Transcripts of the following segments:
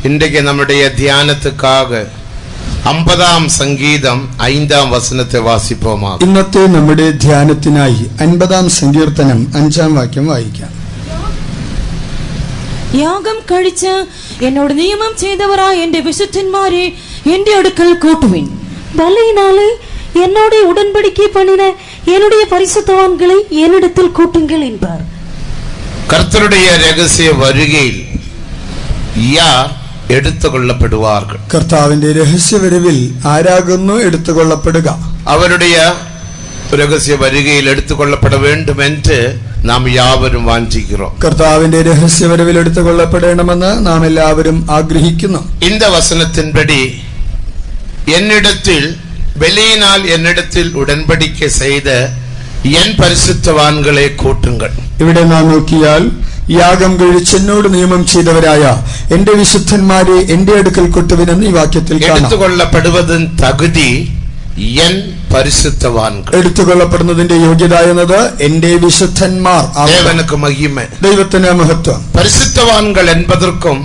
இன்றைக்கு நம்முடைய தியானத்துக்காக 50 சங்கீதம் 5 வசனத்தை வாசிப்போமா. ഇന്നത്തെ നമ്മുടെ ധ്യാനത്തിനായി 50 സങ്കീർത്തനം 5 വാക്യം വായിക്കാം. യാഗം കഴിച്ച് എന്നോട് നിയമം ചെയ്തവരായ എന്റെ വിശുദ്ധന്മാരെ എന്റെ അടുക്കൽ കൂട്ടുവിൻ. பலியினாலே என்னோட உடன்படிக்கை பண்ணின என்னுடைய பரிசுத்தவான்களை என்னிடத்தில் கூட்டுங்கள் என்பார். கர்த்தருடைய രഹസ്യ വരുകയിൽ யார் എടുത്തുകൊള്ളപ്പെടുവാர்கள்? കർത്താവിന്റെ രഹസ്യ വരവിൽ ആരാകുന്നു എടുത്തുകൊള്ളപ്പെടുക? അവരുടെ രഹസ്യ വരുകയിൽ എടുത്തുകൊള്ളപ്പെട வேண்டும் என்று നാം യാവരും വാഞ്ചിக்கிறோம். കർത്താവിന്റെ രഹസ്യ വരവിൽ എടുത്തുകൊള്ളപ്പെടണമെന്ന് നാം എല്ലാവരും ആഗ്രഹിക്കുന്നു. இந்த வசனத்தின்படி என்னிடத்தில் ബലിയിനാൽ என்னிடத்தில் ഉടമ്പടിക്കை ചെയ്ത എൻ പരിശുദ്ധവാൻകളെ കൂട്ടുങ്ങൾ. ഇവിടെ നാം നോക്കിയാൽ യാഗം കഴിച്ച് എന്നോട് നിയമം ചെയ്തവരായ എന്റെ വിശുദ്ധന്മാരെ എന്റെ അടുക്കൽ കൊട്ടുവിനെന്ന് ഈ വാക്യത്തിൽ കാണാം. എടുത്തുകൊള്ളപ്പെടുവതിൻ തകുതി എൻ പരിശുദ്ധവാൻകൾ. എടുത്തുകൊള്ളപ്പെടുന്നതിന്റെ യോഗ്യത എന്നത് എന്റെ വിശുദ്ധന്മാർ. ദേവനുക്ക് മഹിമ, ദൈവത്തിന് മഹത്വം. പരിശുദ്ധവാൻകൾ என்பதற்கும்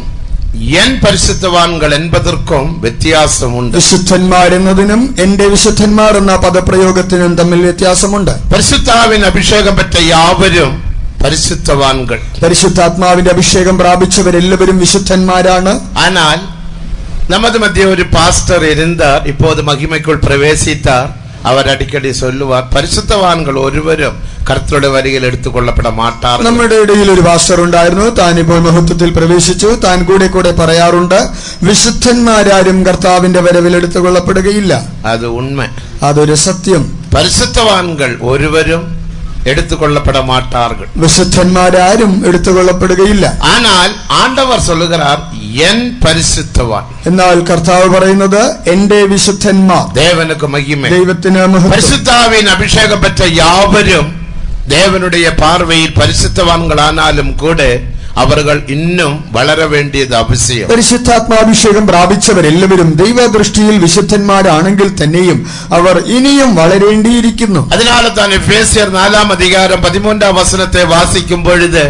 എൻ പരിശുദ്ധവാൻകൾ என்பதற்கும் വ്യത്യാസമുണ്ട്. വിശുദ്ധന്മാരെന്നതിനും എന്റെ വിശുദ്ധന്മാർ എന്ന പദപ്രയോഗത്തിനും തമ്മിൽ വ്യത്യാസമുണ്ട്. പരിശുദ്ധാവിൻ അഭിഷേകം പെറ്റ യാവരും പരിശുദ്ധവാൻകൾ. പരിശുദ്ധാത്മാവിന്റെ അഭിഷേകം പ്രാപിച്ചവരെല്ലാവരും വിശുദ്ധന്മാരാണ്. ஆனால் நமது மத்திய ஒரு பாஸ்டர் இருந்தார், இப்போது மகிமைக்குள் பிரவேசித்தார். அவர் அடிக்கடி சொல்லுவார், பரிசுத்தவான்கள் ஒருவரும் കർത്തരുടെ വരിയിൽ എടുത്തുകൊള്ളപ്പെട മാട്ടാർ. നമ്മുടെ ഇടയിൽ ഒരു പാസ്റ്റർ ഉണ്ടായിരുന്നു. താൻ ഇപ്പോൾ മഹത്വത്തിൽ പ്രവേശിച്ചു. താൻ കൂടെ പറയാറുണ്ട്, വിശുദ്ധന്മാരാരും കർത്താവിന്റെ വരവിൽ എടുത്തുകൊള്ളപ്പെടുകയില്ല. അത് ഉണ്മ, അതൊരു സത്യം. പരിശുദ്ധവാൻകൾ ഒരുവരും എടുത്തുകൊള്ളപ്പെട മാട്ടാர்கள். വിശുദ്ധന്മാരാരും എടുത്തുകൊള്ളപ്പെടുകയില്ല. ஆனால் ஆண்டவர் சொல்லுகிறார் என் பரிசுத்தவான். എന്നാൽ കർത്താവ് പറയുന്നത് എന്റെ വിശുദ്ധന്മാർ. ദേവനുക്ക് മഹിമ, ദൈവത്തിന് മഹത്വം. പരിശുദ്ധാവിൻ അഭിഷേകം പെറ്റ യാവരും ദേവനുடைய பார்வைയിൽ പരിശുദ്ധവാൻകളാനാലും കൂടെ അവർകൾ ഇന്നും വളരെ വേണ്ടിയത് അവശ്യം. പരിശുദ്ധാത്മാഭിഷേകം പ്രാപിച്ചവരെല്ലാവരും ദൈവദൃഷ്ടിയിൽ വിശുദ്ധന്മാരാണെങ്കിൽ തന്നെയും അവർ ഇനിയും വളരേണ്ടിയിരിക്കുന്നു. അതിനാൽ തന്നെ എഫേസ്യർ 4 വസനത്തെ വാസിക്കുമ്പോഴത്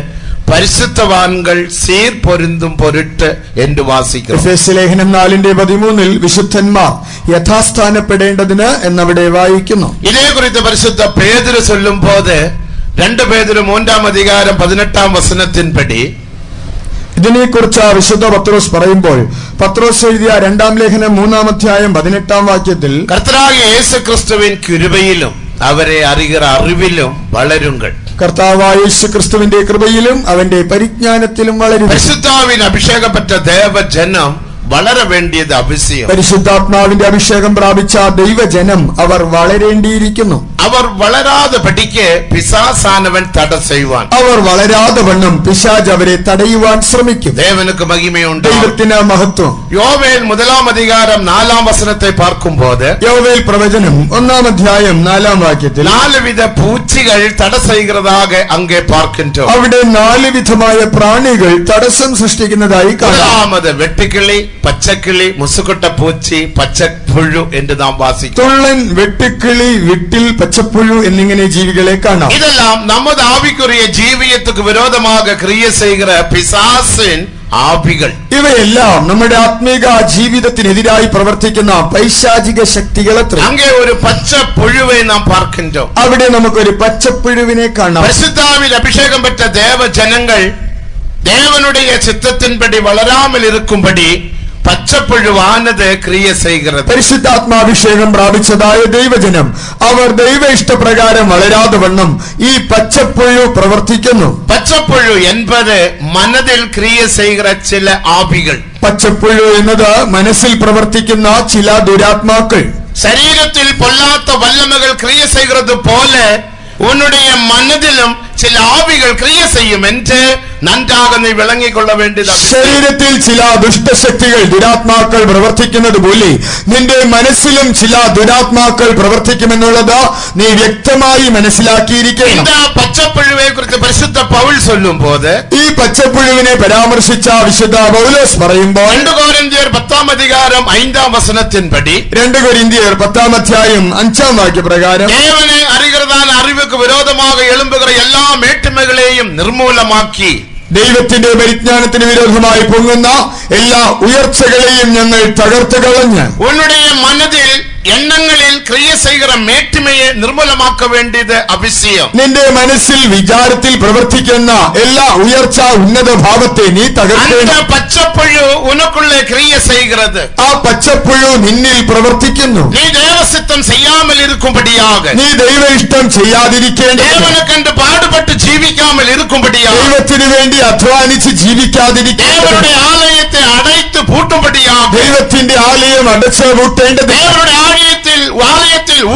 പരിശുദ്ധവാൻകൾ സീർ പൊരുന്തും പൊരുട്ട് എന്ന് വാസിക്കുന്നു. എഫേസ്യ ലേഖനം 4:13 വിശുദ്ധന്മാർ യഥാസ്ഥാനപ്പെടേണ്ടതിന് എന്നവിടെ വായിക്കുന്നു. ഇതേക്കുറിച്ച് പരിശുദ്ധ പേതുരു ചൊല്ലുമ്പോൾ 2 പേതുരു 3 18 വസനത്തിൻപടി ഇതിനെക്കുറിച്ച് വിശുദ്ധ പത്രോസ് പറയുമ്പോൾ, പത്രോസ് എഴുതിയ 2 ലേഖനം 3 18 വാക്യത്തിൽ, കർത്താവായ യേശുക്രിസ്തുവിൻ കൃപയിലും അവരെ അറിയുന്ന അറിവിലും വളരുങ്ങൾ. കർത്താവായ യേശുക്രിസ്തുവിന്റെ കൃപയിലും അവന്റെ പരിജ്ഞാനത്തിലും വളരും. പരിശുദ്ധാവിൻ അഭിഷേകപ്പെട്ട ദേവജനം വളരെ വേണ്ടിയത് ആവശ്യം. പരിശുദ്ധാത്മാവിന്റെ അഭിഷേകം പ്രാപിച്ച ദൈവജനം അവർ വളരേണ്ടിയിരിക്കുന്നു. അവർ വളരാതെ പഠിക്ക് പിശാസാനവൻ തട ചെയ്യുവാൻ, അവർ വളരാതെ വണ്ണം പിശാച് അവരെ തടയുവാൻ ശ്രമിക്കും. ദേവനുക്ക് മഹിമയുണ്ട്, ദൈവത്തിന് മഹത്വം. യോവേൽ 1 വസനത്തെ പാർക്കുമ്പോൾ, യോവേൽ പ്രവചനം 1 4 4 വിധ പൂച്ചികൾ തട ചെയ്യുന്നതാകെ അങ്ങേ പാർക്കിൻറ്റോ. അവിടെ 4 വിധമായ പ്രാണികൾ തടസ്സം സൃഷ്ടിക്കുന്നതായി കാണാം. വെട്ടുക്കിളി, പച്ചക്കിളി, മുസുകൊട്ട പൂച്ചി, പച്ചപ്പുഴു എന്ന് നാം വാസിക്കും. തുള്ളൻ, വെട്ടുക്കിളി, വിട്ടിൽ, പച്ചപ്പുഴു എന്നിങ്ങനെ ജീവികളെ കാണാം. ഇതെല്ലാം നമ്മുടെ ആവിക്കുറിയ ജീവിതത്തിക്ക് വിരോധமாக ക്രിയ ചെയ്യുന്ന പിശാസിൻ ആവികൾ. ഇവയെല്ലാം നമ്മുടെ ആത്മീക ജീവിതത്തിനെതിരായി പ്രവർത്തിക്കുന്ന പൈശാചിക ശക്തികളത്ര. അങ്ങേ ഒരു പച്ചപ്പുഴുവെ നാം പാർക്കിൻറ്റോ. അവിടെ നമുക്കൊരു പച്ചപ്പുഴുവിനെ കാണാം. പരിശുദ്ധാവിൽ അഭിഷേകം പെറ്റ ദേവജനങ്ങൾ ദേവനുடைய ചിത്തത്തിൻപടി വളരാമൽ ഇരിക്കുംപടി പച്ചപ്പുഴുവാനത് ക്രിയ ചെയ്യുന്നത്. പരിശുദ്ധാത്മാഭിഷേകം പ്രാപിച്ചതായ ദൈവജനം അവർ ദൈവ ഇഷ്ടപ്രകാരം വളരാതെ വണ്ണം ഈ പച്ചപ്പുഴു പ്രവർത്തിക്കുന്നു. പച്ചപ്പുഴു എൻപത് മനതിൽ ക്രിയ ചെയ്യുന്ന ചില ആവികൾ. പച്ചപ്പുഴു എന്നത് മനസ്സിൽ പ്രവർത്തിക്കുന്ന ചില ദുരാത്മാക്കൾ. ശരീരത്തിൽ പൊല്ലാത്ത വല്ലമകൾ ക്രിയ ചെയ്യുന്നത് പോലെ ഉன்னுடைய മനതിലും ചില ആവികൾ ക്രിയ ചെയ്യും എന്ന് നന്നാக നീ വിളങ്ങിക്കൊള്ള വേണ്ടത്. ശരീരത്തിൽ ചില ദുഷ്ടശക്തികൾ, ദുരാത്മാക്കൾ പ്രവർത്തിക്കുന്നത് പോലെ നിന്റെ മനസ്സിലും ചില ദുരാത്മാക്കൾ പ്രവർത്തിക്കുമെന്നുള്ളത് നീ വ്യക്തമായി മനസ്സിലാക്കിയിരിക്കണം. പച്ചപ്പുഴുവെ കുറിച്ച് പരിശുദ്ധ പൗൽ ചൊല്ലുമ്പോൾ, ഈ പച്ചപ്പുഴുവിനെ പരാമർശിച്ച വിശുദ്ധ പൗലോസ് പറയുമ്പോൾ 2 കൊരിന്ത്യർ 10 5 വസനത്തിൻപടി, 2 കൊരിന്ത്യർ 10 5 വാക്യപ്രകാരം, ദേവനെ അറിയുന്നതാன അറിവുക്ക് വിരോധமாக எழும்புகிற എല്ലാ മേട്ടിമകളെയും നിർമൂലമാക്കി ദൈവത്തിന്റെ പരിജ്ഞാനത്തിന് വിരോധമായി പൊങ്ങുന്ന എല്ലാ ഉയർച്ചകളെയും ഞങ്ങൾ തകർത്ത് കളഞ്ഞ് உன்னுடைய மனதில் எண்ணங்களில் கிரியை செய்கிற மேட்டுமையை நிர்மூலமாக்க வேண்டியது அவசியம். നിന്റെ മനസ്സിൽ വിചാരത്തിൽ പ്രവർത്തിക്കുന്ന എല്ലാ ഉയർച്ച ഉന്നത ഭാവത്തെ നീ തകർക്കണം. அந்த பச்சைப்புழு உனக்குள்ளே கிரியை செய்கிறது. ആ പച്ചപ്പുഴു നിന്നിൽ പ്രവർത്തിക്കുന്നു. நீ தேவசித்தம் செய்யாமல் இருக்கும்படியாக, നീ ദൈവ ഇഷ്ടം ചെയ്യാതിരിക്കേണ്ടത്, தேவனுக்கென்று பாடுபட்டு ஜீவிக்காமல் இருக்கும்படியாக, ദൈവത്തിന് വേണ്ടി അധ്വാനിച്ച് ജീവിക്കാതിരിക്കേണ്ടത്, தேவனுடைய ஆலயத்தை அடைத்து பூட்டும்படியாக, ദൈവത്തിന്റെ ആലയം അടച്ചു പൂട്ടേണ്ടത്, தேவனுடைய ஆலயத்தில்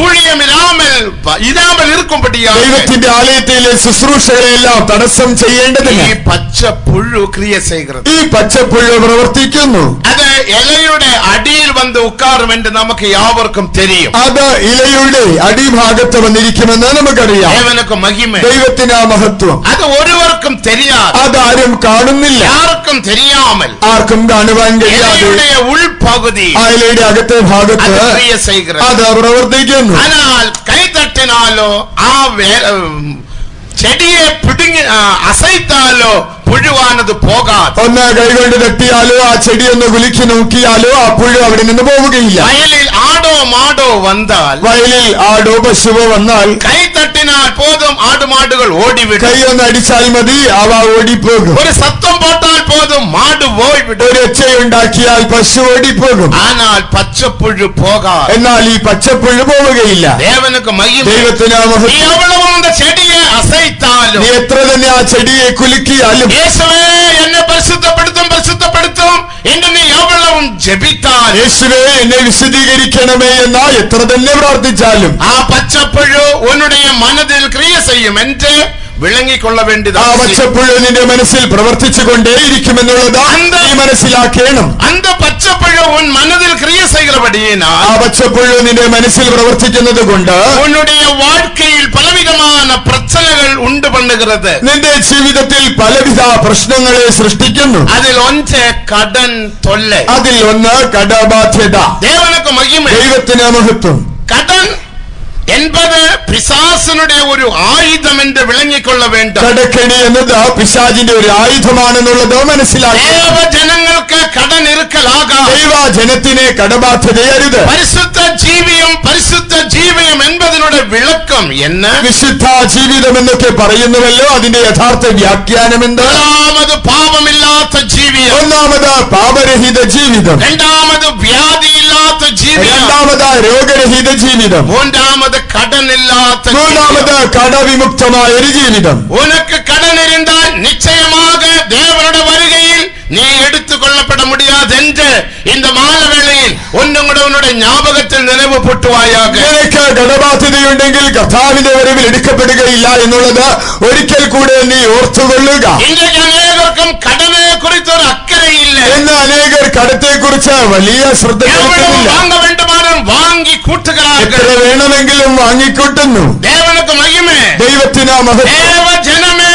ஊழியம் இராமல் இருக்கும்படியாக, ദൈവത്തിന്റെ ആലയത്തിലെ ശുശ്രൂഷകളെല്ലാം തടസ്സം ചെയ്യേണ്ടതിന് ഈ പച്ചപ്പുഴു ക്രിയ ചെയ്യുന്നത്. ഈ പച്ചപ്പുഴു പ്രവർത്തിക്കുന്നു. അത് ഇലയുടെ അടിയിൽ വന്ന് ഉക്കാറും എന്ന് നമുക്ക് യാവർക്കും തെരിയും. അത് ഇലയുടെ അടിഭാഗത്ത് വന്നിരിക്കുമെന്ന് നമുക്കറിയാം. ദേവനുക്ക് മഹിമ, ദൈവത്തിന് ആ മഹത്വം. അത് ഒരുവർക്കും தெரியாது, അതാരും കാണുന്നില്ല, ആർക്കും தெரியாமல், ആർക്കും കാണുവാൻ കഴിയാതെ ഉൾപകുതി ആ ഇലയുടെ അകത്തെ ഭാഗത്ത് അത് പ്രവർത്തിക്കുന്നു. എന്നാൽ കൈതട്ടിനാലോ ആ ചെടിയെ പിടുങ്ങി അസൈത്താലോ പുഴുവാനത് പോകാതെ, ഒന്ന് കൈകൊണ്ട് തട്ടിയാലോ ആ ചെടി ഒന്ന് കുലുക്കി നോക്കിയാലോ ആ പുഴു അവിടെ നിന്ന് പോവുകയില്ല. വയലിൽ ആടോ മാടോ വന്നാൽ, വയലിൽ ആടോ പശുവോ വന്നാൽ കൈ തട്ടിനാൽ പോതും ആടുമാടുകൾ ഓടിവിടും. കൈ ഒന്ന് അടിച്ചാൽ മതി, അവ ഓടിപ്പോകും. ഒരു സത്തം പോട്ടാൽ പോതും മാട് പോയിവിടും. ഒരു ഒച്ചയുണ്ടാക്കിയാൽ പശു ഓടിപ്പോകും. ஆனால் പച്ചപ്പുഴു പോകാതെ, എന്നാൽ ഈ പച്ചപ്പുഴു പോവുകയില്ല. ദേവനുക്ക് മഹിമ. ദൈവത്തിന് നീ എവ്വളവും அந்த ചെടിയെ അസൈത്താലും, നീ എത്ര തന്നെ ആ ചെടിയെ കുലുക്കിയാലും, യേശുവേ എന്നെ പരിശുദ്ധപ്പെടുത്തും പരിശുദ്ധപ്പെടുത്തും എന്ന് നീ എവ്വളവും ജപിത്താൽ, യേശുവേ എന്നെ വിശദീകരിക്കണമേ എന്നാ എത്ര തന്നെ പ്രാർത്ഥിച്ചാലും ആ പച്ചപ്പുഴു ഉன்னுடைய മനതിൽ ക്രിയ ചെയ്യും എന്ന് വിളങ്ങിക്കൊള്ള വേണ്ടത്. ആ പച്ചപ്പുഴു നിന്റെ മനസ്സിൽ പ്രവർത്തിച്ചു കൊണ്ടേയിരിക്കുമെന്നുള്ളത് നീ മനസ്സിലാക്കണം. அந்த பச்சைப்புழு உன் மனதில் கிரியை செய்கிறபடியினால், ആ പച്ചപ്പുഴു നിന്റെ മനസ്സിൽ പ്രവർത്തിക്കുന്നത് കൊണ്ട് உன்னுடைய வாழ்க்கையில் பலவிதமான பிரச்சனைகள் உண்டு பண்ணுகிறது. നിന്റെ ജീവിതത്തിൽ പലവിധ പ്രശ്നങ്ങളെ സൃഷ്ടിക്കുന്നു. അതിൽ ഒന്ന് കടൻ തൊല്ലെ, അതിൽ ഒന്ന് കടബാധ്യത. ദേവനുക്ക് മഹിമ, ദൈവത്തിന് മഹത്വം. കടൻ என்பது പിശാചിനുடைய ഒരു ആയുധം എന്ന് വിളങ്ങിക്കൊള്ള വേണ്ട. കടക്കെണി എന്നത് പിശാചിന്റെ ഒരു ആയുധമാണെന്നുള്ളത് മനസ്സിലാക്കി. ദേവജനങ്ങൾക്ക് കടൻ ഇറുക്കലാകാം. ദൈവ ജനത്തിനെ കടബാധ്യതയരുത്. പരിശുദ്ധ ജീവിതം എന്നതിനുടെ വിളക്കം എന്ന്, വിശുദ്ധ ജീവിതം എന്നൊക്കെ പറയുന്നുവല്ലോ, അതിന്റെ യഥാർത്ഥ വ്യാഖ്യാനം എന്ത്? ഒന്നാമത് പാപമില്ലാത്ത ജീവിതം, ഒന്നാമത് പാപരഹിത ജീവിതം, രണ്ടാമത് വ്യാധിയില്ലാത്ത ജീവിതം, രണ്ടാമത് രോഗരഹിത ജീവിതം, മൂന്നാമത് കടനില്ലാത്ത, മൂന്നാമത് കടവിമുക്തമായ ഒരു ജീവിതം. ഉനക്ക് കടൻ ഇരുന്നാൽ നിശ്ചയமாக ദേവനുടെ വരുകയിൽ നീ എടുത്തുകൊള്ളപ്പെട മുടിയാതെ എന്ന് இந்த മാലവേളയിൽ ഒന്നും കൂടെ ഉன்னுடைய ஞாபகത്തിൽ നിലവ് പൊട്ടുവായാക. നിനക്ക് കടബാധ്യതയുണ്ടെങ്കിൽ കർത്താവിന്റെ വരവിൽ എടുക്കപ്പെടുകയില്ല എന്നുള്ളത് ഒരിക്കൽ കൂടെ നീ ഓർത്തുകൊള്ളുക. ഇன்றைக்கு അനേകർക്കും കടനെ കുറിച്ച് ഒരു അക്കരയില്ല. എന്ന് അനേകർ കടത്തെ കുറിച്ച് വലിയ ശ്രദ്ധ വാങ്ങ വേണ്ടുമാനും വാങ്ങി കൂട്ടുകാരാകുക. എത്ര വേണമെങ്കിലും വാങ്ങിക്കൂട്ടുന്നു. ദേവനുക്ക് മഹിമേ, ദൈവത്തിന് മഹത്വം. ദേവജനമേ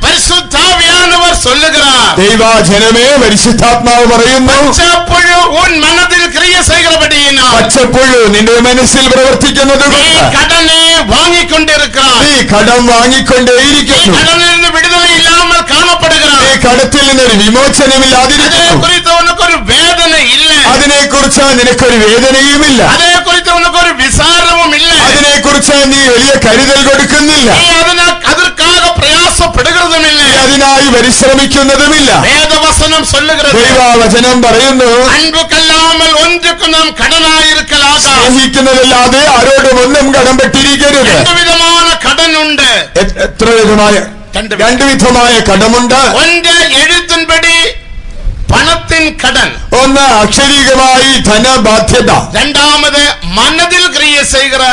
പരിശുദ്ധാവിയാനവർ சொல்லுகிறார், ദൈവജനമേ പരിശുദ്ധാത്മാവ് പറയുന്നു, പച്ചപ്പുഴു ഉൻ മനതിൽ ക്രിയ ചെയ്യുകപടിയിനാൽ, പച്ചപ്പുഴു നിന്റെ മനസ്സിൽ പ്രവർത്തിക്കുന്നത് കൊണ്ട് കടനെ വാങ്ങിക്കൊണ്ടിരിക്കുകയാണ്. നീ കടം വാങ്ങിക്കൊണ്ടേയിരിക്കുന്നു. കടനിൽ നിന്ന് വിടുതലയില്ലാமல் കാണപ്പെടുகிறார். ഈ കടത്തിൽ നിന്നൊരു വിമോചനമില്ലാതിരിക്കുന്നു. അതേക്കുറിച്ച് ഉനക്കൊരു വേദന ഇല്ല. അതിനെക്കുറിച്ച് നിനക്കൊരു വേദനയുമില്ല. അതേക്കുറിച്ച് ഉനക്കൊരു വിസാരവും ഇല്ല. അതിനെക്കുറിച്ച് നീ വലിയ കരുതൽ കൊടുക്കുന്നില്ല. നീ அதற்காக പ്രയാസപ്പെടുകയുമില്ല. അതിനായി പരിശ്രമിക്കുന്നതുമില്ല. വേദവചനം சொல்லுகிறது, ദൈവവചനം പറയുന്നു, അൻപുക്കല്ലാமல் ഒന്നുക്കും നാം കടനായിരിക്കലാകാം. സ്നേഹിക്കുന്നതല്ലാതെ ആരോടും ഒന്നും കടംപെട്ടിരിക്കരുത്. രണ്ടുവിധമായ കടനുണ്ട്. എത്ര വിധമായ? രണ്ടു വിധമായ കടമുണ്ട്. ഒന്ന് എഴുത്തിൻപടി പണത്തിൻ കടൻ, ഒന്ന് അക്ഷരീകമായി ധനബാധ്യത. രണ്ടാമത് മനതിൽ ക്രിയ ചെയ്യുക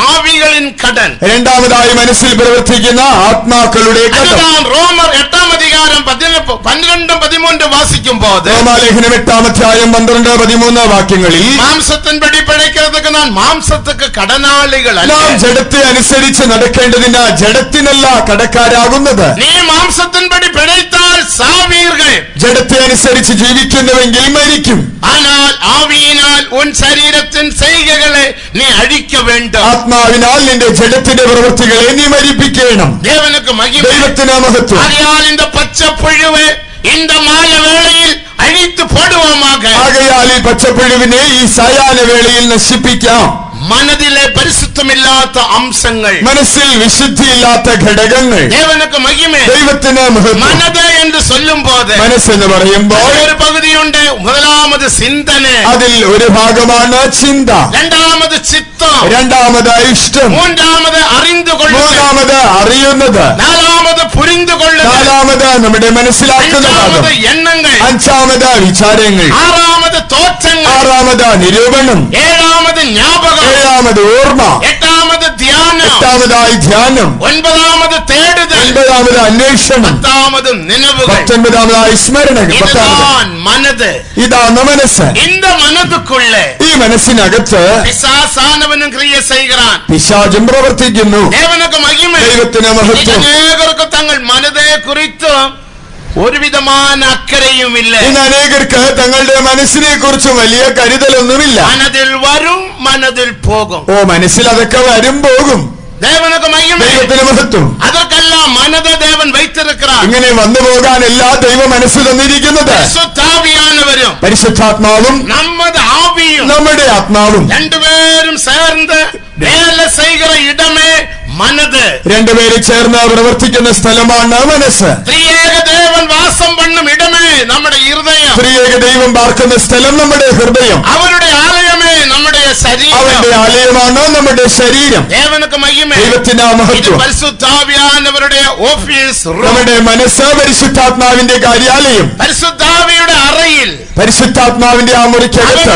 ആവികളിൻ കടൻ. രണ്ടാമതായി മനസ്സിൽ പ്രവർത്തിക്കുന്ന ആത്മാക്കളുടെ കടം. റോമർ 8-ാം അധികാരം 12-13 വാസിക്കുമ്പോൾ, റോമാലേഖനം 8-ാം അധ്യായം 12-13 വാക്യങ്ങളിൽ, മാംസത്തിൻപടി പിഴയ്ക്കുന്നതൊക്കെ നാം മാംസത്തിക്ക് കടനാളികൾ. നാം ജഡത്തെ അനുസരിച്ച് നടക്കേണ്ടതിന് ജഡത്തിനല്ല കടക്കാരാകുന്നത്. നീ മാംസത്തിൻപടി പിഴയ്ത്താൽ സാവീർകൾ, ജഡത്തെ അനുസരിച്ച് ജീവിക്കുന്നുവെങ്കിൽ മരിക്കും. ஆனால் ஆவியினால் உன் சரீரத்தின் செய்கைகளை நீ அழிக்க வேண்டும். ആത്മാവിനാൽ നിന്റെ ജഡത്തിന്റെ പ്രവൃത്തികളെ നീ മരിപ്പിക്കണം. தேவனுக்கு மகிமை. ദൈവത്തിന് മഹത്വം. ஆகையால் இந்த பச்சை புழுவை இந்த மாலை வேளையில் அழித்து போடுவோமாக. ആകയാൽ ഈ പച്ചപ്പുഴുവിനെ ഈ സായാഹ്ന വേളയിൽ നശിപ്പിക്കാം. മനതിലെ പരിശുദ്ധമില്ലാത്ത അംശങ്ങൾ, മനസ്സിൽ വിശുദ്ധിയില്ലാത്ത ഘടകങ്ങൾ. தேவனுக்கு மகிமை. ദൈവത്തിന് മഹത്വം. മനത് എന്ന് சொல்லும்போது, മനസ്സെന്ന് പറയുമ്പോൾ ഒരു പകുതിയുണ്ട്. முதலாவது சிந்தனை, അതിൽ ഒരു ഭാഗമാണ് ചിന്ത. രണ്ടാമത് ചിത്തം, രണ്ടാമത് ഇഷ്ടം. മൂന്നാമത് അറിந்துകൊള്ളുക, മൂന്നാമത് അറിയുന്നത്. നാലാമത് പുരിந்துകൊള്ളുക, നാലാമത് നമ്മുടെ മനസ്സിലാക്കുന്ന ഭാഗം. അഞ്ചാമത് എണ്ണങ്ങൾ, അഞ്ചാമത് വിചാരങ്ങൾ. ആറാമത് തോറ്റങ്ങൾ, ആറാമത് നിരൂപണം. ഏഴാമത് ജ്ഞാപകം, ഏഴാമത് ഓർമ്മ. എട്ടാമത് ധ്യാനം, എട്ടാമതായി ധ്യാനം. ഒൻപതാമത് തേടുതൽ, ഒൻപതാമത് അന്വേഷണം. പത്താമത് നിലവുകൾ, പത്തൊൻപതാമതായി സ്മരണകൾ. മനത്. ഇതാണ് മനസ്സ്. இந்த மனதுக்குள்ள ഈ മനസ്സിനകത്ത് പിശാചാനവനും ക്രിയ ചെയ്യുகிறான். പിശാചും പ്രവർത്തിക്കുന്നു. தேவனுக்கு மகிமை. ദൈവത്തിന് മഹത്വം. അനേകർക്ക് തങ്ങൾ മനതേ കുറിച്ച് ഒരുവിധமான അക്കരയും ഇല്ല. ഇന്ന് അനേകർക്ക് തങ്ങളുടെ മനസ്സിനെ കുറിച്ച് വലിയ കരുതലൊന്നുമില്ല. മനതിൽ വരും, മനതിൽ പോകും. മനസ്സിൽ അതൊക്കെ വരും പോകും. தேவனுக்கு மகிமை. ദൈവത്തിന് മഹത്വം. அதற்கெல்லாம் மனதை தேவன் வைத்திருக்கிறார். ഇങ്ങനെ വന്നു പോകാനല്ല ദൈവ മനസ്സ് തന്നിരിക്കുന്നത്. പരിശുദ്ധാവിയാനവരും പരിശുദ്ധാത്മാവും നമ്മുടെ ആവിയും നമ്മുടെ ആത്മാവും രണ്ടുപേരും ചേർന്ന് വേല ചെയ്യുന്ന ഇടമേ മനത്. രണ്ടുപേര് ചേർന്ന് പ്രവർത്തിക്കുന്ന സ്ഥലമാണ് മനസ്സ്. ത്രിയേക ദേവൻ വാസം പണ്ണും ഇടമേ നമ്മുടെ ഹൃദയം. ത്രിയേക ദൈവം പാർക്കുന്ന സ്ഥലം നമ്മുടെ ഹൃദയം. അവരുടെ ആലയമേ നമ്മുടെ ശരീരം. അവന്റെ ആലയമാണ് നമ്മുടെ ശരീരം. ദേവനുക്ക് മഹിമ. ദൈവത്തിന്റെ മഹത്വം. പരിശുദ്ധാവിയാനവരുടെ ഓഫീസ്. നമ്മുടെ മനസ്സ് പരിശുദ്ധാത്മാവിന്റെ കാര്യാലയം. പരിശുദ്ധാവിയുടെ അറയിൽ, പരിശുദ്ധാത്മാവിന്റെ ആ മുറിക്കകത്ത്,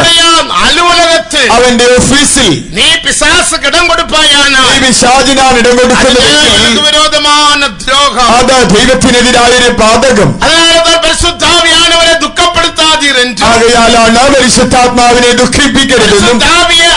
അലുവലകത്ത്, അവന്റെ ഓഫീസിൽ നീ പിശാസ് ഇടം കൊടുപ്പായാണ്. നീ പിശാചിനാണ് ഇടം കൊടുക്കുന്നത്. വിരോധமான ദ്രോഹം. അത് ദൈവത്തിനെതിരായൊരു പാതകം. അതായത് പരിശുദ്ധാവിയാനവരെ ദുഃഖപ്പെടുത്താതിരുന്നു. ആകയാലാണ് പരിശുദ്ധാത്മാവിനെ ദുഃഖിപ്പിക്കരുതെന്നും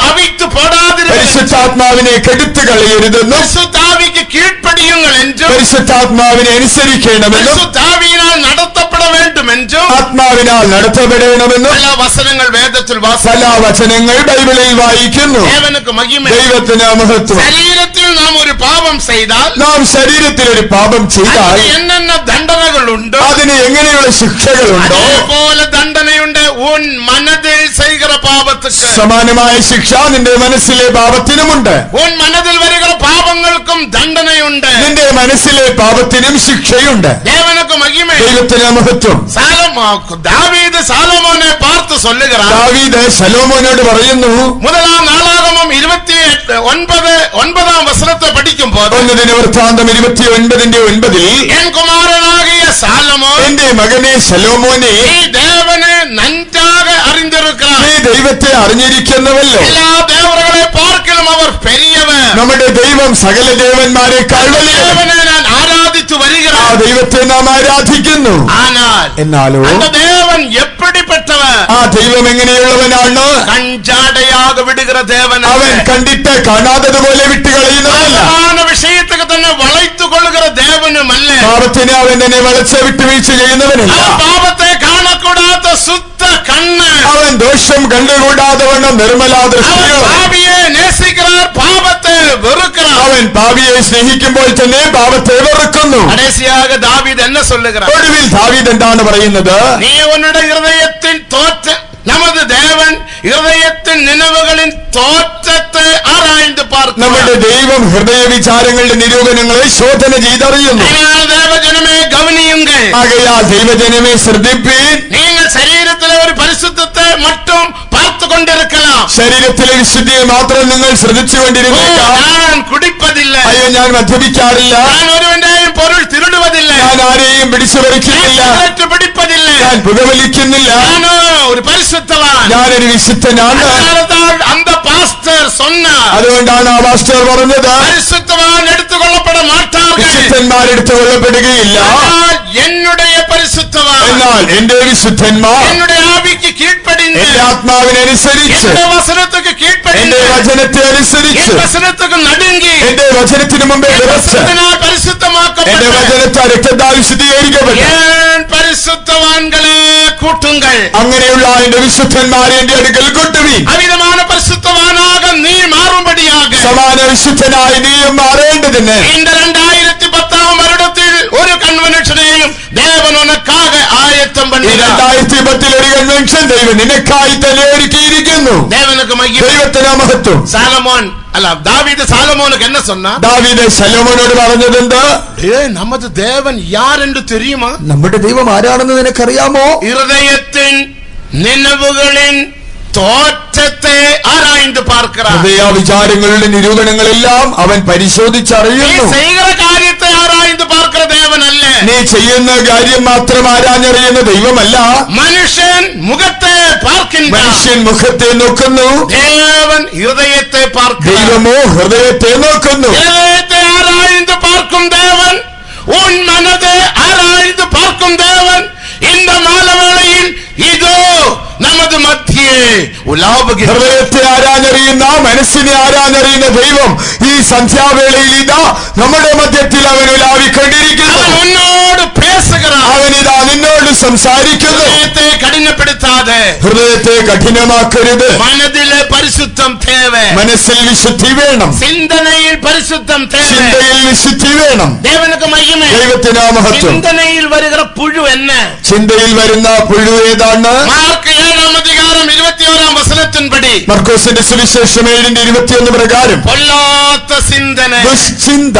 അവിത്ത് പോടാതിരുന്നു. പരിശുദ്ധാത്മാവിനെ കെടുത്തു കളയരുതെന്നും പരിശുദ്ധാവിക്ക് കീഴ്പ്പടിയുങ്ങൾ എന്നും പരിശുദ്ധാത്മാവിനെ അനുസരിക്കണമെന്നും പരിശുദ്ധാവിനാൽ നടത്തപ്പെട വേണ്ടുമെന്നും ആത്മാവിനാൽ നടത്തപ്പെടണമെന്നും പല വചനങ്ങൾ വേദത്തിൽ പല വചനങ്ങൾ ബൈബിളിൽ വായിക്കുന്നു. ദേവനുക്ക് മഹിമ. ദൈവത്തിന് മഹത്വം. ശരീരത്തിൽ നാം ഒരു പാപം ചെയ്താൽ, നാം ശരീരത്തിൽ ഒരു പാപം ചെയ്താൽ എന്നെന്ന ദണ്ഡനകളുണ്ട്, അതിന് എങ്ങനെയുള്ള ശിക്ഷകളുണ്ടോ അതേപോലെ ദണ്ഡനയുണ്ട് ഉൻ മനതിൽ ചെയ്യുന്ന പാപത്തിക്ക്. സമാനമായ ശിക്ഷ നിന്റെ മനസ്സിലെ പാപത്തിനുമുണ്ട്. ഉൻ മനതിൽ വരുന്ന പാപങ്ങൾക്കും ദണ്ഡനയുണ്ട്. നിന്റെ മനസ്സിലെ പാപത്തിനും ശിക്ഷയുണ്ട്. ദേവനുക്ക് മഹിമ. ദൈവത്തിന് മഹത്വം. ദാവീദ് സാലോമോനെ പാർത്ത് ചൊല്ലുகிறார். ദാവീദ് ശലോമോനോട് പറയുന്നു, முதலாம் நாளாகமம் 29 വസനത്തെ പഠിക്കുമ്പോൾ, 1 ദിനവൃത്താന്തം 29:9 എൻ കുമാരനാകിയ സാലോമോൻ, എന്റെ മകനെ ശലോമോനെ, നീ ദേവനെ നന്നാக അറിഞ്ഞിരിക്കണം. നീ ദൈവത്തെ അറിഞ്ഞിരിക്കുന്നവല്ലോ. എല്ലാ ദേവകളെ പാർക്കലും അവർ പെരിയവൻ. നമ്മുടെ ദൈവം സകല ദേവന്മാരെക്കാൾ വലിയവൻ. ദേവനെ ഞാൻ ആരാധിച്ചു വരികയാണ്. ആ ദൈവത്തെ നാം ആരാധിക്കുന്നു. എന്നാലോ ദേവൻ എപ്പടിപ്പെട്ടവൻ? ആ ദൈവം എങ്ങനെയുള്ളവനാണ്? കഞ്ചാടയാക വിടുകിற ദേവൻ. അവൻ കണ്ടിട്ട് കാണാത്തതുപോലെ വിട്ടുകളയുന്നതല്ല. വിഷയത്തൊക്കെ തന്നെ വളയ്ത്തുകൊള്ളുകിற ദേവനുമല്ല. പാപത്തിന് അവൻ തന്നെ വളച്ച വിട്ടുവീഴ്ച ചെയ്യുന്നവനല്ല. പാപത്തെ കാണക്കൂടാത്ത ശുദ്ധ കണ്ണ്. അവൻ ദോഷം കണ്ടുകൂടാതെ വണ്ണം നിർമ്മലാ ദൃഷ്ടിയോ. പാപിയെ നേസിക്கிறார், പാപത്തെ വെറുக்கிறார். അവൻ പാപിയെ സ്നേഹിക്കുമ്പോൾ തന്നെ പാപത്തെ വെറുക്കുന്നു. കടേസിയാക ദാവീദ് എന്നെ சொல்லுகிறார். ഒടുവിൽ ദാവീദ് എന്താണ് പറയുന്നത്? നീ ഉன்னுடைய ഹൃദയത്തിൻ തോറ്റ நமது தேவன் ഹൃദയത്തിൻ നിലവുകളിൻ തോറ്റത്തെ ആരാய்ந்து பார்க்கிறார். നമ്മുടെ ദൈവം ഹൃദയ വിചാരങ്ങളുടെ നിരൂപണങ്ങളെ ശോധന ചെയ്തറിയുന്നു. ദൈവജനമേ ഗവനിയുங்கள். ആകയാൽ ദൈവജനമേ ശ്രദ്ധിപ്പീൻ. നിങ്ങൾ ശരീരത്തിലെ ഒരു പരിശുദ്ധത്തെ മറ്റും പാർത്തുകൊണ്ടിരിക്കണം. ശരീരത്തിലെ വിശുദ്ധിയെ മാത്രം നിങ്ങൾ ശ്രദ്ധിച്ചുകൊണ്ടിരുന്നേക്കാം. ഞാൻ കുടിപ്പതില്ല. അയ്യോ, ഞാൻ മദ്യപിക്കാറില്ല. ഞാൻ ഒരുവന്റെയും പൊരുൾ തിരുടുവതില്ല. ഞാൻ ആരെയും പിടിച്ചു പറിക്കുന്നില്ല. പിടിപ്പതില്ല. ഞാൻ പുകവലിക്കുന്നില്ല. ഒരു പരിശുദ്ധവാൻ. ഞാനൊരു വിശുദ്ധനാണ്. അന്ത പാസ്റ്റർ சொன்னார். അതുകൊണ്ടാണ് ആ പാസ്റ്റർ പറഞ്ഞത്, പരിശുദ്ധവാൻ എടുത്തുകൊള്ളപ്പെട മാട്ടാர்கள். വിശുദ്ധന്മാർ എടുത്തുകൊള്ളപ്പെടുകയില്ല. എന്നുடைய പരിശുദ്ധവാൻ, എന്നാൽ എന്റെ വിശുദ്ധന്മാർ എന്നുடைய ആവിക്ക് കീഴ്പ്പടിഞ്ഞ്, എന്റെ ആത്മാവിനനുസരിച്ച്, എന്റെ വചനത്തിക്ക് കീഴ്പ്പടിഞ്ഞ്, എന്റെ വചനത്തെ അനുസരിച്ച്, വചനത്തിക്ക് നടുങ്ങി, എന്റെ വചനത്തിന് മുമ്പേ വിറച്ച്, പരിശുദ്ധമാക്കപ്പെട്ട, എന്റെ വചനത്താൽ രക്തത്താൽ വിശുദ്ധീകരിക്കപ്പെട്ട പരിശുദ്ധവാൻകളെ കൂട്ടുങ്ങൾ. അങ്ങനെയുള്ള എന്റെ വിശുദ്ധന്മാരെ എന്റെ അടുക്കൽ കൊണ്ടുവീൻ. അവിധமான பரிசுத்தவானாக நீ மாறும்படியாக സമാന വിശുദ്ധനായി നീയും മാറേണ്ടതിന് இந்த 2010 வருடத்தில் ஒரு കൺവെൻഷനെയും ദേവൻ ഉനക്കാக ആയത്തം பண்ணினார். 2010 ഒരു കൺവെൻഷൻ ദൈവം നിനക്കായി തന്നെ ഒരുക്കിയിരിക്കുന്നു. ദേവനുക്ക് മഹിമ. ദൈവത്തിന് മഹത്വം. സാലമോൻ അല്ല ദാവീദ് സാലമോനുക്ക് என்ன சொன்னா? ദാവീദ് ശലോമോനോട് പറഞ്ഞതെന്ത്? நமது தேவன் யார் என்று தெரியுமா? നമ്മുടെ ദൈവം ആരാണെന്ന് നിനക്കറിയാമോ? ഹൃദയത്തിൻ നിലവുകളിൻ തോറ്റത്തെ ആരാய்ந்து பார்க்கிறார். ഹൃദയ വിചാരങ്ങളുടെ നിരൂപണങ്ങളെല്ലാം അവൻ പരിശോധിച്ചറിയുന്നു. നീ ചെയ്യുന്ന കാര്യത്തെ ആരാய்ந்து பார்க்கிற ദേവനല്ല. നീ ചെയ്യുന്ന കാര്യം മാത്രം ആരാഞ്ഞറിയുന്ന ദൈവമല്ല. മനുഷ്യൻ മുഖത്തെ പാർക്കില്ല. മനുഷ്യൻ മുഖത്തെ നോക്കുന്നു, ദേവൻ ഹൃദയത്തെ പാർക്കുന്നു. ദൈവമോ ഹൃദയത്തെ നോക്കുന്നു. ഹൃദയത്തെ ആരാய்ந்து பார்க்கும் ദേവൻ, ഉൻ മനതെ ആരാய்ந்து பார்க்கும் ദേവൻ இந்த മാലവേളയിൽ ഇതോ நமது മധ്യേ ഉലാവുകയാണ്. ഹൃദയത്തെ ആരാഞ്ഞറിയുന്ന, മനസ്സിനെ ആരാഞ്ഞറിയുന്ന ദൈവം ഈ സന്ധ്യാവേളയിൽ ഇതാ നമ്മുടെ മധ്യത്തിൽ അവൻ ഉലാവിക്കൊണ്ടിരിക്കുന്നു. അവനോട് പേസുகிறாൻ. അവനിതാ നിന്നോട് സംസാരിക്കുന്നു. ഹൃദയത്തെ കഠിനപ്പെടുത്താതെ, ഹൃദയത്തെ കഠിനമാക്കരുത്. മനതിലെ പരിശുദ്ധം തേവേ. മനസ്സിൽ വിശുദ്ധി വേണം. ചിന്തനയിൽ പരിശുദ്ധം തേവേ. ചിന്തയിൽ വിശുദ്ധി വേണം. ദേവനുക്ക് മഹിമ. ദൈവത്തിന് മഹത്വം. ചിന്തനയിൽ വരുന്ന പുഴു എന്നെ. ചിന്തയിൽ വരുന്ന പുഴു ഏതാണ്? മാർക്ക് 7-ാം അധികാരം 21-ാം വചനത്തിൻപടി, മർക്കോസിന്റെ സുവിശേഷം 7:21 പ്രകാരം പൊല്ലാത്ത ചിന്തന. ദുശ്ചിന്ത.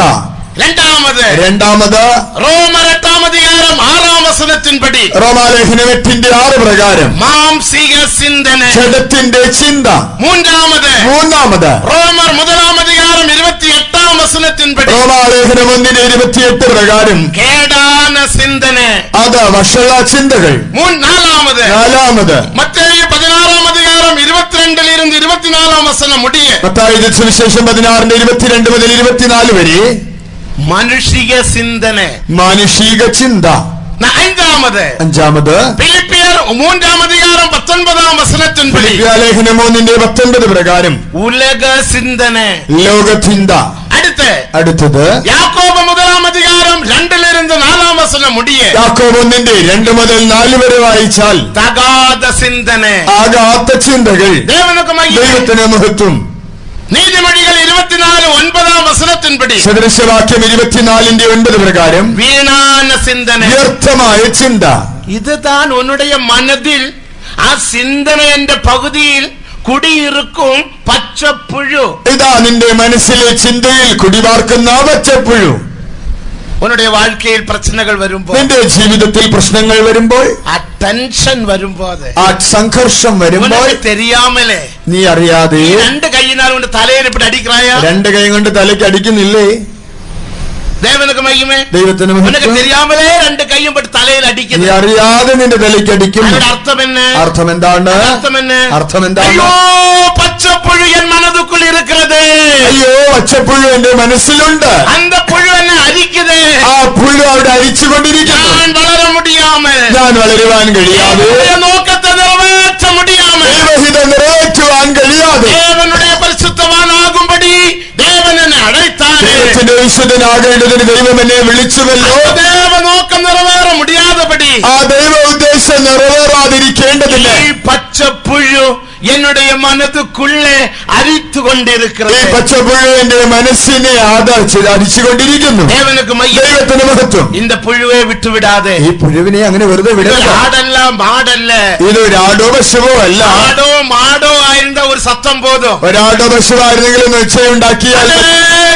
രണ്ടാമത് റോമർ 8-ാം അധികാരം 6-ാം വചനത്തിൻപടി, റോമാലേഖനം 8:6 പ്രകാരം മാംസിക ചിന്തന. ജഡത്തിന്റെ ചിന്ത. മൂന്നാമത് റോമർ 1-ാം അധികാരം 28-ാം വചനത്തിൻപടി, റോമാലേഖനം 1:28 പ്രകാരം കേടാന ചിന്തന. അത് വഷള ചിന്തകൾ. നാലാമത് മത്തേയു 16-ാം അധികാരം 22-ലിരുന്ന് 24-ാം വചനം മുടിയ, മത്തായി സുവിശേഷം 16:22 മുതൽ 24 വരെ മാനുഷിക ചിന്തന. മാനുഷിക ചിന്ത. അഞ്ചാമത് ഫിലിപ്പിയർ 3-ാം അധികാരം 19-ാം വചനത്തിൻപടി, ലേഖനം 3:19 പ്രകാരം ഉലക ചിന്തന. ലോകചിന്ത. അടുത്തത് യാക്കോബ് 1-ാം അധികാരം 2-ലിരുന്ന് 4-ാം വചനം മുടിയ, യാക്കോബ് 1:2 മുതൽ 4 വരെ വായിച്ചാൽ തകാത ചിന്തന. ആകാത്ത ചിന്തകൾ. ദൈവത്തിന് മഹത്വം. നീതിമൊഴികൾ 24:9-ാം വചനത്തിൻപടി, സദൃശവാക്യം 24:9 പ്രകാരം വീണാന ചിന്തന. വ്യർത്ഥമായ ചിന്ത. ഇത് താൻ ഉന്നുடைய മനതിൽ ആ ചിന്തനയുടെ പകുതിയിൽ കുടിയിരിക്കും പച്ചപ്പുഴു. ഇതാ നിന്റെ മനസ്സിലെ ചിന്തയിൽ കുടിപാർക്കുന്ന പച്ചപ്പുഴു. ഉന്നുடைய வாழ்க்கையில் പ്രശ്നങ്ങൾ വരുമ്പോൾ, നിന്റെ ജീവിതത്തിൽ പ്രശ്നങ്ങൾ വരുമ്പോൾ, ആ ടെൻഷൻ വരുമ്പോൾ, ആ സംഘർഷം വരുമ്പോൾ, തെരിയാമലേ നീ അറിയാതെ രണ്ട് കൈയിനാൽ കൊണ്ട് തലയിൽ ഇപ്പിട്ട് അടിക്கிறாയ. രണ്ട് കൈ കൊണ്ട് തലയ്ക്ക് അടിക്കുന്നില്ലേ? ദേവനുക്ക് മഹിമ. ദൈവത്തിന് മഹത്വം. തെരിയാമലേ രണ്ട് കൈയും പെട്ട് തലയിൽ അടിക്കുന്നു. നീ അറിയാതെ നിന്റെ തലയ്ക്ക് അടിക്കും. അർത്ഥം എന്താണ്? അയ്യോ പച്ചപ്പുഴു എൻ മനതുക്കുൾ ഇരിക്കുന്നത്. അയ്യോ പച്ചപ്പുഴു എന്റെ മനസ്സിലുണ്ട്. അന്ത പുഴു എന്നെ അരിക്കുന്നത്. ആ പുഴു അവിടെ അരിച്ചുകൊണ്ടിരിക്കുന്നു. ഞാൻ വളരുവാൻ കഴിയാതെ, നോക്കത്തെ നിറവേറ്റ മുടിയാമ, ദൈവഹിതം നിറവേറ്റുവാൻ കഴിയാതെ, ദേവനുடைய പരിശുദ്ധവാനാകുമ്പടി ദേവൻ എന്നെ അടയ്ത്താൻ, ദൈവത്തിന്റെ വിശുദ്ധനാകേണ്ടതിന് ദൈവം എന്നെ വിളിച്ചുവല്ലോ. ദേവ നോക്കം നിറവേറ മുടിയാതെപടി, ആ ദൈവ ഉദ്ദേശം നിറവേറാതിരിക്കേണ്ടതില്ല. ഈ പച്ചപ്പുഴു என்னுடைய மனதுக்குள்ளே அரித்து கொண்டிருக்கிறது. ഈ പച്ചപ്പുഴു എന്റെ മനസ്സിനെ അരിച്ചുകൊണ്ടിരിക്കുന്നു. ദൈവത്തിന് മഹത്വം. இந்த പുഴുവെ വിട്ടുവിടാതെ. ഈ പുഴുവിനെ അങ്ങനെ വെറുതെ വിടരുത്. ആടല്ല മാടല്ല, ഇതൊരു ആടോ പശുവോ അല്ല. ആടോ മാടോ ആയിരുന്ന ഒരു സത്തം പോതും. ഒരാടോ പശുവായിരുന്നെങ്കിലും നിശ്ചയുണ്ടാക്കിയാൽ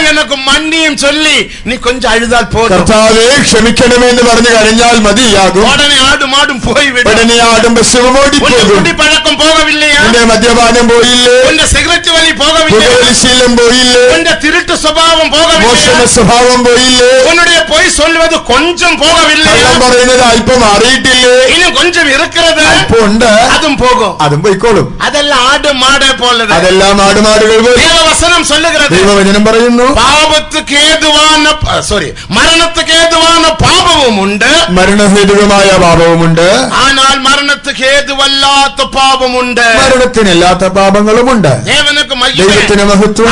എനിക്ക് മണ്ണിയും ചൊല്ലി നീ കൊഞ്ചം അഴുതാൽ പോതും. കർത്താവേ ക്ഷമിക്കണമെന്ന് പറഞ്ഞു കഴിഞ്ഞാൽ മതിയാകും. ഉടനെ ആടും മാടും പോയി വിടും. ഉടനെ ആടും പശുവും ഓടിപ്പോകും. കുടിപ്പഴക്കം പോകവില്ലയാ? മദ്യപാനം പോയില്ലേ? സിഗരറ്റ് വലി പോകവില്ലേ? ശീലം പോയില്ലേ? തിരുട്ട് സ്വഭാവം പോകവില്ലേ? മോശമ സ്വഭാവം പോയില്ലേ? ഉன்னுடைய പോയി சொல்வது கொஞ்சம் പോകവില്ലേ? കള്ളം പറയുന്നത് അല്പം അറിയിട്ടില്ലേ? ഇനി கொஞ்சம் இருக்கிறது അല്പം ഉണ്ട്, അതും പോകും. അതും പോയിക്കോളും. അതെല്ലാം ആട് മാടേ പോലത്. അതെല്ലാം ആടുമാടുകൾ പോലെ. ദൈവവചനം சொல்லுகிறது. ദൈവവചനം പറയുന്നു പാപத்துக்கு ഏതുവാന മരണத்துக்கு ഏതുവാന പാപവുമുണ്ട്, മരണഹേതുവായ പാപവുമുണ്ട്. ஆனால் മരണத்துக்கு ഏതുവല്ലാത്ത പാപമുണ്ട്. ദൈവത്തിനില്ലാത്ത പാപങ്ങളുമുണ്ട്. ദൈവത്തിന് മഹത്വം.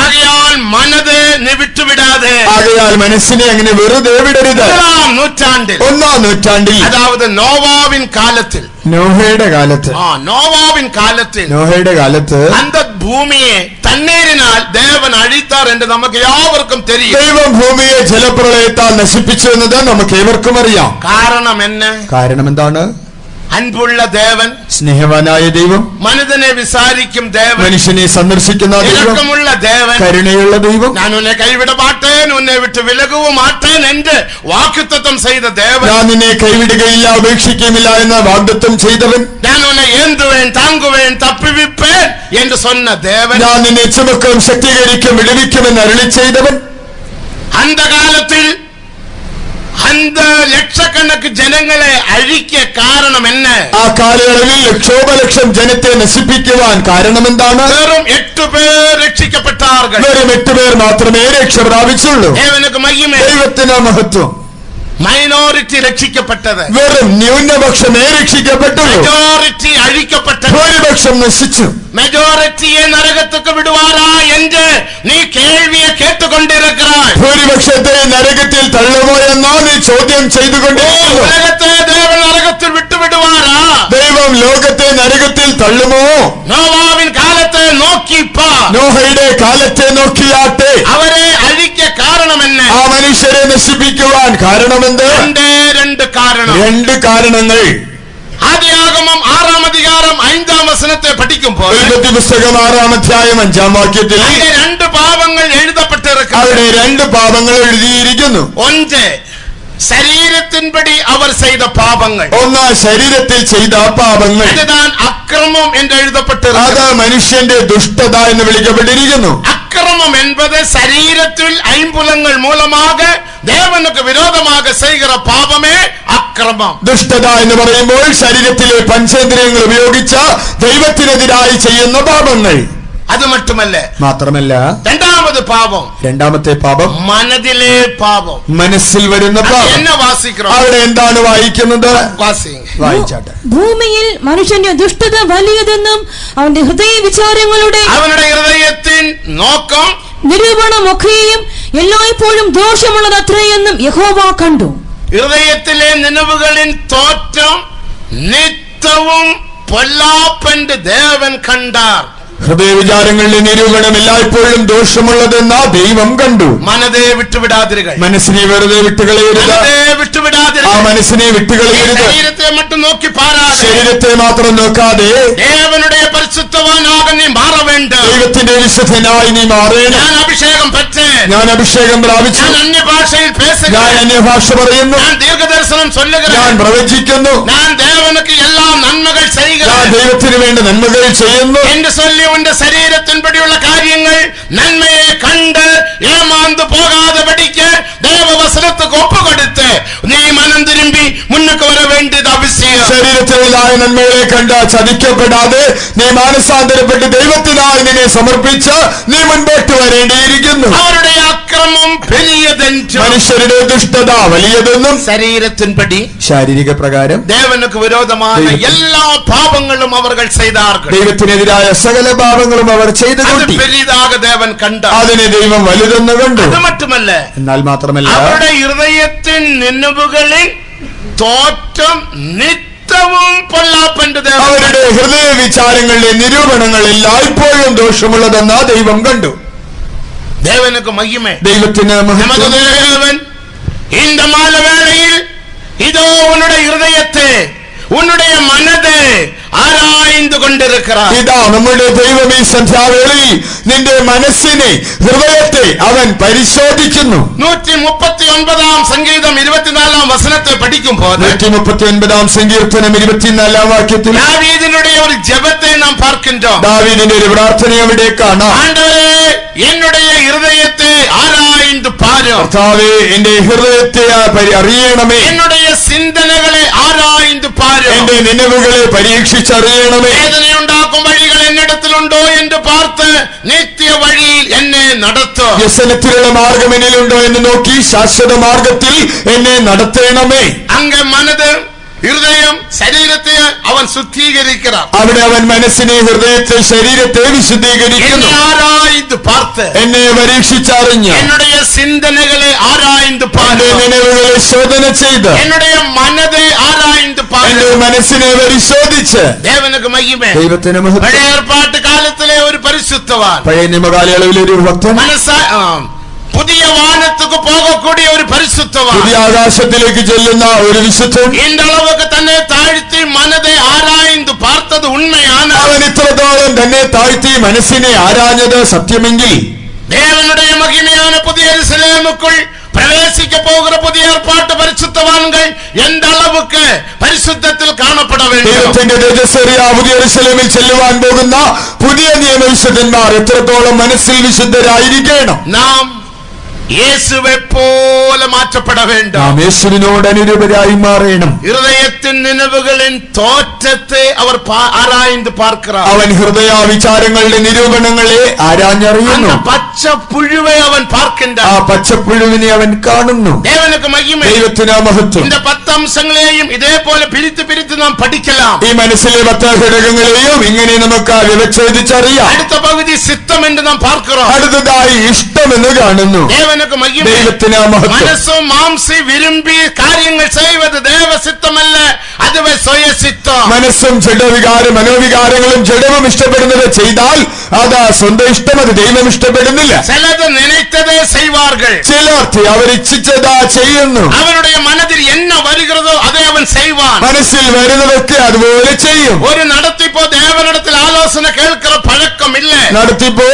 ആകയാൽ മനസ്സിനെ അങ്ങനെ വെറുതെ വിടരുത്. ഒന്നാം നൂറ്റാണ്ടിൽ, അതായത് നോവാവിൻ കാലത്തിൽ, നോഹയുടെ കാലത്ത് അന്ത ഭൂമിയെ തണ്ണീരിനാൽ ദേവൻ അഴിത്താർ എന്ന് നമുക്ക് യാവർക്കും തെരിയും. ദൈവം ഭൂമിയെ ജലപ്രളയത്താൽ നശിപ്പിച്ചു എന്നത് നമുക്ക് ഏവർക്കും അറിയാം. കാരണം എന്താണ്? അൻപുള്ള ദേവൻ, സ്നേഹവാനായ ദൈവം, മനുഷ്യനെ വിസാരിക്കും ദേവൻ, മനുഷ്യനെ സന്ദർശിക്കുന്ന ഇറക്കമുള്ള ദേവൻ, കരുണയുള്ള ദൈവം. ഞാൻ ഉന്നെ കൈവിട മാട്ടേൻ, ഉന്നെ വിട്ട് വിലകുവും മാട്ടേൻ എന്ന് വാഗ്ദത്തം ചെയ്ത ദേവൻ. ഞാൻ നിന്നെ കൈവിടുകയില്ല, ഉപേക്ഷിക്കുകയില്ല എന്ന് വാഗ്ദത്തം ചെയ്തവൻ. ഞാൻ ഉന്നെ ഏന്തുവേൻ, താങ്കുവേൻ, തപ്പിവിപ്പേൻ എന്ന് சொன்ன ദേവൻ. ഞാൻ നിന്നെ ചുമക്കും, ശക്തീകരിക്കും, വിടുവിക്കുമെന്ന് അരുളി ചെയ്തവൻ. അന്ധകാലത്തിൽ അന്ത ലക്ഷക്കണക്ക് ജനങ്ങളെ അഴിക്ക കാരണം എന്ന്, ആ കാലയളവിൽ ലക്ഷോപലക്ഷം ജനത്തെ നശിപ്പിക്കുവാൻ കാരണം എന്താണ്? വെറും 8 പേർ രക്ഷിക്കപ്പെട്ടാர்கள். വെറും 8 പേർ മാത്രമേ രക്ഷ പ്രാപിച്ചുള്ളൂ. ദൈവത്തിന് മഹത്വം. മൈനോറിറ്റി രക്ഷിക്കപ്പെട്ടത്, വെറും ന്യൂനപക്ഷമേ രക്ഷിക്കപ്പെട്ടുള്ളൂ. മെജോറിറ്റി അഴിക്കപ്പെട്ടത്, ഭൂരിപക്ഷം നശിച്ചു. മെജോറിറ്റിയെ നരകത്തേക്ക് വിടുവാരാ എന്ന് നീ കേൾവിയെ കേട്ടുകൊണ്ടിരിക്കുകയായി. ഭൂരിപക്ഷത്തെ നരകത്തിൽ തള്ളുമോ എന്നാ നീ ചോദ്യം ചെയ്തുകൊണ്ടിരിക്കുന്നു. ഉലകത്തെ ദേവൻ നരകത്തിൽ വിട്ടുവിടുവാരാ? ദൈവം ലോകത്തെ നരകത്തിൽ തള്ളുമോ? നോവാവിൻ കാലത്തെ നോക്കിപ്പാ, നോഹയുടെ കാലത്തെ നോക്കിയാട്ടെ. അവരെ അഴിക്ക കാരണമെന്ന്, ആ മനുഷ്യരെ നശിപ്പിക്കുവാൻ കാരണമെന്ത്? 2 കാരണം. 2 കാരണങ്ങൾ. ആദിയാഗമം 6-ാം അധികാരം 5-ാം വചനത്തെ പഠിക്കുമ്പോൾ, ഉൽപ്പത്തി പുസ്തകം 6-ാം അധ്യായം 5-ാം വാക്യത്തിൽ 2 പാപങ്ങൾ എഴുതപ്പെട്ടിരിക്കുന്നു. അവിടെ 2 പാപങ്ങൾ എഴുതിയിരിക്കുന്നു. ഒന്ന്, ശരീരത്തിൻപടി അവർ ചെയ്ത പാപങ്ങൾ. ഒന്ന്, ശരീരത്തിൽ ചെയ്ത പാപങ്ങൾ. അതുതാൻ അക്രമം എന്ന് എഴുതപ്പെട്ടിരിക്കുന്നു. അത് മനുഷ്യന്റെ ദുഷ്ടത എന്ന് വിളിക്കപ്പെട്ടിരിക്കുന്നു. അക്രമം എന്നത് ശരീരത്തിൽ ഐമ്പുലങ്ങൾ മൂലமாக ദേവനുക്ക് വിരോധமாக ചെയ്യുക പാപമേ അക്രമം. ദുഷ്ടത എന്ന് പറയുമ്പോൾ ശരീരത്തിലെ പഞ്ചേന്ദ്രിയങ്ങൾ ഉപയോഗിച്ച ദൈവത്തിനെതിരായി ചെയ്യുന്ന പാപങ്ങൾ. അത് മാത്രമല്ല, രണ്ടാമത്തെ പാപം മനതിലെ പാപം, മനസ്സിൽ വരുന്ന പാപം. അവിടെ എന്താണ് വായിക്കുന്നത്? വായിച്ചാട്ടെ. ഭൂമിയിൽ മനുഷ്യന്റെ ദുഷ്ടത വലിയതെന്നും അവന്റെ ഹൃദയ വിചാരങ്ങളുടെ, അവരുടെ ഹൃദയത്തിൻ നോക്കം, നിരൂപണമൊക്കെയും എല്ലായ്പ്പോഴും ദോഷമുള്ളതത്രയെന്നും യഹോവ കണ്ടു. ഹൃദയത്തിലെ നിലവുകളിൻ തോറ്റം നിത്യവും പൊല്ലാപ്പന്റെ ദേവൻ കണ്ടാർ. ഹൃദയവിചാരങ്ങളുടെ നിരൂപണം എല്ലായ്പ്പോഴും ദോഷമുള്ളതെന്നാ ദൈവം കണ്ടു. മനതേ വിട്ടുവിടാതിരുക, മനസ്സിനെ വെറുതെ വിട്ടുകളയരുത്. ആ മനസ്സിനെ വിട്ടുകളയരുത്. ശരീരത്തെ മറ്റും നോക്കി പാരാതെ, ശരീരത്തെ മാത്രം നോക്കാതെ ദേവനുടെ പരിശുദ്ധവാനാകാൻ നീ മാറ വേണ്ട. ദൈവത്തിന്റെ വിശുദ്ധനായി നീ മാറേണം. ഞാൻ അഭിഷേകം പെറ്റേൻ, ഞാൻ അഭിഷേകം പ്രാപിച്ചു. ഞാൻ അന്യഭാഷയിൽ പേസുക, ഞാൻ അന്യഭാഷ പറയുന്നു. ഞാൻ ദീർഘദർശനം ചൊല്ലുക, ഞാൻ പ്രവചിക്കുന്നു. ഞാൻ ദേവനുക്ക് എല്ലാ നന്മകൾ ചെയ്യുക, ഞാൻ ദൈവത്തിന് വേണ്ട നന്മകൾ ചെയ്യുന്നു എന്ന് ചൊല്ലി ഉന്റെ ശരീരത്തിൻപടിയുള്ള കാര്യങ്ങൾ നന്മയെ കണ്ട് ഏമാന്ത് പോകാതെ പഠിക്ക് ദേവവസനത്തുക്ക് ഒപ്പുകൊടുത്ത് നീ മനം തിരുമ്പി മുന്നോട്ട് വര വേണ്ടത് ആവശ്യം. ശരീരത്തിലായ നന്മകളെ കണ്ട് ചതിക്കപ്പെടാതെ നീ മാനസാന്തരപ്പെട്ട് ദൈവത്തിനായി നിന്നെ സമർപ്പിച്ച് നീ മുൻപോട്ട് വരേണ്ടിയിരിക്കുന്നു. അവരുടെ അക്രമം വലിയതെന്നും മനുഷ്യരുടെ ദുഷ്ടത വലിയതെന്നും ശരീരത്തിൻപടി ശാരീരിക പ്രകാരം ദേവനുക്ക് വിരോധമായ എല്ലാ പാപങ്ങളും അവർ ചെയ്താர்கள். ദൈവത്തിനെതിരായ സകല പാപങ്ങളും അവർ ചെയ്തു കൂട്ടി. ദേവൻ കണ്ട അതിനെ ദൈവം വലുതെന്ന് കണ്ടു. എന്നാൽ മാത്രമല്ല അവരുടെ ഹൃദയത്തിൻ നിന്നുകളിൽ തോറ്റം നിത്യവും പൊല്ലാപ്പന്റെ ദേവൻ. അവരുടെ ഹൃദയ വിചാരങ്ങളുടെ നിരൂപണങ്ങൾ എല്ലായ്പ്പോഴും ദോഷമുള്ളതെന്നാ ദൈവം കണ്ടു. ദേവനുക്ക് മഹിമേ, ദൈവത്തിന് ദേവൻ இந்த மாலவேளையில் இதோ உன்னுடைய ഹൃദയത്തെ ഉன்னுடைய മനതെ ആരാய்ந்து கொண்டிருக்கிறார். ഇതാ നമ്മുടെ ദൈവം ഈ സന്ധ്യാവേളയിൽ നിന്റെ മനസ്സിനെ, ഹൃദയത്തെ അവൻ പരിശോധിക്കുന്നു. 139-ാം സങ്കീർത്തനം 24-ാം വചനത്തെ പഠിക്കുമ്പോൾ 139-ാം സങ്കീർത്തനം 24-ാം വാക്യത്തിൽ ദാവീദിന്റെ ഒരു ജപത്തെ നാം പാർക്കിன்றோம். ദാവീദിന്റെ ഒരു പ്രാർത്ഥന അവിടെ കാണാം. ആണ്ടവരേ, என்னுடைய ഹൃദയത്തെ ആരാய்ந்து പാരും. കർത്താവേ, എന്റെ ഹൃദയത്തെ അറിയണമേ. என்னுடைய சிந்தனைகளை ആരാய்ந்து പാരും. എന്റെ നിലവുകളെ പരീക്ഷിച്ചറിയണമേ. വേദനയുണ്ടാക്കും വഴികൾ എന്നിടത്തിലുണ്ടോ എന്ന് പാർത്ത് നിത്യ വഴിയിൽ എന്നെ നടത്തുക. വ്യസനത്തിലുള്ള മാർഗം എന്നിലുണ്ടോ എന്ന് നോക്കി ശാശ്വത മാർഗത്തിൽ എന്നെ നടത്തണമേ. അങ്ങ് മനത് ഹൃദയം ശരീരത്തെ അവൻ ശുദ്ധീകരിക്കണം. അവിടെ അവൻ മനസ്സിനെ, ഹൃദയത്തെ, ശരീരത്തെ വിശുദ്ധീകരിക്കുന്നു. ആരാய்ந்து பார்த்து, എന്നെ പരീക്ഷിച്ചറിഞ്ഞ്, என்னுடைய சிந்தனைகளை ஆராய்ந்து பார்த்து, നിലവുകളെ ശോധന ചെയ്ത്, என்னுடைய மனதை ஆராய்ந்து பார்த்து, എന്റെ മനസ്സിനെ പരിശോധിച്ച്. தேவனுக்கு மகிமை. ദൈവത്തിന് മഹത്വം. പഴയ ഏർപ്പാട്ട് കാലത്തിലെ ഒരു പരിശുദ്ധവാൻ, പഴയ നിയമകാലയളവിലെ ഒരു ഭക്തൻ, പുതിയ വാനത്തുക്ക് പോകக்கூடிய ഒരു പരിശുദ്ധവാൻ, പുതിയ ആകാശത്തിലേക്ക് ചെല്ലുന്ന ഒരു വിശുദ്ധൻ, இந்த அளவுக்கு തന്നെ താഴ്ത്തി മനതെ ആരാய்ந்து பார்த்தது ഉണ്മയാണ്. അവൻ ഇത്രത്തോളം തന്നെ താഴ്ത്തി മനസ്സിനെ ആരാഞ്ഞത് സത്യമെങ്കിൽ, தேவனுடைய மகிமையான புதிய எருசலேமுக்குள் பிரவேசிக்க போகிற புதிய ஏற்பாட்டு பரிசுத்தவான்கள் எந்த அளவுக்கு பரிசுத்தத்தில் காணப்பட வேண்டும். ദൈവത്തിന്റെ തേജസ്സേറിയ പുതിയ യെരൂശലേമിൽ ചെല്ലുവാൻ പോകുന്ന പുതിയ നിയമവിശുദ്ധന്മാർ എത്രത്തോളം മനസ്സിൽ വിശുദ്ധരായിരിക്കണം. നാം യേശുവെ പോലെ മാറ്റപ്പെട வேண்டும். നാം യേശുവിനോട് അനുരൂപരായി മാറണം. ഹൃദയത്തിൻ നിലവുകളിൻ തോറ്റത്തെ അവർ ആരാய்ந்து பார்க்கிறார். അവൻ ഹൃദയ വിചാരങ്ങളുടെ നിരൂപണങ്ങളെ ആരാഞ്ഞറിയുന്നു. പച്ചപ്പുഴുവെ അവൻ பார்க்கின்றார். ആ പച്ചപ്പുഴുവിനെ അവൻ കാണുന്നു. தேவனுக்கு மகிமை. ദൈവത്തിന് മഹത്വം. இந்த 10 അംശങ്ങളെയും ഇതേപോലെ പിരിത്ത് നാം പഠിக்கலாம். ഈ മനസ്സിലെ 10 ഘടകങ്ങളെയും ഇങ്ങനെ നമുക്ക് വിവച്ഛേദിച്ചറിയാം. അടുത്ത പകുതി സിത്തം എന്ന് നാം பார்க்கிறோம். അടുത്തതായി ഇഷ്ടം എന്ന് കാണുന്നു. தேவனுக்கு மகிமை. ദൈവത്തിന് മഹത്വം. മനസ്സും മാംസി വിരുമ്പി കാര്യങ്ങൾ ചെയ്യുന്നത് ദൈവസിത്തമല്ല, അതുവേ സ്വയസിത്തം. മനസ്സും ജഡവികാരം, മനോവികാരങ്ങളും ജഡവും ഇഷ്ടപ്പെടുന്നത് ചെയ്താൽ അത് സ്വന്തം ഇഷ്ടം, അത് ദൈവം ഇഷ്ടപ്പെടുന്നില്ല. ചിലത് നിனைத்ததே செய்வார்கள். ചിലർ അവർ ഇച്ഛിച്ചതാ ചെയ്യുന്നു. അവരുടെ മനസ്സിൽ என்ன വരുகிறதோ அதை അവൻ செய்வான். മനസ്സിൽ വരുന്നതൊക്കെ അതുപോലെ ചെയ്യും. ഒരു നടത്തിപ്പോ ദേവനിടത്തിൽ ആലോചന കേൾക്കുന്ന പഴക്കമില്ല. നടത്തിപ്പോ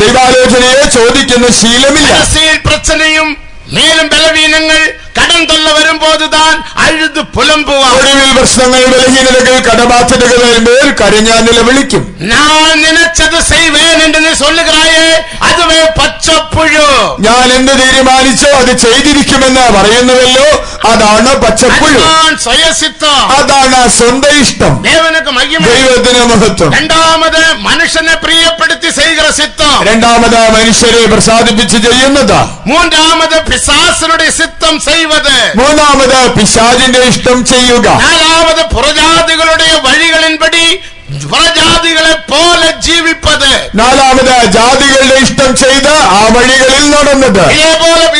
ദൈവാലോചനയെ ചോദിക്കുന്ന ശീലമില്ല. മനസ്സിൽ പ്രശ്നയും മേലും ബലവീനങ്ങൾ കടം തൊല്ല വരുമ്പോഴുതാൻ അഴുത് പുലമ്പുവാൻ. ഒടുവിൽ പ്രശ്നങ്ങൾ, ബലഹീനതകൾ, കടബാധ്യതകൾ വരുമ്പോൾ കരഞ്ഞാൻ നിലവിളിക്കും. ഞാൻ നിനച്ചത് ചെയ്വേൻ എന്ന് നീ சொல்லுகிறாயே, അതുവേ പച്ചപ്പുഴു. ഞാൻ എന്ത് തീരുമാനിച്ചോ അത് ചെയ്തിരിക്കുമെന്ന് പറയുന്നുവല്ലോ, അതാണ് പച്ചപ്പുഴു. സ്വയസിത്തം. അതാണ് സ്വന്തം ഇഷ്ടം. ദേവനുക്ക് മഹിമ. ദൈവത്തിന് മഹത്വം. രണ്ടാമത് മനുഷ്യനെ പ്രിയപ്പെടുത്തി ചെയ്യുന്ന സിത്തം. രണ്ടാമത് മനുഷ്യരെ പ്രസാദിപ്പിച്ച് ചെയ്യുന്നത്. മൂന്നാമത് പിശാചിന്റെ സിത്തം ചെയ്യുന്നത്. മൂന്നാമത് പിശാചിന്റെ ഇഷ്ടം ചെയ്യുക. നാലാമത് പുറജാതികളുടെ വഴികളിൻപടി പുറജാതികളെ പോലെ ജീവിപ്പത്. നാലാമത് ജാതികളുടെ ഇഷ്ടം ചെയ്ത് ആ വഴികളിൽ നടന്നത്.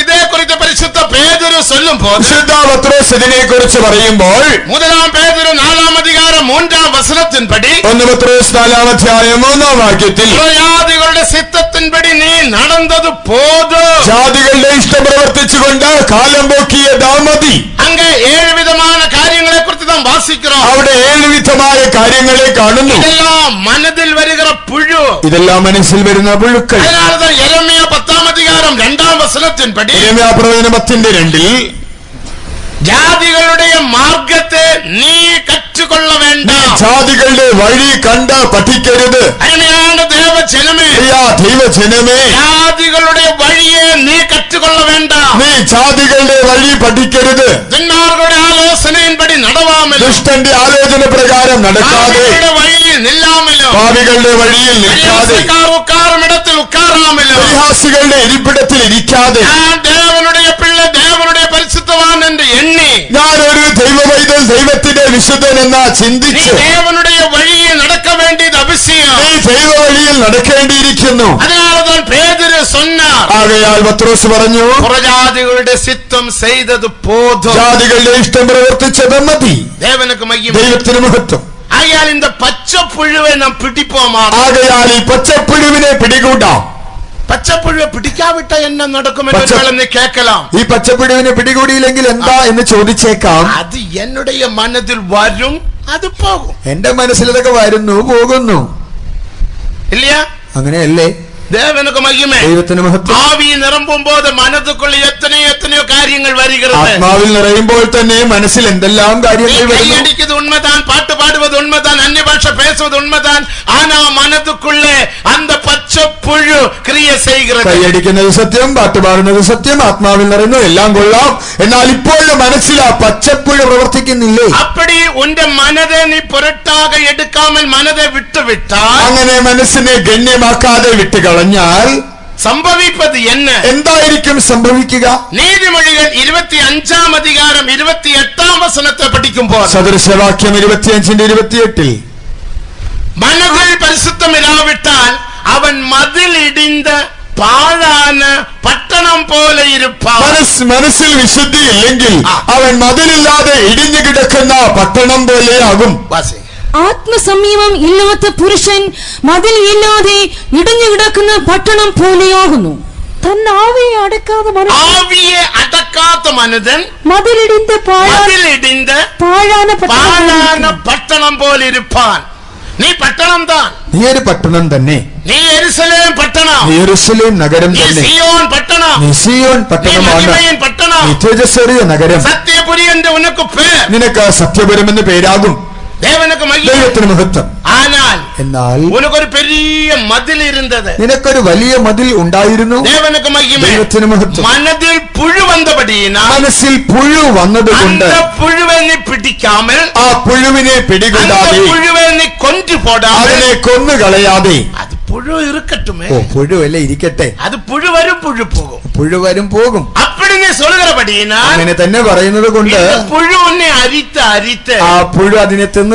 ഇതേക്കുറിച്ച് പരിശുദ്ധ പേതുരു ചൊല്ലുമ്പോൾ, വിശുദ്ധ പത്രോസ് ഇതിനെ കുറിച്ച് പറയുമ്പോൾ, 1 പേതുരു 4 അധികാരം 3 വചനത്തിൻപടി, 1 പത്രോസ് 4 അധ്യായം 3 വാക്യത്തിൽ, പുറജാതികളുടെ സിത്തത്തിൻപടി നീ നടന്നത് പോതു. ജാതികളുടെ ഇഷ്ടം പ്രവർത്തിച്ചുകൊണ്ട് കാലം പോക്കിയതാ മതി. അങ്ങ് 7 വിധമായ കാര്യങ്ങളെ കുറിച്ച് നാം വാസിக்கிறோം. അവിടെ 7 വിധമായ കാര്യങ്ങളെ കാണുന്നു. ഇതെല്ലാം മനതിൽ വരുന്ന പുഴു. ഇതെല്ലാം മനസ്സിൽ വരുന്ന പുഴുക്കൾ. യെരമ്യ 10 അധികാരം 2 വചനത്തിൻപടി, യെരമ്യാ പ്രവചനം 10:2, ജാതികളുടെ മാർഗത്തെ നീ കറ്റുകൊള്ള വേണ്ട. ജാതികളുടെ വഴി കണ്ട് പഠിക്കരുത്. അങ്ങനെയാണ് ദൈവജനമേ, ദൈവജനമേ, ജാതികളുടെ വഴിയെ നീ കറ്റുകൊള്ള വേണ്ട. നീ ജാതികളുടെ വഴി പഠിക്കരുത്. ദുന്മാർഗരുടെ ആലോചനയിൻപടി നടവാമല്ലോ, ദുഷ്ടന്റെ ആലോചന പ്രകാരം നടക്കാതെ, വഴിയിൽ നില്ലാമല്ലോ, പാപികളുടെ വഴിയിൽ നിൽക്കാതെ, ഉക്കാറുമിടത്തിൽ ഉക്കാറാമല്ലോ, പരിഹാസികളുടെ ഇരിപ്പിടത്തിൽ ഇരിക്കാതെ, ദേവനുடைய പിള്ളை ദേവനുடைய പരിശുദ്ധവാൻ എന്ന് എണ്ണി, ഞാനൊരു ദൈവവൈതൽ, ദൈവത്തിന്റെ വിശുദ്ധൻ എന്ന ചിന്തിച്ച് ദേവനുடைய വഴിയിൽ നടക്ക വേണ്ടിയത് അവശ്യം. നീ ദൈവ വഴിയിൽ നടക്കേണ്ടിയിരിക്കുന്നു. അതിനാൽ പേതുരു சொன்னார். ആകയാൽ പത്രോസ് പറഞ്ഞു, പുറജാതികളുടെ സിത്തം ചെയ്തത് പോതു. ജാതികളുടെ ഇഷ്ടം പ്രവർത്തിച്ചത് മതി. ദേവനുക്ക് മഹിമ. ദൈവത്തിന് മഹത്വം. ആകയാൽ இந்த പച്ചപ്പുഴുവെ നാം പിടിപ്പോമാ. ആകയാൽ ഈ പച്ചപ്പുഴുവിനെ പിടികൂടാം. പച്ചപ്പുഴുവെ പിടിക്കാവിട്ട എന്നെ നടക്കുമെന്ന് കേൾക്കലാം. ഈ പച്ചപ്പുഴുവിനെ പിടികൂടിയില്ലെങ്കിൽ എന്താ എന്ന് ചോദിച്ചേക്കാം. അത് എന്നുடைய മനസ്സിൽ വരും, അത് പോകും. എന്റെ മനസ്സിൽ ഇതൊക്കെ വരുന്നു, പോകുന്നു. ഇല്ല, അങ്ങനെയല്ലേ? ദേവനുക്ക് മഹിമ. ദൈവത്തിന് മഹത്വം. ആവി നിറമ്പുമ്പോൾ മനസ്സുക്കുള്ള എത്രയോ കാര്യങ്ങൾ വരുகிறது. ആത്മാവിൽ നിറയുമ്പോൾ തന്നെ മനസ്സിൽ എന്തെല്ലാം കാര്യങ്ങൾ വരുന്നു. കൈയടിക്കുന്നത് ഉണ്മതാൻ, പാട്ട് പാടുவது ഉണ്മതാൻ, അന്യഭാഷ പേசுவது ഉണ്മതാൻ. ആനാ മനസ്സുക്കുള്ള അന്ത പച്ചപ്പുഴു ക്രിയ ചെയ്യുகிறது. കൈയടിക്കുന്നത് സത്യം, പാട്ട് പാടുന്നത് സത്യം, ആത്മാവിൽ നിറയുന്നു, എല്ലാം കൊള്ളാം. എന്നാൽ ഇപ്പോഴും മനസ്സിൽ ആ പച്ചപ്പുഴ പ്രവർത്തിക്കുന്നില്ലേ? അപ്പടി ഉന്റെ മനതെ നീ പുരട്ടാക എടുക്കാമൽ മനതെ വിട്ടുവിട്ടാൽ, അങ്ങനെ മനസ്സിനെ ഗണ്യമാക്കാതെ വിട്ടുകളഞ്ഞാൽ, സംഭവിപ്പത് എന്ന് എന്തായിരിക്കും സംഭവിക്കുക? നീതിമൊഴികൾ 25-ാം അധികാരം 28-ാം വചനത്തെ പഠിക്കുമ്പോൾ സദൃശവാക്യം 25-28 മനതിൽ പരിശുദ്ധമിരാവിട്ടാൽ അവൻ മതിലിടിந்து പാഴാന് പട്ടണം പോലെ ഇരുപ്പാൻ. മനസ്സിൽ വിശുദ്ധി ഇല്ലെങ്കിൽ അവൻ മതിലില്ലാതെ ഇടിഞ്ഞു കിടക്കുന്ന പട്ടണം പോലെയാകും. ആത്മസംയമം ഇല്ലാത്ത പുരുഷൻ മതിൽ ഇല്ലാതെ ഇടിഞ്ഞു കിടക്കുന്ന പട്ടണം പോലെയാകുന്നു. ആവിയെ അടക്കാത്ത മനുഷ്യൻ മതിലിടിந்து പാഴാന പട്ടണം പോലെ ഇരുപ്പാൻ. നീ പട്ടണം താൻ, നീ ഒരു പട്ടണം തന്നെ. നീ യെരുശലേം പട്ടണം, യെരുശലേം നഗരം തന്നെ. സിയോൻ പട്ടണം, നീ സിയോൻ പട്ടണമാണ്. പട്ടണം, നീ തേജസ്സേറിയ നഗരം. സത്യപുരി എന്റെ ഉനക്ക് പേർ, നിനക്ക് സത്യപുരം എന്ന് പേരാകും. ദൈവത്തിന് മഹത്വം. എന്നാൽ ഉനക്കൊരു പെരിയ മതിൽ ഇരുന്നത്, നിനക്കൊരു വലിയ മതിൽ ഉണ്ടായിരുന്നു. ദൈവത്തിന് മഹത്വം. മനതിൽ പുഴു വന്നപടിയിനാൽ, മനസ്സിൽ പുഴു വന്നതുകൊണ്ട് പുഴുവെ നീ പിടിക്കാമൽ, ആ പുഴുവിനെ പിടികൂടാതെ, പുഴുവെ നീ കൊണ്ടുപോടാതെ, അതിനെ കൊന്നുകളയാതെ. അത് പുഴു ഇരിക്കട്ടുമേ, പുഴുവല്ലേ ഇരിക്കട്ടെ, അത് പുഴു വരും പുഴു പോകും, പുഴു വരും പോകും. അപ്പടി നീ സൊല്ലുകപടിയിനാൽ, അങ്ങനെ തന്നെ പറയുന്നത് കൊണ്ട് പുഴുവിനെ അരിത്ത് ആ പുഴു അതിനെ തിന്ന് ആ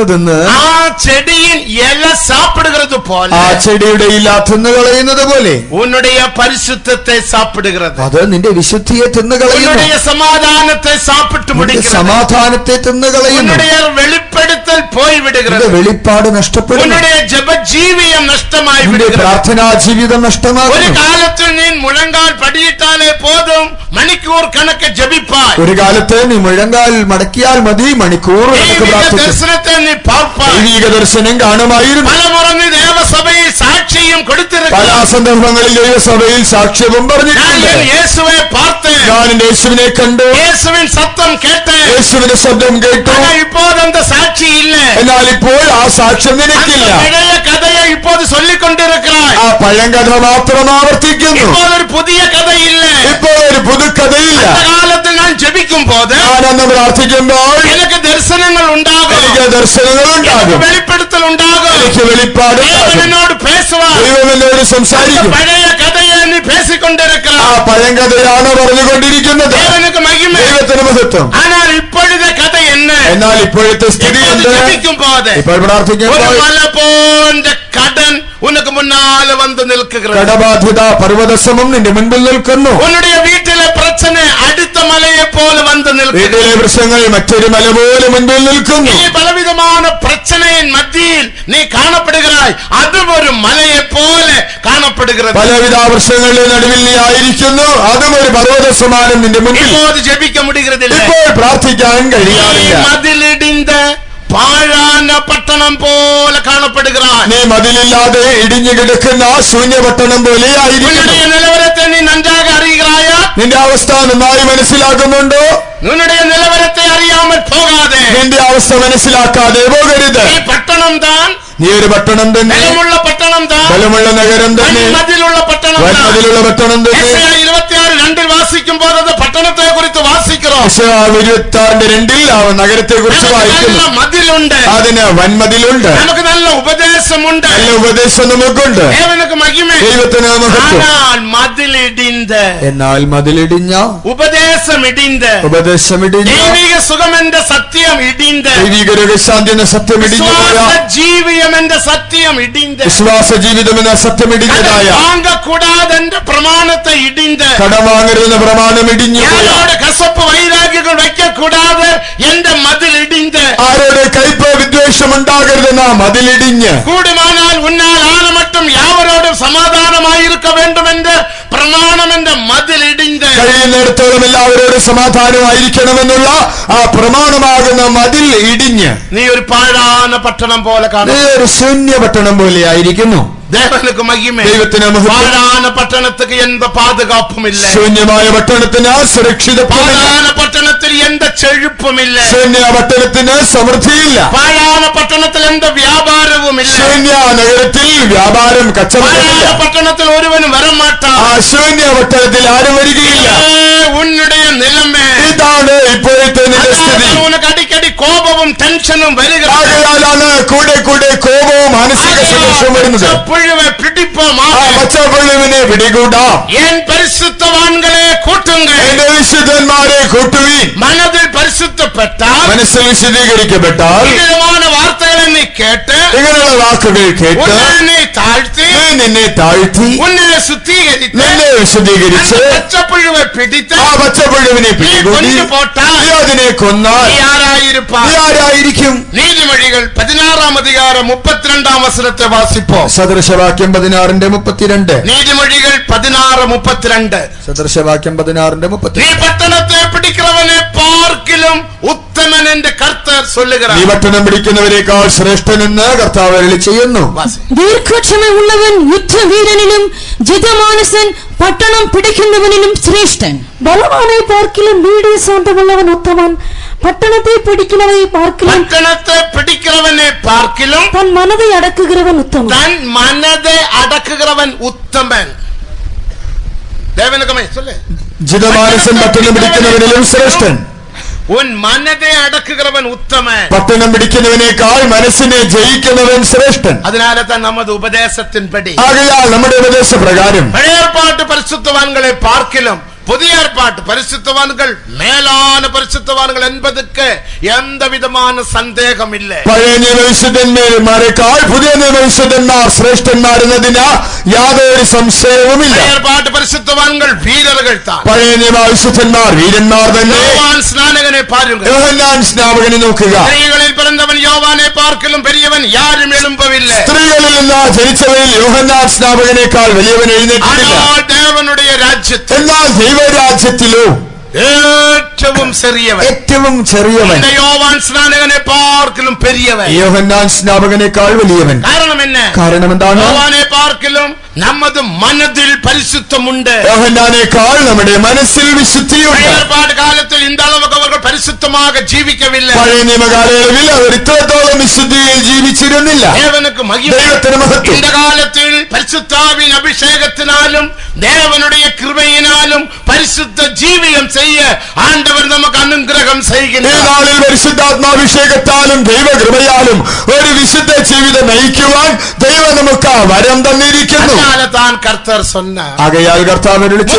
ചെടിയിൽ ഇല സാപ്പിടുന്നത് പോലെ, ആ ചെടിയുടെ ഇല തിന്നുകളയുന്നത് പോലെ ഉന്നുடைய പരിശുദ്ധത്തെ സാപ്പിടുகிறது. അത് നിന്റെ വിശുദ്ധിയെ തിന്നുകളയുന്നു. സമാധാനത്തെ സാപ്പിട്ട് മുടിക്കുന്നത്, സമാധാനത്തെ തിന്നുകളയുന്നു. വെളിപ്പെടുത്തൽ പോയി വിടുகிறது, വെളിപ്പാട് നഷ്ടപ്പെടുന്നു. ജപജീവിയം നഷ്ടമായി വിടുகிறது, പ്രാർത്ഥനാ ജീവിതം നഷ്ടമാകുന്നു. ഒരു കാലത്ത് നീ മുഴങ്കാൽ പടിയിട്ടാലേ പോതും മണിക്കൂർ കണക്ക് ജപിപ്പാൻ. ഒരു കാലത്ത് നീ മുഴങ്കാൽ മടക്കിയാൽ മതി, മണിക്കൂർ ദർശനത്തെ നീ പാർപ്പാൻ. ദൈവിക ദർശനം കാണുമായിരുന്നു. പലമുറ നീ ദേവസഭയിൽ സാക്ഷിയും കൊടുത്തിരുന്നു. പല സന്ദർഭങ്ങളിൽ ദൈവസഭയിൽ സാക്ഷ്യവും പറഞ്ഞിട്ടുണ്ട്. യേശുവെ പാർത്ത്, ഞാൻ യേശുവിനെ കണ്ടു, യേശുവിൻ ശബ്ദം കേട്ട്, യേശുവിന്റെ ശബ്ദം കേട്ടു. ഇപ്പോഴെന്ത സാക്ഷിയില്ല, എന്നാൽ ഇപ്പോൾ ആ സാക്ഷ്യം നിനക്കില്ല. പഴയ കഥയെ ഇപ്പോൾ ചൊല്ലിക്കൊണ്ടിരിക്കുകയാണ്. ആ പഴങ്കഥ മാത്രം ആവർത്തിക്കുന്നു. ഇപ്പോൾ ഒരു പുതിയ കഥയില്ല, ഇപ്പോൾ ഒരു പുതുക്കഥയില്ല. കാലത്ത് ഞാൻ ജപിക്കുമ്പോൾ, ഞാനന്ന് പ്രാർത്ഥിക്കുമ്പോൾ എനിക്ക് ദർശനങ്ങൾ ഉണ്ടാകും, എനിക്ക് ദർശനങ്ങൾ ഉണ്ടാകും, വെളിപ്പെടുത്തൽ ഉണ്ടാകും, എനിക്ക് വെളിപ്പാട്. ദൈവനോട് പേശുവാൻ, ദൈവം എന്നോട് സംസാരിക്കും. പഴയ കഥയെ നീ പേശിക്കൊണ്ടിരിക്കണം, ആ പഴങ്കഥയാണ് പറഞ്ഞുകൊണ്ടിരിക്കുന്നത്. ദൈവത്തിന് മഹത്വം. ഇപ്പോഴത്തെ കഥ എന്നാൽ ഇപ്പോഴത്തെ സ്ഥിതി ഇപ്പോൾ പ്രാർത്ഥിക്കുമ്പോൾ കടൻ ഉനക്ക് മുന്നാലെ വന്ന് നിൽക്കുക, കടബാധ്യത പർവ്വതസമം നിന്റെ മുൻപിൽ നിൽക്കുന്നു. ഉന്നുடைய വീട്ടിലെ പ്രശ്ന അടുത്ത മലയെ പോലെ വന്ന് നിൽക്കുന്നു, വീട്ടിലെ പ്രശ്നങ്ങൾ മറ്റൊരു മല പോലെ മുൻപിൽ നിൽക്കുന്നു. ഈ പലവിധமான പ്രശ്നയിൻ മധ്യയിൽ നീ കാണപ്പെടുகிறாய், അതും ഒരു മലയെ പോലെ കാണപ്പെടുகிறது. പലവിധ പ്രശ്നങ്ങളുടെ നടുവിൽ നീ ആയിരിക്കുന്നു, അതും ഒരു പർവ്വത സമാനം നിന്റെ മുൻപിൽ. ഇപ്പോൾ ജപിക്ക മുടിகிறதில்லை, ഇപ്പോൾ പ്രാർത്ഥിക്കാൻ കഴിയാറില്ല. മതിലിടിந்து പാഴാന പട്ടണം പോലെ കാണപ്പെടുகிறாൻ. നീ മതിലില്ലാതെ ഇടിഞ്ഞു കിടക്കുന്ന ശൂന്യ പട്ടണം പോലെ ആയിരിക്കുന്നു. നിലവരത്തെ നീ നന്നായി അറിയുകയായ, നിന്റെ അവസ്ഥ നന്നായി മനസ്സിലാക്കുന്നുണ്ടോ? നിന്നുடைய നിലവരത്തെ അറിയാമൽ പോകാതെ, നിന്റെ അവസ്ഥ മനസ്സിലാക്കാതെ പോകരുത്. ഈ പട്ടണം താൻ, നീ ഒരു പട്ടണം തന്നെ, ബലമുള്ള പട്ടണം താൻ, ബലമുള്ള നഗരം തന്നെ, മതിലുള്ള പട്ടണം, മതിലുള്ള പട്ടണം തന്നെ. 26:2 വാസിക്കുമ്പോൾ അത് പട്ടണത്തെ കുറിച്ച് വാസിக்கிறோம். 26:2 ആ നഗരത്തെ കുറിച്ച് വായിക്കുന്നു. മതിലുണ്ട്, അതിന് വൻമതിലുണ്ട്, നമുക്ക് നല്ല ഉപദേശമുണ്ട്, നല്ല ഉപദേശം നമുക്കുണ്ട്. ദൈവത്തിന് മഹത്വം. എന്നാൽ മതിലിടിഞ്ഞ, ഉപദേശമിടിഞ്ഞ്, ദൈവിക സുഖമെന്റെ സത്യം ഇടിഞ്ഞ്, ദൈവിക രോഗശാന്തി എന്ന സത്യം ഇടിഞ്ഞതായ, ജീവിതം എന്റെ സത്യം ഇടിഞ്ഞ്, വിശ്വാസ ജീവിതം എന്ന സത്യം ഇടിഞ്ഞതായ, വാങ്ങക്കൂടാതെ എന്റെ പ്രമാണത്തെ ഇടിഞ്ഞ്, കടം വാങ്ങരുതെന്ന പ്രമാണം ഇടിഞ്ഞു, കസപ്പ് വൈരാഗ്യങ്ങൾ വയ്ക്കൂടാതെ എന്റെ മതിൽ ഇടിഞ്ഞ്, ആരോട് കയ്പ് വിദ്വേഷം ഉണ്ടാകരുതെന്ന മതിലിടിഞ്ഞ്, കൂടുമാനാൽ ഉന്നാൽ ആനമട്ടും യാവരോടും സമാധാനമായിരിക്ക വേണ്ടുമെന്ന് പ്രമാണം എന്റെ മതിൽ ഇടിഞ്ഞ്, കഴിയുന്നിടത്തോളം എല്ലാവരോടും സമാധാനമായിരിക്കണമെന്നുള്ള ആ പ്രമാണമാകുന്ന മതിൽ ഇടിഞ്ഞ്, നീ ഒരു പാഴാന പട്ടണം പോലെ കാണും, നീ ഒരു ശൂന്യ പട്ടണം പോലെ ആയിരിക്കുന്നു. ദൈവത്തിന് പാഴാന പട്ടണത്തിക്ക് എന്ത് പാതുകാപ്പുമില്ല, ശൂന്യമായ പട്ടണത്തിന് സുരക്ഷിതത്വമില്ല, പട്ടണത്തിൽ എന്ത് ചെഴുപ്പുമില്ല, ശൂന്യ പട്ടണത്തിന് സമൃദ്ധിയില്ല, പാഴാന പട്ടണത്തിൽ എന്ത് വ്യാപാരവുമില്ല, ശൂന്യ നഗരത്തിൽ വ്യാപാരം കച്ചവടമില്ല, പട്ടണത്തിൽ ഒരുവനും വരമാട്ടാ, ആ ശൂന്യ പട്ടണത്തിൽ ആരും വരികയില്ല. ഉന്നുடைய നിലമേ ഇതാണ് ഇപ്പോഴത്തെ നിന്റെ സ്ഥിതി. ഉനക്ക് അടിക്കടി കോപവും ടെൻഷനും വരിക, ആകയാലാണ് കൂടെ കൂടെ കോപവും മാനസിക സന്തോഷവും വരുന്നത്. പച്ചപ്പുഴുവിനെ പിടികൂടാം. പരിശുദ്ധവാൻകളെ കൂട്ടുങ്കൾ, എന്റെ വിശുദ്ധന്മാരെ കൂട്ടുവീൻ. മനതിൽ പരിശുദ്ധപ്പെട്ടാൽ, മനസ്സിൽ വിശദീകരിക്കപ്പെട്ടാൽ, വാർത്തകളെ നീ കേട്ട്, ഇങ്ങനെയുള്ള വാക്കുകൾ കേട്ട് നിന്നെ താഴ്ത്തി നിന്നെ ശുദ്ധീകരിച്ച് നിന്നെ വിശദീകരിച്ച് പച്ചപ്പുഴുവെ പിടിച്ച് ആ പച്ചപ്പുഴുവിനെ പിടികൂടി അതിനെ കൊന്നാൽ നീ ആരായിരിക്കും? നീതിമൊഴികൾ 16-ാം അധികാരം 32-ാം വസനത്തെ വാസിപ്പോ. സദൃശവാക്യം 16:32. നീതിമൊഴികൾ 16:32. സദൃശവാക്യം 16:32. നീ പട്ടണത്തെ പിടിക്കുന്നവനെ പാർക്കിലും ഉത്തമൻ എന്റെ കർത്തർ சொல்லுகிறார். നീ പട്ടണം പിടിക്കുന്നവരെക്കാൾ ശ്രേഷ്ഠനെന്ന് കർത്താവ് അരുളി ചെയ്യുന്നു. ദീർഘക്ഷമയുള്ളവൻ യുദ്ധവീരനിലും ജിതമാനസൻ പട്ടണം പിടിക്കുന്നവനിലും ശ്രേഷ്ഠൻ. ബലവാനെ പാർക്കിലും വീടിയ സ്വന്തമുള്ളവൻ ഉത്തമൻ, പട്ടണത്തെ പിടിക്കുന്നവനെ പാർക്കിലും തൻ മനதை അടക്കുകവൻ ഉത്തമൻ. തൻ മനதை അടക്കുകവൻ ഉത്തമൻ. ദേവനകമേ ചൊല്ല്. ജിതമാനസൻ പട്ടണം പിടിക്കുന്നവനിലും ശ്രേഷ്ഠൻ. ഉൻ മനதை അടക്കുകവൻ ഉത്തമൻ. പട്ടണം പിടിക്കുന്നവനേക്കാൾ മനസ്സിനെ ജയിക്കുന്നവൻ ശ്രേഷ്ഠൻ. അതിനാലെ തന്നെ നമ്മുടെ ഉപദേശത്തിൻപടി, ആകയാൽ നമ്മുടെ ഉപദേശപ്രകാരം പഴയ ഏർപ്പാട്ട് പരിശുദ്ധവാൻകളെ പാർക്കിലും പുതിയ ഏർപ്പാട്ട് പരിശുദ്ധവാൻകൾ മേലാന പരിശുദ്ധവാൻകൾ என்பதுக்கு எந்த விதமான சந்தேகமில்லை. പഴയ നിയമവിശുദ്ധന്മാരെക്കാൾ പുതിയ നിയമവിശുദ്ധന്മാർ ശ്രേഷ്ഠന്മാരെന്നതിന് യാതൊരു സംശയവുമില്ല. ഏർപ്പാട്ട് പരിശുദ്ധവാൻകൾ വീരர்கள் தான். പഴയ നിയമവിശുദ്ധന്മാർ വീരന്മാർ തന്നെ. യോവാൻ സ്നാനകനെ പാരുங்கள். യോഹന്നാൻ സ്നാപകനെ നോക്കുക. സ്ത്രീകളിൽ പിറന്നവൻ യോവാനെ പാർക്കിലും പെരിയവൻ യാരും എഴുമ്പവില്ല. സ്ത്രീകളിൽ നിന്ന് ജനിച്ചവരിൽ യോഹന്നാൻ സ്നാപകനേക്കാൾ വലിയവൻ എഴുന്നേറ്റിട്ടില്ല. ദേവനുடைய രാജ്യത്തിൽ, എന്നാൽ ദൈവരാജ്യത്തിലോ ഏറ്റവും ചെറിയവൻ യോവാൻ സ്നാനകനെ പാർക്കിലും പെരിയവൻ, യോഹന്നാൻ സ്നാപകനേക്കാൾ വലിയവൻ. കാരണം എന്താണ്? യോവാനെ പാർക്കിലും നമ്മുടെ മനതിൽ പരിശുദ്ധമുണ്ട്. യോഹന്നാനേക്കാൾ നമ്മുടെ മനസ്സിൽ വിശുദ്ധിയുണ്ട്. ഏർപ്പാട് കാലത്തിൽ இந்த அளவுக்கு அவர்கள் பரிசுத்தமாக ஜீவிக்கவில்லை. പഴയ നിയമകാലയളവിൽ അവർ ഇത്രത്തോളം വിശുദ്ധിയിൽ ജീവിച്ചിരുന്നില്ല. தேவனுக்கு மகிமை. ദൈവത്തിന് മഹത്വം. இந்த காலத்தில் பரிசுத்தாவின் அபிஷேகத்தினாலும் தேவனுடைய கிருபையினாலும் பரிசுத்த ஜீவியம் செய்ய ஆண்டவர் நமக்கு அனுகிரகம் செய்கிறார். ഈ നാളിൽ പരിശുദ്ധാത്മാഭിഷേകത്താലും ദൈവകൃപയാലും ഒരു വിശുദ്ധ ജീവിതം നയിക്കുവാൻ ദൈവം നമുക്ക് വരം തന്നിരിക്കുന്നു. കർത്തർ சொன்னார். ആകയാൽ കർത്താവ് വിളിച്ചു.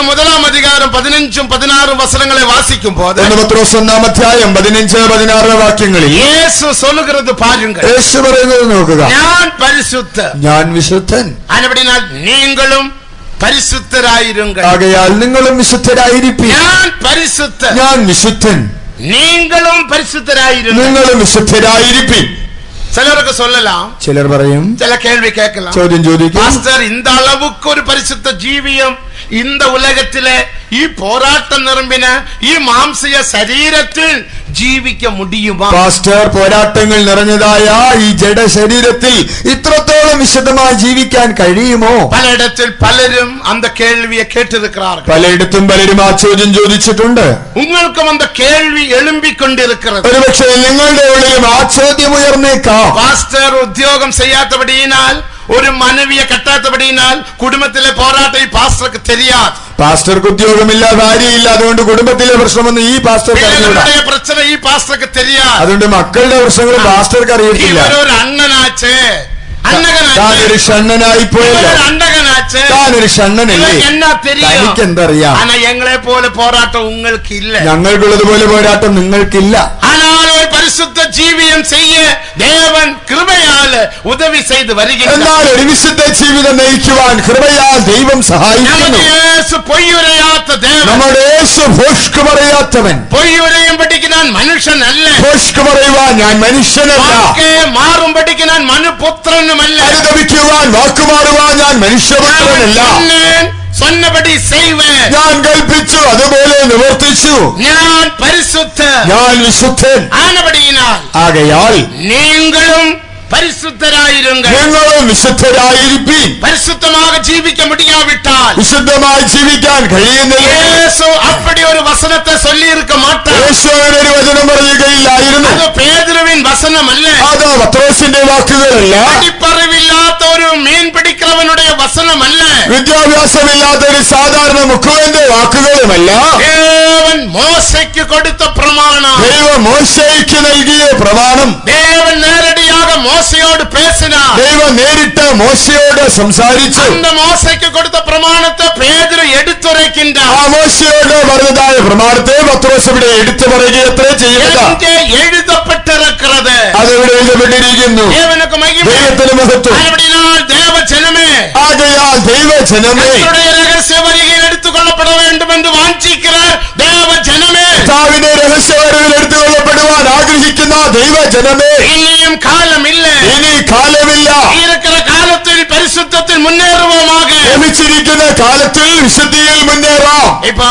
1 അധികാരം 15-16 വസനങ്ങളെ വാസിക്കുമ്പോൾ പത്രോസ് 1-ാം അധ്യായം 15-16 വാക്യങ്ങളിൽ യേശു சொல்லுகிறது பாருங்கள். യേശു പറയുന്നത് നോക്കുക. ഞാൻ വിശുദ്ധൻ. അതിനപടിനാൽ நீங்களும் പരിശുദ്ധരായിരുங்கள். ആകയാൽ നിങ്ങളും വിശുദ്ധരായിരിപ്പീൻ. ഞാൻ വിശുദ്ധൻ, നീങ്ങളും പരിശുദ്ധരായിരുங்கள். നിങ്ങളും വിശുദ്ധരായിരിപ്പീൻ. ചിലർക്ക് சொல்லலாம், ചിലർ പറയും, ചില കേൾവി കേൾக்கலாம், ചോദ്യം ചോദിക്കും, പാസ്റ്റർ இந்த அளவுக்கு ഒരു പരിശുദ്ധ ജീവിയം இந்த உலகத்திலே ഈ പോരാട്ടം നിറമ്പിന ഈ മാംസിക ശരീരത്തിൽ ജീവിക്ക முடியுமா? പാസ്റ്റർ, പോരാട്ടങ്ങൾ നിറഞ്ഞതായ ഈ ജഡ ശരീരത്തിൽ ഇത്രത്തോളം വിശുദ്ധമായി ജീവിക്കാൻ കഴിയുമോ? പലയിടത്തിൽ പലരും அந்த കേൾവിയെ കേട്ടിരിக்கிறார்கள். പലയിടത്തും പലരും ആ ചോദ്യം ചോദിച്ചിട്ടുണ്ട്. ഉങ്ങൾക്കും அந்த കേൾവി എഴുമ്പിക്കൊണ്ടിരിக்கிறது. ഒരുപക്ഷെ നിങ്ങളുടെ ഉള്ളിലും ആ ചോദ്യം ഉയർന്നേക്കാം. പാസ്റ്റർ ഉദ്യോഗം ചെയ്യാത്തപടിയാൽ, ഒരു മനവിയെ കെട്ടാത്തപടിയാൽ കുടുംബത്തിലെ പോരാട്ടം ഈ പാസ്റ്റർക്ക് தெரியாது. പാസ്റ്റർക്ക് ഉദ്യോഗമില്ല, ഭാര്യയില്ല, അതുകൊണ്ട് കുടുംബത്തിലെ പ്രശ്നമൊന്നും ഈ പാസ്റ്റർക്ക് അറിയില്ല. പ്രശ്നം ഈ പാസ്റ്റർക്ക് தெரியாது. അതുകൊണ്ട് മക്കളുടെ പ്രശ്നങ്ങൾ പാസ്റ്റർക്ക് അറിയില്ല. ഒരു അണ്ണനാച്ചേ, താനൊരു ഷണ്ണനായി പോയല്ലോ, താനൊരു ഷണ്ണനല്ലേ, എനിക്കെന്തറിയാം. ഞങ്ങളെ പോലെ പോരാട്ടം ഉങ്ങൾക്കില്ല, ഞങ്ങൾക്കുള്ളതുപോലെ പോരാട്ടം നിങ്ങൾക്കില്ല. പരിശുദ്ധ ജീവിതം ചെയ്യ ദേവൻ കൃപയാൽ ഉദവി ചെയ്ത് വരികയാണ്. എന്നാൽ ഒരു വിശുദ്ധ ജീവിതം നയിക്കുവാൻ കൃപയാൽ ദൈവം സഹായിക്കുന്നു. നമ്മുടെ യേശു ഭോഷ്ക് പറയാത്തവൻ. പൊയ്യുരയുമ്പടിക്ക് ഞാൻ മനുഷ്യനല്ല, ഭോഷ്ക് പറയുവാൻ ഞാൻ മനുഷ്യനല്ല, മാറുമ്പടിക്ക് ഞാൻ മനുപുത്രനുമല്ല, അനുദപിക്കുവാൻ വാക്കുമാറുവാൻ ഞാൻ മനുഷ്യപുത്രനല്ല. சொன்னபடி செய்வேன், ഞാൻ കൽപ്പിച്ചു അതുപോലെ നിവർത്തിച്ചു. ഞാൻ പരിശുദ്ധൻ, ഞാൻ വിശുദ്ധൻ ആനപടിയിനാൽ ആകയാൽ നീങ്ങളും പരിശുദ്ധരായിരുங்கள். നിങ്ങളും വിശുദ്ധരായിരിപ്പീൻ. പരിശുദ്ധமாக ജീവിக்க முடியாவிட்டால், വിശുദ്ധമായി ജീവിക്കാൻ കഴിയുന്നില്ല. യേശു அப்படி ഒരു വചനത്തെ சொல்லி இருக்க மாட்டார். യേശു അങ്ങനെ ഒരു വചനം പറയുകയില്ലായിരുന്നു. അത് പേതുരുവിൻ വചനമല്ല, അത് പത്രോസിന്റെ വാക്കുകളല്ല. അടിപ്പറിവില്ലാത്ത ഒരു മീൻ പിടിക്കുന്നവനുடைய വസനമല്ല, വിദ്യാഭ്യാസമില്ലാത്ത ഒരു സാധാരണ മുഖുവിന്റെ വാക്കുകളുമല്ല. ദേവൻ മോശയ്ക്ക് കൊടുത്ത പ്രമാണം, ദൈവം മോശയ്ക്ക് നൽകിയ പ്രമാണം. ദേവൻ നേരടിയാക മോശയോട് പേസിനാർ, ദൈവം നേരിട്ട് മോശയോട് സംസാരിച്ചു. அந்த മോശയ്ക്ക് കൊടുത്ത പ്രമാണത്തെ പേതുരു എടുത്തുരയ്ക്കിன்றார். ആ മോശയോട് പറഞ്ഞതായ പ്രമാണത്തെ പത്രോസ് ഇവിടെ എടുത്തു പറയുകയത്രേ ചെയ്യുന്നത്. എഴുതപ്പെട്ടിരിക്കുന്നത്, അതിവിടെ എഴുതപ്പെട്ടിരിക്കുന്നു. ദേവനുക്ക് മഹിമ, ദൈവത്തിന് മഹത്വം. ആകയാൽ ദേവജനമേ, ആകയാൽ ദൈവജനമേ, കർത്തருடைய രഹസ്യ വരികയിൽ എടുത്തുകൊള്ളപ്പെട வேண்டும் என்று വാഞ്ചിக்கிற ദേവജനമേ, കർത്താവിന്റെ രഹസ്യവരവിൽ എടുത്തുകൊള്ളപ്പെടുവാൻ ആഗ്രഹിക്കുന്ന ദൈവജനമേ, ഇനിയും കാലമില്ല, ഇനി കാലമില്ല. இருக்கிற കാലത്തിൽ പരിശുദ്ധത്തിൽ മുന്നേറുவோமாக. ലഭിച്ചിരിക്കുന്ന കാലത്തിൽ വിശുദ്ധിയിൽ മുന്നേറാം. ഇപ്പൊ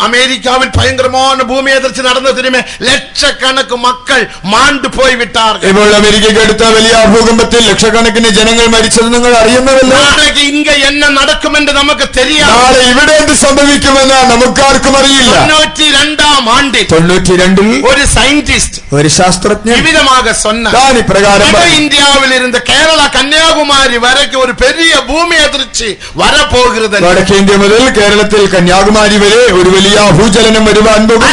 അമേരിക്കാവിൽ ഭയങ്കരமான ഭൂമി എതിർച്ച് നടന്നതിനുമേ ലക്ഷക്കണക്ക് മക്കൾ മാണ്ടു പോയി വിട്ടാர்கள். ഇപ്പോൾ അമേരിക്കയ്ക്ക് അടുത്ത വലിയ ഭൂകമ്പത്തിൽ ലക്ഷക്കണക്കിന് ജനങ്ങൾ മരിച്ചത് നിങ്ങൾ അറിയുന്നവല്ലോ. നാളേക്ക് ഇങ്ങ എന്നെ നടക്കുമെന്ന് നമുക്ക് தெரியாது. നാളെ ഇവിടെ എന്ത് സംഭവിക്കുമെന്ന് നമുക്കാർക്കും അറിയില്ല. 92-ാം ആണ്ടിൽ 92-ൽ ഒരു സയന്റിസ്റ്റ്, ഒരു ശാസ്ത്രജ്ഞൻ വിവിധமாக சொன்னார், ഇപ്രകാരം இந்தியாவில் இருந்து கேரளா கன்னியாகுமரி வரைக்கும் ஒரு பெரிய பூமி அதிர்ச்சி வரப்போகிறது. വടക്കേന്ത്യ മുതൽ കേരളത്തിൽ കന്യാകുമാരി വരെ ഒരു വലിയ ഭൂചലനം വരുവാൻ പോകുന്നു.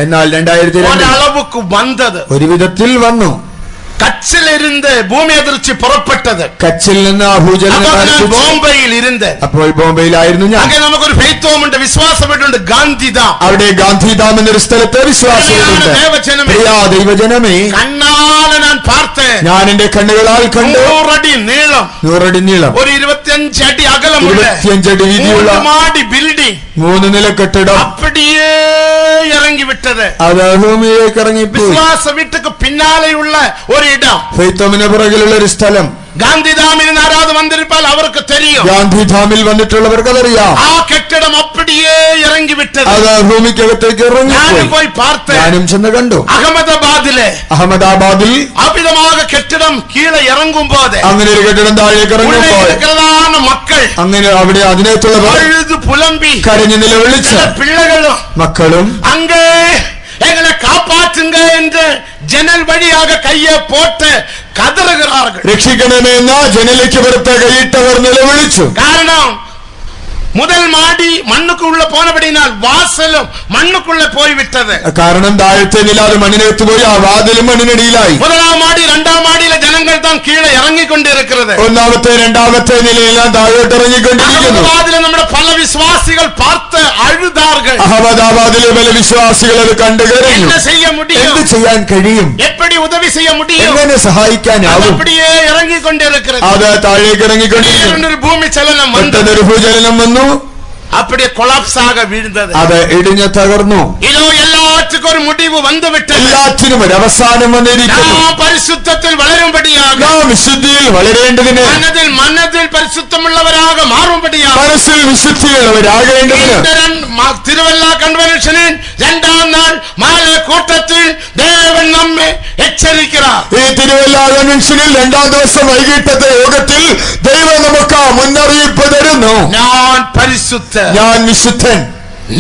എന്നാൽ 2002 ഒരളവുക്ക് വന്നത്, ഒരു വിധത്തിൽ വന്നു. കച്ചിലിരുന്ന് ഭൂമി അതിർച്ചി പുറപ്പെട്ടത്, കച്ചിൽ നിന്ന് ആ ഭൂചലനം ബോംബെയിൽ ഇരുന്ന്, അപ്പോൾ ബോംബെയിലായിരുന്നു ഞാൻ. അങ്ങനെ നമുക്കൊരു ഫെയ്ത്തോമുണ്ട്, വിശ്വാസമുണ്ട്, ഗാന്ധിധാം. അവിടെ ഗാന്ധിധാം എന്നൊരു സ്ഥലത്ത് വിശ്വാസമുണ്ട്. ദൈവജനമേ, കണ്ണാലെ ഞാൻ പാർത്ത്, ഞാൻ എന്റെ കണ്ണുകളാൽ കണ്ടു. 100 അടി നീളം, ഒരു 25 അടി അകലമുള്ള, 25 അടി വീതിയുള്ള മാടി ബിൽഡിംഗ്, 3 നില കെട്ടിടം അപ്പടിയേ ഇറങ്ങി വിട്ടത്. അത് ഭൂമിയിലേക്ക് ഇറങ്ങിപ്പോയി. വിശ്വാസ വീട്ടുക്ക് പിന്നാലെയുള്ള ഒരിടം, ഫെയ്ത്തോമിന് പുറകിലുള്ള ഒരു സ്ഥലം. ഗാന്ധിധാമിൽ ആരാധ വന്നിരിപ്പാൽ അവർക്ക് തെരിയും. ഗാന്ധിധാമിൽ വന്നിട്ടുള്ളവർക്ക് അതറിയാം. ആ കെട്ടിടം അപ്പടിയേ ഇറങ്ങി വിട്ടത്. അത് ഭൂമിക്കകത്തേക്ക് ഇറങ്ങി. പോയി പാർത്ത്, ഞാനും ചെന്ന് കണ്ടു. അഹമ്മദാബാദിൽ അമിതമായ കെട്ടിടം കീഴെ ഇറങ്ങുമ്പോൾ, അങ്ങനെ ഒരു കെട്ടിടം താഴേക്ക് ഇറങ്ങുമ്പോൾ മക്കൾ, അങ്ങനെ അവിടെ അതിനകത്തുള്ളവർ പുലമ്പി കരഞ്ഞു നിലവിളിച്ച്, പിള്ളകളും മക്കളും അങ്ങേ எங்களை காப்பாற்றுங்க என்று ஜன்னல் வழியாக கையை போட்டு கதறுகிறார்கள். രക്ഷിക്കണമേ എന്ന് ജനലിലേക്ക് പുറത്ത് കൈയിട്ടവർ നിലവിളിച്ചു. കാരണം முதல் மாடி மண்ணுக்குள்ள போனபடினால் வாசலும் மண்ணுக்குள்ள போய்விட்டது. കാരണം താഴത്തെ നില അത് മണ്ണിനകത്ത് പോയി, ആ വാതിലും മണ്ണിനടിയിലായി. முதலாம் மாடி 2ஆம் மாடியில ஜனங்கள் தான் கீழே இறங்கி கொண்டிருக்கிறது. ഒന്നാമത്തെ രണ്ടാമത്തെ നിലയിലെല്ലാം താഴോട്ട് ഇറങ്ങിക്കൊണ്ടിരിക്കുന്നു. അഹമ്മദാബാദിലെ നമ്മുടെ പല വിശ്വാസികൾ பார்த்து அழுதார்கள். അഹമ്മദാബാദിലെ പല വിശ്വാസികൾ അത് കണ്ടു കരഞ്ഞു. என்ன செய்ய முடியும்? എന്ത് ചെയ്യാൻ കഴിയും? எப்படி உதவி செய்ய முடியும்? എങ്ങനെ സഹായിക്കാനാവും? அப்படியே இறங்கி கொண்டிருக்கிறது. അത് താഴേക്ക് ഇറങ്ങിക്കൊണ്ടിരിക്കുന്നു. ഒരു ഭൂമി ചലനം വന്നു, ഒരു ഭൂചലനം വന്നു. அப்படியே கொலாப்ஸ் ஆக വീഴുന്നത്. അത് ഇടിഞ്ഞു തകർന്നു. இதோ எல்லாத்துக்கும் ஒரு முடிவு வந்து விட்டது. എല്ലാത്തിനും ഒരു അവസാനം വന്നിരിക്കുന്നു. നാം പരിശുദ്ധത്തിൽ വളരുമ്പടിയാക, നാം വിശുദ്ധിയിൽ വളരേണ്ടതിന്, മനതിൽ പരിശുദ്ധമുള്ളവരാக മാറുമ്പടിയാക, മനസ്സിൽ വിശുദ്ധിയുള്ളവരാകേണ്ടതിന് തിരുവല്ല കൺവെൻഷനിൽ 2ആം നാൾ മാല കൂട്ടത്തിൽ ദേവൻ നമ്മെ എച്ചരിக்கிறார். ഈ തിരുവല്ല കൺവെൻഷനിൽ 2ആം ദിവസം വൈകിട്ടത്തെ യോഗത്തിൽ ദൈവം നമുക്ക് മുന്നറിയിപ്പ് തരുന്നു. ഞാൻ പരിശുദ്ധ, ഞാൻ വിശുദ്ധൻ,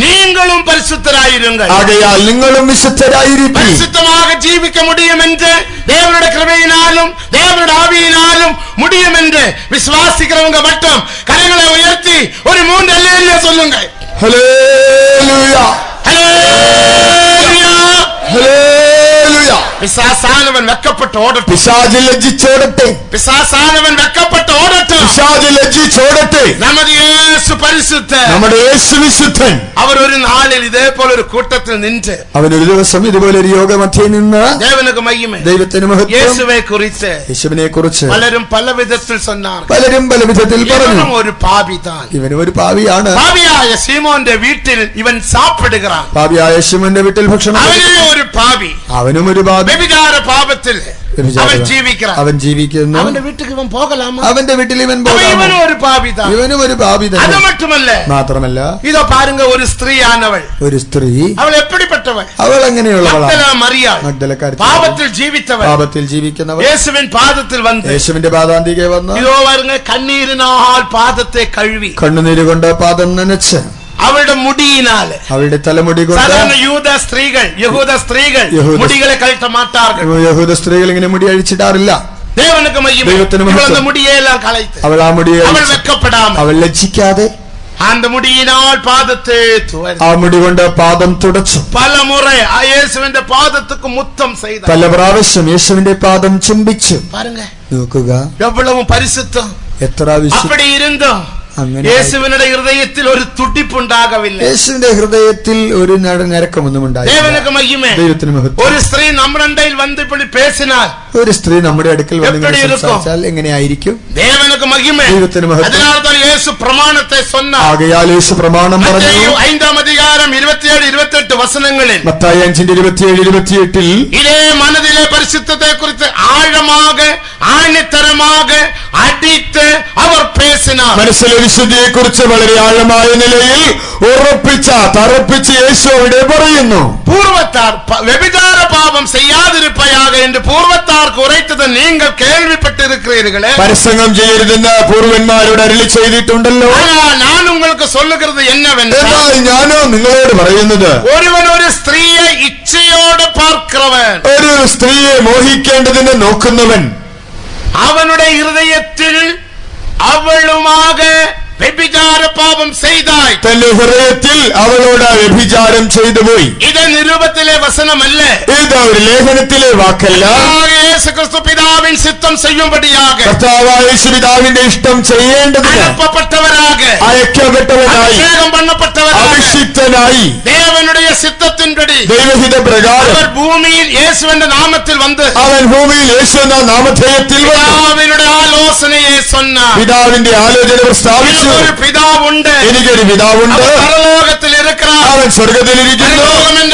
நீங்களும் பரிசுத்தராயிருங்கள். ஆகையால் நீங்களும் விசுத்தராயிருப்பீர்கள். பரிசுத்தமாக ஜீவிக்க முடியும் என்று தேவனுடைய கிருபையினாலும் தேவனுடைய ஆவியினாலும் முடியும் என்று விசுவாசிக்கிறவங்க மட்டும் கரங்களை உயர்த்தி ஒரு 3 அல்லேலூயா சொல்லுங்க. ஹல்லேலூயா, ஹல்லேலூயா, ஹல்லேலூயா. பிசாசானவன் வெட்கப்பட்டு ஓடட்டும். பிசாசு லജ്ജിച്ചോടട്ടെ. பிசாசானவன் வெட்கப்பட்டு ஓடட்டும். பிசாசு ലജ്ജിച്ചോടട്ടെ. நமது இயேசு பரிசுத்தர். നമ്മുടെ യേശു വിശുദ്ധൻ. அவர் ஒரு நாளில் இதே போல ஒரு கூட்டத்தில் நின்று, അവൻ ഒരു ദിവസം ഇതുപോലെ ഒരു യോഗമധ്യേ നിന്ന് தேவனுக்கு மகிமை, ദൈവത്തിന് മഹത്വം, യേശുവെ കുറിച്ച്, യേശുവിനെ കുറിച്ച് പലരും പല വിധത്തിൽ சொன்னார்கள். പലരും പല വിധത്തിൽ പറഞ്ഞു. ഇവനും ഒരു പാപിதான். ഇവനും ഒരു പാപിയാണ്. പാപിയായ ശീമോന്റെ വീട്ടിൽ ഇവൻ സാപ്പിടുகிறான். പാപിയായ ശീമോന്റെ വീട്ടിൽ ഭക്ഷണം. അവനും ഒരു പാപി. അവനും ഒരു പാപി. വ്യഭിചാര പാപത്തിൽ അവൻ ജീവിக்கிறான். അവൻ ജീവിക്കുന്നു. അവന്റെ വീട്ടിൽ ഇവൻ പോകലാമോ? അവന്റെ വീട്ടിൽ ഇവൻ പോകാമോ? ഇവനും ഒരു പാപിதான். ഇവനും ഒരു പാപിதான். അത് മാത്രമല്ല, ഇതോ പാരുങ്ക ഒരു സ്ത്രീയാണവൾ. ഒരു സ്ത്രീ. അവൾ എപ്പിടിപ്പെട്ടവൾ? അവൾ എങ്ങനെയുള്ളവളാണ്? മറിയാൾ. മഗ്ദലക്കാരി. പാപത്തിൽ ജീവിച്ചവൾ. പാപത്തിൽ ജീവിക്കുന്നവൾ. യേശുവിൻ പാദത്തിൽ വന്ന്, യേശുവിന്റെ പാദാന്തികെ വന്ന്, ഇതോ വരുന്ന കണ്ണീരിനാൽ പാദത്തെ കഴുകി, കണ്ണുനീര് കൊണ്ട് പാദം നനച്ച്, അവളുടെ മുടിയിനാല്, അവളുടെ തലമുടി കൊണ്ട്. സാധാരണ യഹൂദ സ്ത്രീകൾ മുടികളെ കഴട്ട മാട്ടാറുകൾ. യഹൂദ സ്ത്രീകൾ ഇങ്ങനെ മുടി അഴിച്ചിടാറില്ല. தேவனுக்கு மகிமை. இவளது முடியெல்லாம் களைத்து അവൾ ആ മുടിയെ அவள் வெட்கப்படாமல் അവൾ ലജ്ജിക്കാതെ அந்த முடியினால் பாதத்தை துவரி ആ മുടി കൊണ്ട് പാദം തുടച്ചു. പല മുறை യേശുവിന്റെ പാദத்துக்கு முத்தம் செய்தார். പല പ്രാവശ്യം യേശുവിന്റെ പാദം ചുംബിച്ചു. பாருங்க നോക്കുക எவ்வளவு பரிசுத்தம். എത്ര വിശുദ്ധ. அப்படி இருந்தோம் യേശുവിന്റെ ഹൃദയത്തിൽ ഒരു തുടിപ്പുണ്ടാകവില്ല. യേശുവിന്റെ ഹൃദയത്തിൽ ഒരു ഞരക്കമൊന്നും ഉണ്ടായില്ല. ദേവനുക്ക് മഹിമ. ദൈവത്തിന് മഹത്വം. ഒരു സ്ത്രീ നമ്മുടെ ഇടയിൽ വന്ന് ഇപ്പോൾ പേസിനാൽ ഒരു സ്ത്രീ നമ്മുടെ അടുക്കൽ വന്ന് സംസാരിച്ചാൽ എങ്ങനെയായിരിക്കും? ദേവനുക്ക് മഹിമ. ദൈവത്തിന് മഹത്വം. അതിനാൽ യേശു പ്രമാണത്തെ சொன்னார். ആകയാൽ യേശു പ്രമാണം പറഞ്ഞു. മത്തായി 5-ാം അധികാരം 27-28 വചനങ്ങളിൽ മത്തായി 5:27-28 இதே மனதிலே பரிசுத்தத்தை குறித்து ஆழமாக ஆணித்தரமாக அடித்து அவர் பேசினார். മനസ്സിലെ വിശുദ്ധിയെ കുറിച്ച് വളരെ ആഴമായ നിലയിൽ തറപ്പിച്ച് യേശു അവിടെ പറയുന്നു. பூர்வத்தார் വ്യഭിചാര പാപം ചെയ്യാതിരിപ്പയാക എന്ന് പൂർവത്താർക്ക് ഉറൈത്തത് നിങ്ങൾ കേൾവിപ്പെട്ടിരിக்கிறீர்களே. പരസംഗം ചെയ്യരുതെന്ന് പൂർവന്മാരോട് അരുളി ചെയ്തിട്ടുണ്ടല്ലോ. ഞാൻ നിങ്ങൾക്ക് சொல்லுகிறது என்னவென்றால் ഞാനോ നിങ്ങളോട് പറയുന്നത്, ഒരുവൻ ഒരു സ്ത്രീയെ ഇച്ഛയോടെ പാർக்கிறവൻ, ഒരു സ്ത്രീയെ മോഹിക്കേണ്ടതിന് നോക്കുന്നവൻ, അവനുടെ ഹൃദയത്തിൽ അവളുമാക വ്യഭിചാര പാപം ചെയ്തായി, തന്റെ ഹൃദയത്തിൽ അവളോട് വ്യഭിചാരം ചെയ്തു പോയി. ഇത് നിരൂപത്തിലെ വചനമല്ല, ഇത് ഒരു ലേഖനത്തിലെ വാക്കല്ല. യേശുക്രിസ്തു പിതാവിൻ ചിത്തം ചെയ്യുമ്പടിയാക, കർത്താവായ യേശു പിതാവിന്റെ ഇഷ്ടം ചെയ്യേണ്ടതിന് അയക്കപ്പെട്ടവരാക, അയക്കപ്പെട്ടവനായി, അഭിഷേകം പണ്ണപ്പെട്ടവരാക, അഭിഷിക്തനായി, ദേവനുடைய ചിത്തത്തിൻപടി ദൈവഹിത പ്രകാരം അവർ ഭൂമിയിൽ യേശുവിന്റെ നാമത്തിൽ വന്ന്, അവൻ ഭൂമിയിൽ യേശു എന്ന നാമധേയത്തിൽ പിതാവിനുടെ ആലോചനയെ சொன்னார். പിതാവിന്റെ ആലോചന പ്രസ്താവിച്ചു. ഒരു പിതാവുണ്ട്, എനിക്കൊരു പിതാവുണ്ട്, പരലോകത്തിൽ ഇരിക്കുന്നു, അവൻ സ്വർഗത്തിലിരിക്കുന്നു.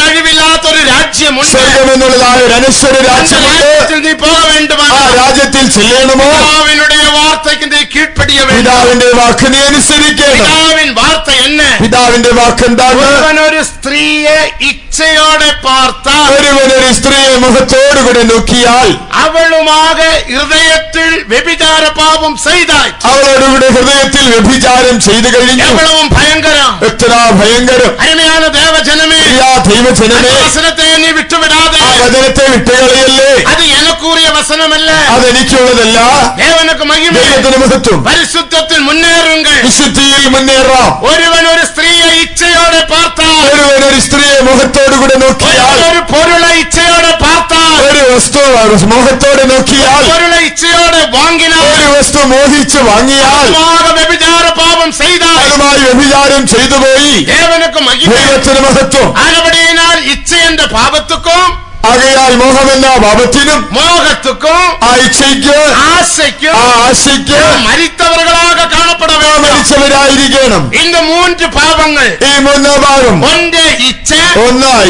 അഴിവില്ലാത്തൊരു രാജ്യമുണ്ട്, സ്വർഗം എന്നുള്ളതായ ഒരു അനശ്വര രാജ്യമുണ്ട്. നീ പോക വേണ്ടുമോ, ആ രാജ്യത്തിൽ ചെല്ലണമോ, പിതാവിനുടെ വാർത്തയ്ക്ക് നീ കീഴ്പടിയ വേണം, പിതാവിന്റെ വാക്ക് നീ അനുസരിക്കണം. പിതാവിൻ വാർത്ത എന്നെ, പിതാവിന്റെ വാക്ക് എന്താണ്? ഒരു സ്ത്രീയെ ഇച്ഛയോടെ പാർത്താൽ, ഒരുവനൊരു സ്ത്രീയെ മുഖത്തോടുകൂടെ നോക്കിയാൽ, അവളുമാകെ ഹൃദയത്തിൽ വ്യഭിചാര പാപം ചെയ്തായി, അവളോടുകൂടെ ഹൃദയത്തിൽ വ്യഭിചാരം ചെയ്തു കഴിഞ്ഞു. എവളവും ഭയങ്കരം, എത്ര ഭയങ്കരം. അരുമയാണ് ദേവജനമേ, ദൈവജനമേ, വചനത്തെ നീ വിട്ടുവിടാതെ, ആ വചനത്തെ വിട്ടുകളയല്ലേ. അത് എനക്കൂറിയ വചനമല്ല, അതെനിക്കുള്ളതല്ല. ദേവനുക്ക് മഹിമ. ദൈവത്തിന് മഹത്വം. പരിശുദ്ധത്തിൽ മുന്നേറുങ്ങൾ, വിശുദ്ധിയിൽ മുന്നേറാം. ഒരുവൻ ഒരു സ്ത്രീയെ ഇച്ഛയോടെ പാർത്താൽ, ഒരുവൻ ഒരു സ്ത്രീയെ മുഖത്തോടുകൂടെ നോക്കിയാൽ, ഒരു പൊരുളെ ഇച്ഛയോടെ പാർത്താൽ, ഒരു വസ്തു മുഖത്തോടെ നോക്കിയാൽ, പൊരുളെ ഇച്ഛയോടെ വാങ്ങിനാൽ, ഒരു വസ്തു മോഹിച്ച് വാങ്ങിയാൽ, വ്യഭിചാര പാപം ചെയ്താൽ, അതുമായി വ്യഭിചാരം ചെയ്തു പോയി. ദേവനുക്ക് മഹിമ. ദൈവത്തിന് മഹത്വം. ആനപടിയാൽ ഇച്ഛയുടെ പാപത്തുക്കും, ആകയാൽ മോഹമെന്ന പാപത്തിനും, മോഹത്തുക്കും, ആ ഇച്ഛയ്ക്ക്, ആശയ്ക്കും, ആ ആശയ്ക്ക് മരിത്തവர்களாக കാണപ്പെട വേണം, മരിച്ചവരായിരിക്കണം. இந்த മൂന്ന് പാപങ്ങൾ, ഈ മൂന്നാം ഭാഗം, ഒന്ന് ഇച്ഛ,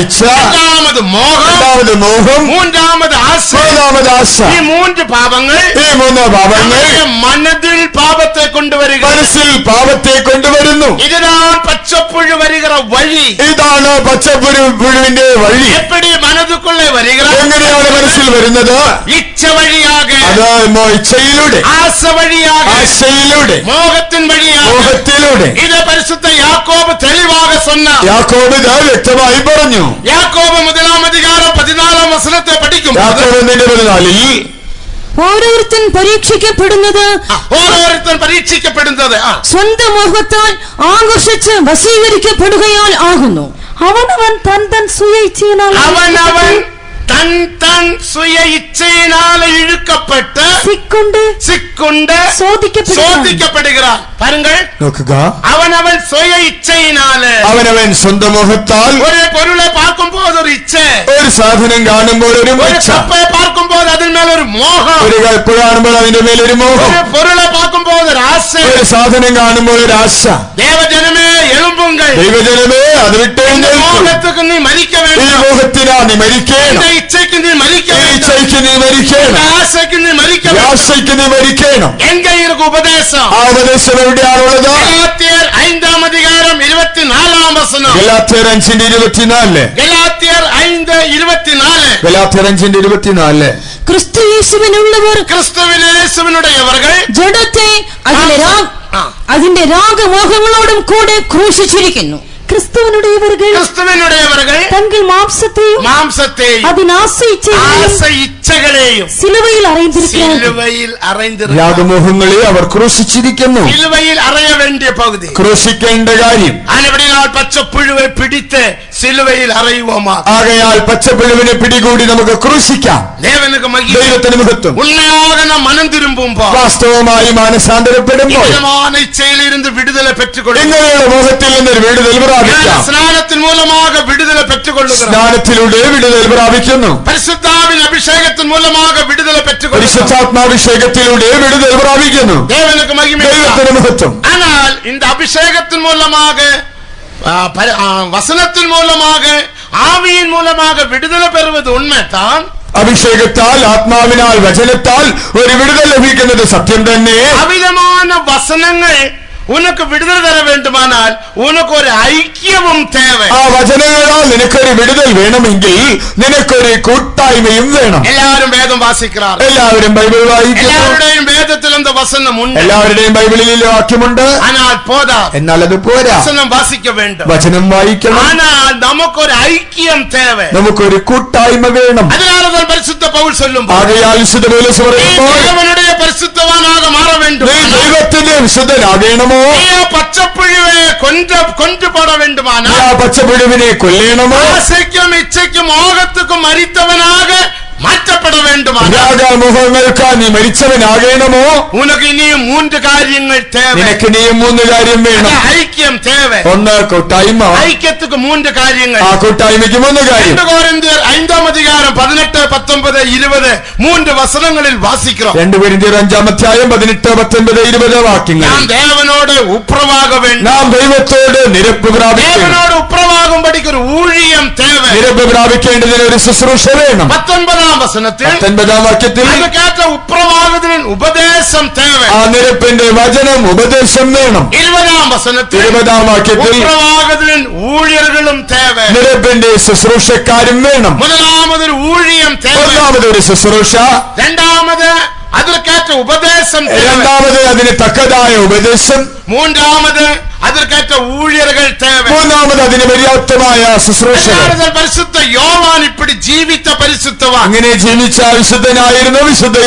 ഇച്ഛ, രണ്ടാമത് മോഹം, രണ്ടാമത് മോഹം, മൂന്നാമത് ആശ, മൂന്നാമത് ആശ. ഈ മൂന്ന് പാപങ്ങൾ, ഈ മൂന്ന് പാപങ്ങൾ മനതിൽ പാപത്തെ കൊണ്ടുവരിക, മനസ്സിൽ പാപത്തെ കൊണ്ടുവരുന്നു. ഇതാണ് പച്ചപ്പുഴു വരുകിற വഴി, ഇതാണ് പച്ചപ്പുഴുവിന്റെ വഴി. എപ്പടി മനതുക്കുള്ള വരുകിற, എങ്ങനെയാണ് മനസ്സിൽ വരുന്നത്? ഇച്ഛ വഴിയാകെ, അത് ഇച്ഛയിലൂടെ, ആശ വഴിയാകെ, ആശയിലൂടെ, മോഹത്തിൻ വഴിയാകെ, മോഹത്തിലൂടെ. ഇത് പരിശുദ്ധ യാക്കോബ് തെളിവാകെ சொன்னார். യാക്കോബ് ഇത് വ്യക്തമായി പറഞ്ഞു. യാക്കോബ് 1-ാം അധികാരം 14-ാം വചനത്തെ പഠിക്കും. യാക്കോബ് 1:14 ഓരോരുത്തൻ പരീക്ഷിക്കപ്പെടുന്നത്, ഓരോരുത്തൻ പരീക്ഷിക്കപ്പെടുന്നത് സ്വന്തം മോഹത്താൽ ആകർഷിച്ച് വശീകരിക്കപ്പെടുകയാൽ ആകുന്നു. അവനവൻ തൻ സുയ ഇച്ഛയിനാൽ, അവനവൻ തൻ സുയ ഇച്ഛയിനാൽ ഇഴുക്കപ്പെട്ട് സിക്കുണ്ട് ശോധിക്കപ്പെടുகிறாൻ. പാരുங்கள், നോക്കുക. അവനവൻ സ്വയ ഇച്ഛയിനാല്, അവനവൻ സ്വന്തം മോഹത്താൽ ഒരു പൊരുളെ പാർക്കുമ്പോൾ ഒരു ഇച്ഛ, ഒരു സാധനം കാണുമ്പോൾ ഒരു കപ്പയെ പാർക്കുമ്പോൾ അതിന്മേലൊരു മോഹം, ഒരു കൽപ്പ കാണുമ്പോൾ അതിന്റെ മേലൊരു മോഹം, ഒരു പൊരുളെ പാർക്കുമ്പോൾ ഒരു ആശ, ഒരു സാധനം കാണുമ്പോൾ ഒരു ആശ. ദേവജനമേ എഴുമ്പുങ്കൾ, ദൈവജനമേ അത് വിട്ടേക്ക്. മോഹത്തുക്ക് നീ മരിക്ക ഈ വേണം, മോഹത്തിനാ നീ മരിക്കണം, ഇച്ഛയ്ക്ക് നീ മരിക്ക, ഇച്ഛയ്ക്ക് നീ മരിക്കണം, ആശയ്ക്ക് നീ മരിക്ക, ആശയ്ക്ക് നീ മരിക്കണം. എങ്കയിருக்கு ഉപദേശം. ആ ഉപദേശം എവിടെയാണുള്ളത്? ഗലാത്യർ 5-ാം അധികാരം 24-ാം വചനം. ഗലാത്യർ 5:24. ഗലാത്യർ 5:24. ഗലാത്യർ 5:24. ക്രിസ്തുയേശുവിനുള്ളവർ, ക്രിസ്തുവിനുടയവர்கள் ജഡത്തെ അതിന്റെ രാഗമോഹങ്ങളോടും കൂടെ ക്രൂശിച്ചിരിക്കുന്നു. கிறிஸ்துவனுடையவர்கள் தங்கள் மாம்சத்தையும் அதன் ஆசை இச்சைகளையும் சிலுவையில் அறைந்திருக்கிறார்கள். യാഗമോഹങ്ങളെ അവർ ക്രൂശിച്ചിരിക്കുന്നു. சிலுவையில் அறைய வேண்டிய பகுதி ക്രൂശിക്കേണ്ട കാര്യം. ஆனபடியால் பச்சைப்புழுவை பிடித்து சிலுவையில் அறையுவோமா. ആകയാൽ പച്ചപ്പുഴുവിനെ പിടികൂടി നമുക്ക് ക്രൂശിക്കാം. தேவனுக்கு மகிமை. ദൈവത്തിന് മഹത്വം. உண்மையாக நாம் மனம் திரும்பும்போது വാസ്തവമായി മാനസാന്തരപ്പെടുമ്പോൾ இச்சையிலிருந்து விடுதலை பெற்றுக்கொள்ளும். ഇങ്ങനെയുള്ള മോഹത്തിൽ നിന്നൊരു വിടുതൽ പ്രാപിക്കാം. ஸ்நானத்தின் மூலமாக விடுதலை பெற்றுக்கொள்ளுகிறோம். സ്നാനത്തിലൂടെ വിടുതൽ പ്രാപിക്കുന്നു. பரிசுத்தாவின் அபிஷேகத்தின் மூலமாக விடுதலை பெற்றுக்கொள்ளுகிறோம். പരിശുദ്ധാത്മാഭിഷേകത്തിലൂടെ വിടുതൽ പ്രാപിക്കുന്നു. தேவனுக்கு மகிமை. ദൈവത്തിന് മഹത്വം. ஆனால் இந்த அபிஷேகத்தின் மூலமாக வசனத்தின் மூலமாக ஆவியின் மூலமாக விடுதலை பெறுவது உண்மைதான். അഭിഷേകത്താൽ ആത്മാവിനാൽ വചനത്താൽ ഒരു വിടുതൽ ലഭിക്കുന്നത് സത്യം തന്നെ. அவிதமான வசனங்கள் உனக்கு விடுதலை தர வேண்டுமானால் உனக்கு ஒரு ஐக்கியமும் தேவை. ആ വചനങ്ങളാൽ നിനക്കൊരു വിടുതൽ വേണമെങ്കിൽ നിനക്കൊരു കൂട്ടായ്മയും വേണം. എല്ലാവരും വേദം വാസിக்கிறார்கள். എല്ലാവരും ബൈബിൾ വായിക്കുന്നു. എല്ലാവരുടെയും വേദത്തിൽ அந்த வசனம் ഉണ്ട്. എല്ലാവരുടെയും ബൈബിളിൽ വാക്യമുണ്ട്. ஆனால் போதா. എന്നാൽ അത് പോരാ. വചനം വാസിக்க வேண்டும். വചനം വായിക്കണം. ஆனால் நமக்கு ஒரு ஐக்கியம் தேவை. നമുക്കൊരു കൂട്ടായ്മ വേണം. அதனாலதான் பரிசுத்த பவுல் சொல்லும்போது ആകയാൽ വിശുദ്ധ പൗലോസ് പറയുമ്പോൾ தேவனுடைய பரிசுத்தவானாக மாற வேண்டும். നീ ദൈവത്തിന്റെ വിശുദ്ധനാകണമോ? பச்சைப்புழுவை கொன்றுபட வேண்டுமானால் ആ പച്ചപ്പുഴുവിനെ കൊല്ലണമോ? ஆசைக்கும் இச்சைக்கும் மோகத்துக்கும் மரித்தவனாக மாற்றப்பட வேண்டுமானால் രാഗമോഹങ്ങൾക്ക് നീ മരിച്ചവനാകണമോ? உனக்கு இனியும் 3 காரியங்கள் தேவை. നിനക്ക് ഇനിയും 3 കാര്യം വേണം. ஐக்கியம் தேவை. ഒന്ന് കൂട്ടായ്മ. ஐக்கியத்துக்கு 3 காரியங்கள். ആ കൂട്ടായ്മയ്ക്ക് 3 കാര്യം. 2 கொரிந்தியர் 5-ാം അധികാരം 18, 19, 20 3 வசனங்களில் வாசிக்கிறோம். 2 കൊരിന്ത്യർ 5-ാം അധ്യായം 18, 19, 20 വാക്യങ്ങൾ. நாம் தேவனோடு உப்புரவாக வேண்டும். നാം ദൈവത്തോട് നിരപ്പ് പ്രാപിക്കണം. தேவனோடு உப்புரவாகும்படிக்கு ஒரு ஊழியம் தேவை. നിരപ്പ് പ്രാപിക്കേണ്ടതിന് ഒരു ശുശ്രൂഷ വേണം. 19-ാം വസനത്തിൽ 19-ാം വാക്യത്തിൽ அதுக்கேற்ற உப்புரவாகுதலின் உபதேசம் தேவை. ആ നിരപ്പിന്റെ വചനം ഉപദേശം വേണം. 20-ാം വസനത്തിൽ 20-ാം വാക്യത്തിൽ உப்புரவாகுதலின் ஊழியர்களும் தேவை. നിരപ്പിന്റെ ശുശ്രൂഷക്കാരും വേണം. முதலாவது ஊழியம் தேவை. ഒന്നാമതൊരു ശുശ്രൂഷ. இரண்டாவது அதற்கேற்ற உபதேசம் தேவை. രണ്ടാമത് അതിന് തക്കതായ ഉപദേശം. மூன்றாவது அதற்கேற்ற ஊழியர்கள் தேவை. മൂന്നാമത് അതിന് പര്യാപ്തമായ ശുശ്രൂഷ. பரிசுத்த யோவான் இப்படி ஜீவித்த பரிசுத்தவான். അങ്ങനെ ജീവിച്ച വിശുദ്ധനായിരുന്നു വിശുദ്ധ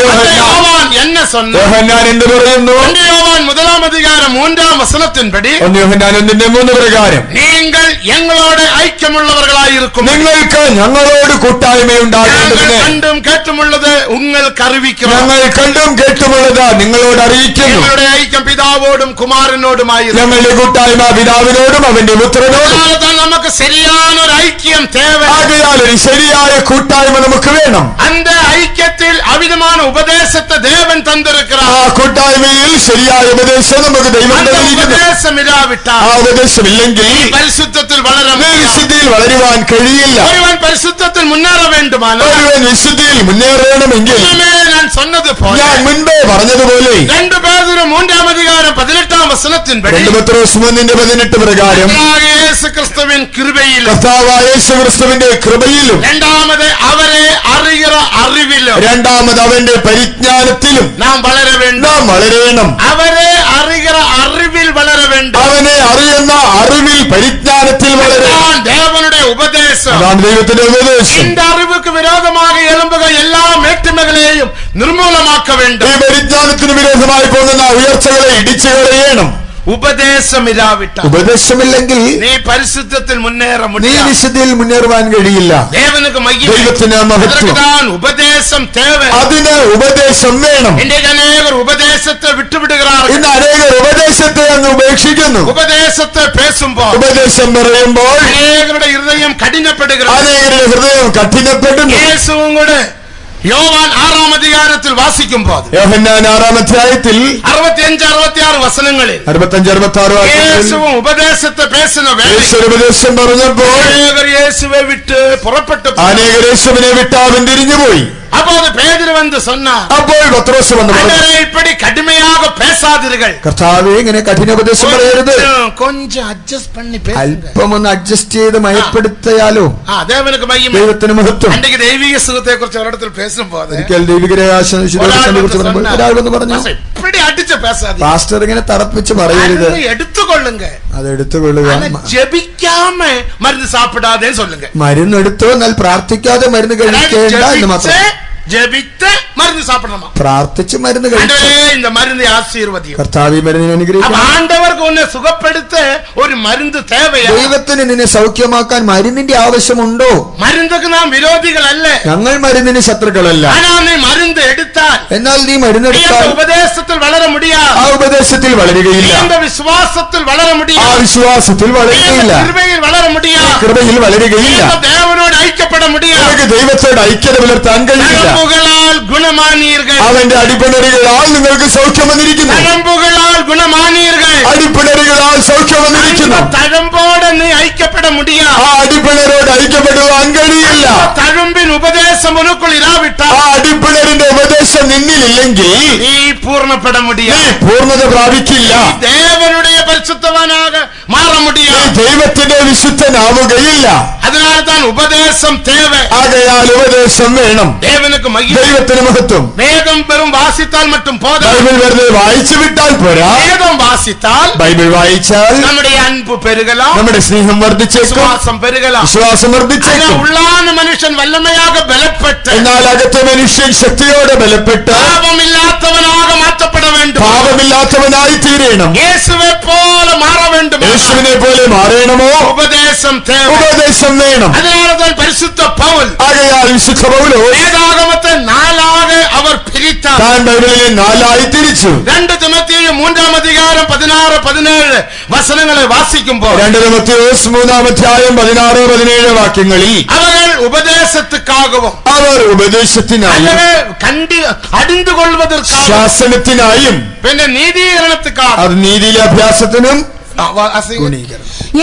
யோவான் என்ன சொன்னார்? യോഹന്നാൻ എന്ത് പറയുന്നു? யோவான் 1-ാം അധികാരം 3-ാം വസനത്തിൻപടി 1 യോഹന്നാൻ 1:3 പ്രകാരം நீங்கள் எங்களோட ஐக்கியமுள்ளவர்களாயிருக்கும். നിങ്ങൾക്ക് ഞങ്ങളോട് കൂട്ടായ്മയുണ്ടാകേണ്ടതിന് കണ്ടും കേട്ടുമുള്ളത് உங்களுக்கு അറിയിക്കുന്നു. ഞങ്ങൾ കണ്ടും കേട്ടുമുള്ളത് നിങ്ങളോട് അറിയിക്കുന്നു. ഞങ്ങളുടെ ഐക്യം പിതാവോടും കുമാരനോടുമായിരുന്നു. ഞങ്ങളുടെ കൂട്ടായ്മ പിതാവിനോടും അവന്റെ പുത്രനോടും. നമുക്ക് ശരിயான ഒരു ഐക്യം தேவை. ആകയാൽ ഒരു ശരിയായ കൂട്ടായ്മ നമുക്ക് വേണം. அந்த ஐக்கியத்தில் அவிதமான உபதேசத்தை தேவன் தந்திருக்கிறார். ആ കൂട്ടായ്മയിൽ ശരിയായ ഉപദേശം നമുക്ക് ദൈവം തന്നിരിക്കുന്നു. ഉപദേശം ഇല്ലാവിട്ടാൽ ആ ഉപദേശം ഇല്ലെങ്കിൽ പരിശുദ്ധത്തിൽ വളരാൻ വിശുദ്ധിയിൽ വളരുവാൻ കഴിയില്ല. ഒരുവൻ പരിശുദ്ധത്തിൽ മുന്നേറ വേണ്ടുമാനാൽ ഒരുവൻ വിശുദ്ധിയിൽ മുന്നേറണമെങ്കിൽ ഞാൻ சொன்னது போல ഞാൻ മുൻപേ പറഞ്ഞതുപോലെ 2 പേതുരു 3-ാം അധികാരം 18-ാം വസനത്തിൻപടി 2 പത്രോസ് 3:18 പ്രകാരം യേശുക്രിസ്തുവിൻ കൃപയിലും കർത്താവായ യേശുക്രിസ്തുവിന്റെ കൃപയിലും രണ്ടാമത് അവരെ അറിയുന്ന അറിവിലും രണ്ടാമത് അവന്റെ പരിജ്ഞാനത്തിലും നാം വളരണം. അവരെ അറിയുന്ന അറിവിൽ വളരവേണ്ട. അവനെ അറിയുന്ന അറിവിൽ പരിജ്ഞാനത്തിൽ വളരണം. ദേവനുടെ ഉപദേശം. അതാണ് ദൈവത്തിന്റെ ഉപദേശം. இந்த அறிவுக்கு விரோதமாக எழும்புகிற எல்லா மேட்டுமைகளையும் நிர்மூலமாக்க வேண்டும். ഈ പരിജ്ഞാനത്തിന് വിരോധമായി പോകുന്ന ഉയർച്ചകളെ ഇടിച്ചു കളയണം. ഉപദേശമില്ലെങ്കിൽ നീ പരിശുദ്ധത്തിൽ മുന്നേറാൻ നീ വിശുദ്ധിയിൽ മുന്നേറുവാൻ കഴിയില്ല. ദൈവത്തിന് മഹത്വം. ഉപദേശം தேவை. അതിന് ഉപദേശം വേണം. അനേകർ ഉപദേശത്തെ വിട്ടുവിടുகிறார்கள். ഇന്ന് അനേകർ ഉപദേശത്തെ അങ്ങ് ഉപേക്ഷിക്കുന്നു. ഉപദേശത്തെ പേശുമ്പോൾ ഉപദേശം പറയുമ്പോൾ അനേകരുടെ ഹൃദയം കഠിനപ്പെടുகிறது. അനേകരുടെ ഹൃദയം കഠിനപ്പെടുന്നു. യേശുവും കൂടെ യോവാൻ 6-ാം അധികാരത്തിൽ വാസിക്കുമ്പോൾ യോഹന്നാൻ 6-ാം അധ്യായത്തിൽ 65-66 വസനങ്ങളിൽ 65-66 യേശുവും ഉപദേശത്തെ പേശുന്ന ഉപദേശം പറഞ്ഞപ്പോൾ അനേകർ യേശുവെ വിട്ട് പുറപ്പെട്ടു. അനേകർ യേശുവിനെ വിട്ട് അവൻ തിരിഞ്ഞുപോയി. அப்போது பேதுரு வந்து சொன்னார், അപ്പോൾ പത്രോസ് വന്നു പറഞ്ഞു, இப்படி கடுமையாக பேச பேசாதீர்கள். കർത്താവേ ഇങ്ങനെ കഠിനോപദേശം പറയരുത്. கொஞ்சம் அட்ஜஸ்ட் பண்ணி பேசுங்க. അല്പം ഒന്ന് അഡ്ജസ്റ്റ് ചെയ്ത് മയപ്പെടുത്തിയാലോ. தேவனுக்கு மகிமை. ദൈവത്തിന് മഹത്വം. அன்றைக்கு தெய்வீக சுகத்தை குறித்து ഒരിടത്തിൽ பேசும்போது ഒരിക്കൽ ദൈവികരാശനെ കുറിച്ച് പറഞ്ഞു, இப்படி அடிச்சு பேசாதீங்க. പാസ്റ്റർ ഇങ്ങനെ തറപ്പിച്ച് പറയരുത്. എടുത്തുകൊള്ളുங்க. അത് എടുത്തുകൊള്ളുക. ജപിക്കാമ മരുന്ന് സാപ്പിടാതെ சொல்லுங்க. മരുന്ന് എടുത്തോ എന്നാൽ പ്രാർത്ഥിക്കാതെ മരുന്ന് കഴിക്കേണ്ട എന്ന് മാത്രം. ജപിച്ച് മരുന്ന് സാപ്പിടണം. പ്രാർത്ഥിച്ച് മരുന്ന് കഴിച്ചു. இந்த மருந்தை ஆசீர்வதியும். കർത്താവേ മരുന്നിനെ അനുഗ്രഹിക്കണം. ആണ്ടവർക്ക് ഉന്നെ സുഖപ്പെടുത്ത ഒരു മരുന്ന് தேவையா? ദൈവത്തിന് നിന്നെ സൗഖ്യമാക്കാൻ മരുന്നിന്റെ ആവശ്യമുണ്ടോ? മരുന്നുക്ക് നാം വിരോധികളല്ല. ഞങ്ങൾ മരുന്നിന് ശത്രുക്കളല്ല. മരുന്ന് എടുത്താൽ, എന്നാൽ നീ മരുന്നെടുത്താൽ ഉപദേശത്തിൽ വളരെ മുടിയാ. ആ ഉപദേശത്തിൽ വളരുകയില്ല. വിശ്വാസത്തിൽ വളരെ മുടിയാ. ആ വിശ്വാസത്തിൽ വളരുകയില്ല. കൃപയിൽ വളരെ മുടിയാ. കൃപയിൽ വളരുകയില്ല. ദേവനോട് ഐക്യപ്പെടാൻ മുടിയാ. ദൈവത്തോട് ഐക്യത പുലർത്താൻ കഴിയില്ല. അവന്റെ അടിപ്പിണറുകളാൽ നിങ്ങൾക്ക് സൗഖ്യം വന്നിരിക്കുന്നു. അടിപ്പിണറുകളാൽ സൗഖ്യം വന്നിരിക്കുന്നു. തഴമ്പോടെ നീ ഐക്യപ്പെടാൻ മുടിയാ. ആ അടിപ്പിണരോട് ഐക്യപ്പെടുവാൻ കഴിയില്ല. തഴമ്പിൻ ഉപദേശം ഇരാവിട്ട. ആ അടിപ്പിണറിന്റെ ഉപദേശം നിന്നിലില്ലെങ്കിൽ നീ പൂർണ്ണപ്പെടാൻ മുടിയാ. നീ പൂർണ്ണത പ്രാപിക്കില്ല. ദേവനുடைய പരിശുദ്ധവാനാക മാറാൻ മുടിയാ. ദൈവത്തിന്റെ വിശുദ്ധനാവുകയില്ല. അതിനാൽ താൻ ഉപദേശം തേവ. ആകയാൽ ഉപദേശം വേണം. ദൈവത്തിന് മഹത്വം. വേദം വെറും വാസിത്താൽ മറ്റും പോരാ. ബൈബിൾ വെറുതെ വായിച്ചു വിട്ടാൽ പോരാ. വേദം വാസിത്താൽ, ബൈബിൾ വായിച്ചാൽ നമ്മുടെ അൻപ് പെരുകലാം, നമ്മുടെ സ്നേഹം വർദ്ധിച്ചേക്കും, വിശ്വാസം പെരുകലാം, വിശ്വാസം വർദ്ധിച്ചേക്കും. ഉള്ളാന മനുഷ്യൻ വല്ലമയാക ബലപ്പെട്ട്, എന്നാൽ അകത്തെ മനുഷ്യൻ ശക്തിയോടെ ബലപ്പെട്ട് പാപമില്ലാത്തവനാകെ മാറ്റപ്പെട വേണ്ടും. പാപമില്ലാത്തവനായി തീരണം. യേശുവെ പോലെ മാറ വേണ്ടും. യേശുവിനെ പോലെ മാറണമോ? ഉപദേശം ഉപദേശം വേണം. അതിനാൽ പരിശുദ്ധ പൗൽ, ആകയാൽ വിശുദ്ധ പൗലോസ് വേദാഗമത്തെ നാലാകെ അവർ പിരിത്താൻ, താൻ ബൈബിളിനെ നാലായി തിരിച്ചു. 2 തിമോഥെയോസ് 3-ാം അധികാരം 16-17 വചനങ്ങളെ വാസിക്കുമ്പോൾ, 2 തിമോഥെയോസ് 3-ാം അധ്യായം 16-17 വാക്യങ്ങളിൽ അവർ ഉപദേശത്തിക്കാகவும், അവർ ഉപദേശത്തിനായും അടിந்துകൊള്ളുവதற்காகவும், ശാസനത്തിനായും, പിന്നെ നീതീകരണത്തിക്കാகவும், അത് നീതിയിലെ അഭ്യാസത്തിനും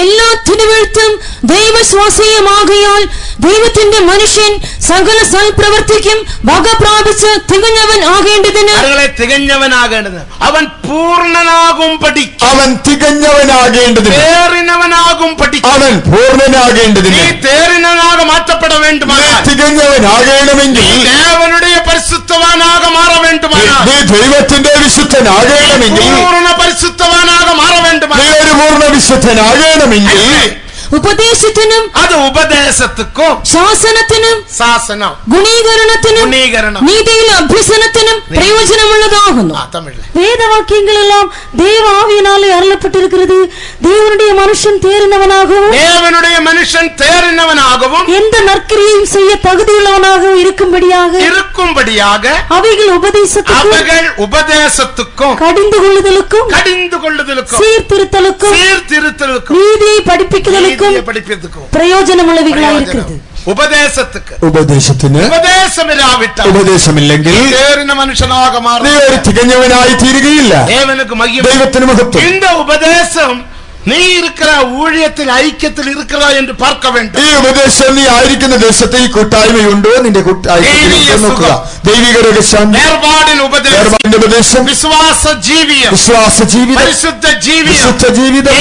എല്ലാ തിരുവെഴുത്തും ദൈവശ്വാസീയമാകയാൽ ദൈവത്തിന്റെ മനുഷ്യൻ സകല സൽപ്രവൃത്തിക്കും വക പ്രാപിച്ച് തികഞ്ഞവൻ ആകേണ്ടതിന്, അവൻ പൂർണ്ണനാകും പഠിക്കും. അവൻ തികഞ്ഞവനാകേണ്ടതിന്, തേറിനവനാകും പഠിക്കും. അവൻ പൂർണ്ണനാകേണ്ടതിന്, തേറിനവനാകെ മാറ്റപ്പെട വേണ്ടുമാണ്. തികഞ്ഞവനാകണമെങ്കിൽ ദേവനുடைய പരിശുദ്ധവാനാക മാറ വേണ്ടുമാണ്. ദൈവത്തിന്റെ വിശുദ്ധനാകണമെങ്കിൽ, പൂർണ്ണ പരിശുദ്ധവാനാക മാറ വേണ്ടുമാണ്. ഒരു പൂർണ്ണ വിശുദ്ധനാകണമെങ്കിൽ ഉപദേശത്തിനും, അത് ഉപദേശത്തിനും, ശാസനത്തിനും, ശാസനം, ഗുണീകരണത്തിനും, നീതിയിലെ അഭ്യസനത്തിനും പ്രയോജനമുള്ളതാകുന്നു. വേദവാക്യങ്ങളെല്ലാം தேவாவியினாலே அருளப்பட்டிருக்கிறது. தேவனுடைய மனுஷன் தேறினவனாகவும், தேவனுடைய மனுஷன் தேறினவனாகவும், எந்த நற்கிரியையும் செய்ய தகுதியுள்ளவனாகவும் இருக்கும்படியாக அவைகள் உபதேசத்துக்கும் கடிந்து கொள்ளுதலுக்கும் சீர்திருத்தலுக்கும் நீதியை படிப்பிக்குதலுக்கும் பிரயோஜனமுள்ளவைகளாக இருக்கிறது. ഉപദേശത്തിന് ഉപദേശമില്ലെങ്കിൽ മനുഷ്യനാകെ മാറും. തികഞ്ഞവനായി തീരുകയില്ല. ദൈവത്തിന് മഹത്വം. இந்த ഉപദേശം നീ ഇരിക്കുന്ന ഊഴിയത്തിൽ ഐക്യത്തിൽ ഇരിക്കുക എന്ന് പാർക്ക വേണ്ട. ഈ ഉപദേശം നീ ആയിരിക്കുന്ന ദേശത്തെ ഈ കൂട്ടായ്മയുണ്ടോ? നിന്റെ നോക്കുക. ദൈവിക രഹസ്യം, ഉപദേശം, വിശ്വാസ ജീവിതം, പരിശുദ്ധ ജീവിതം,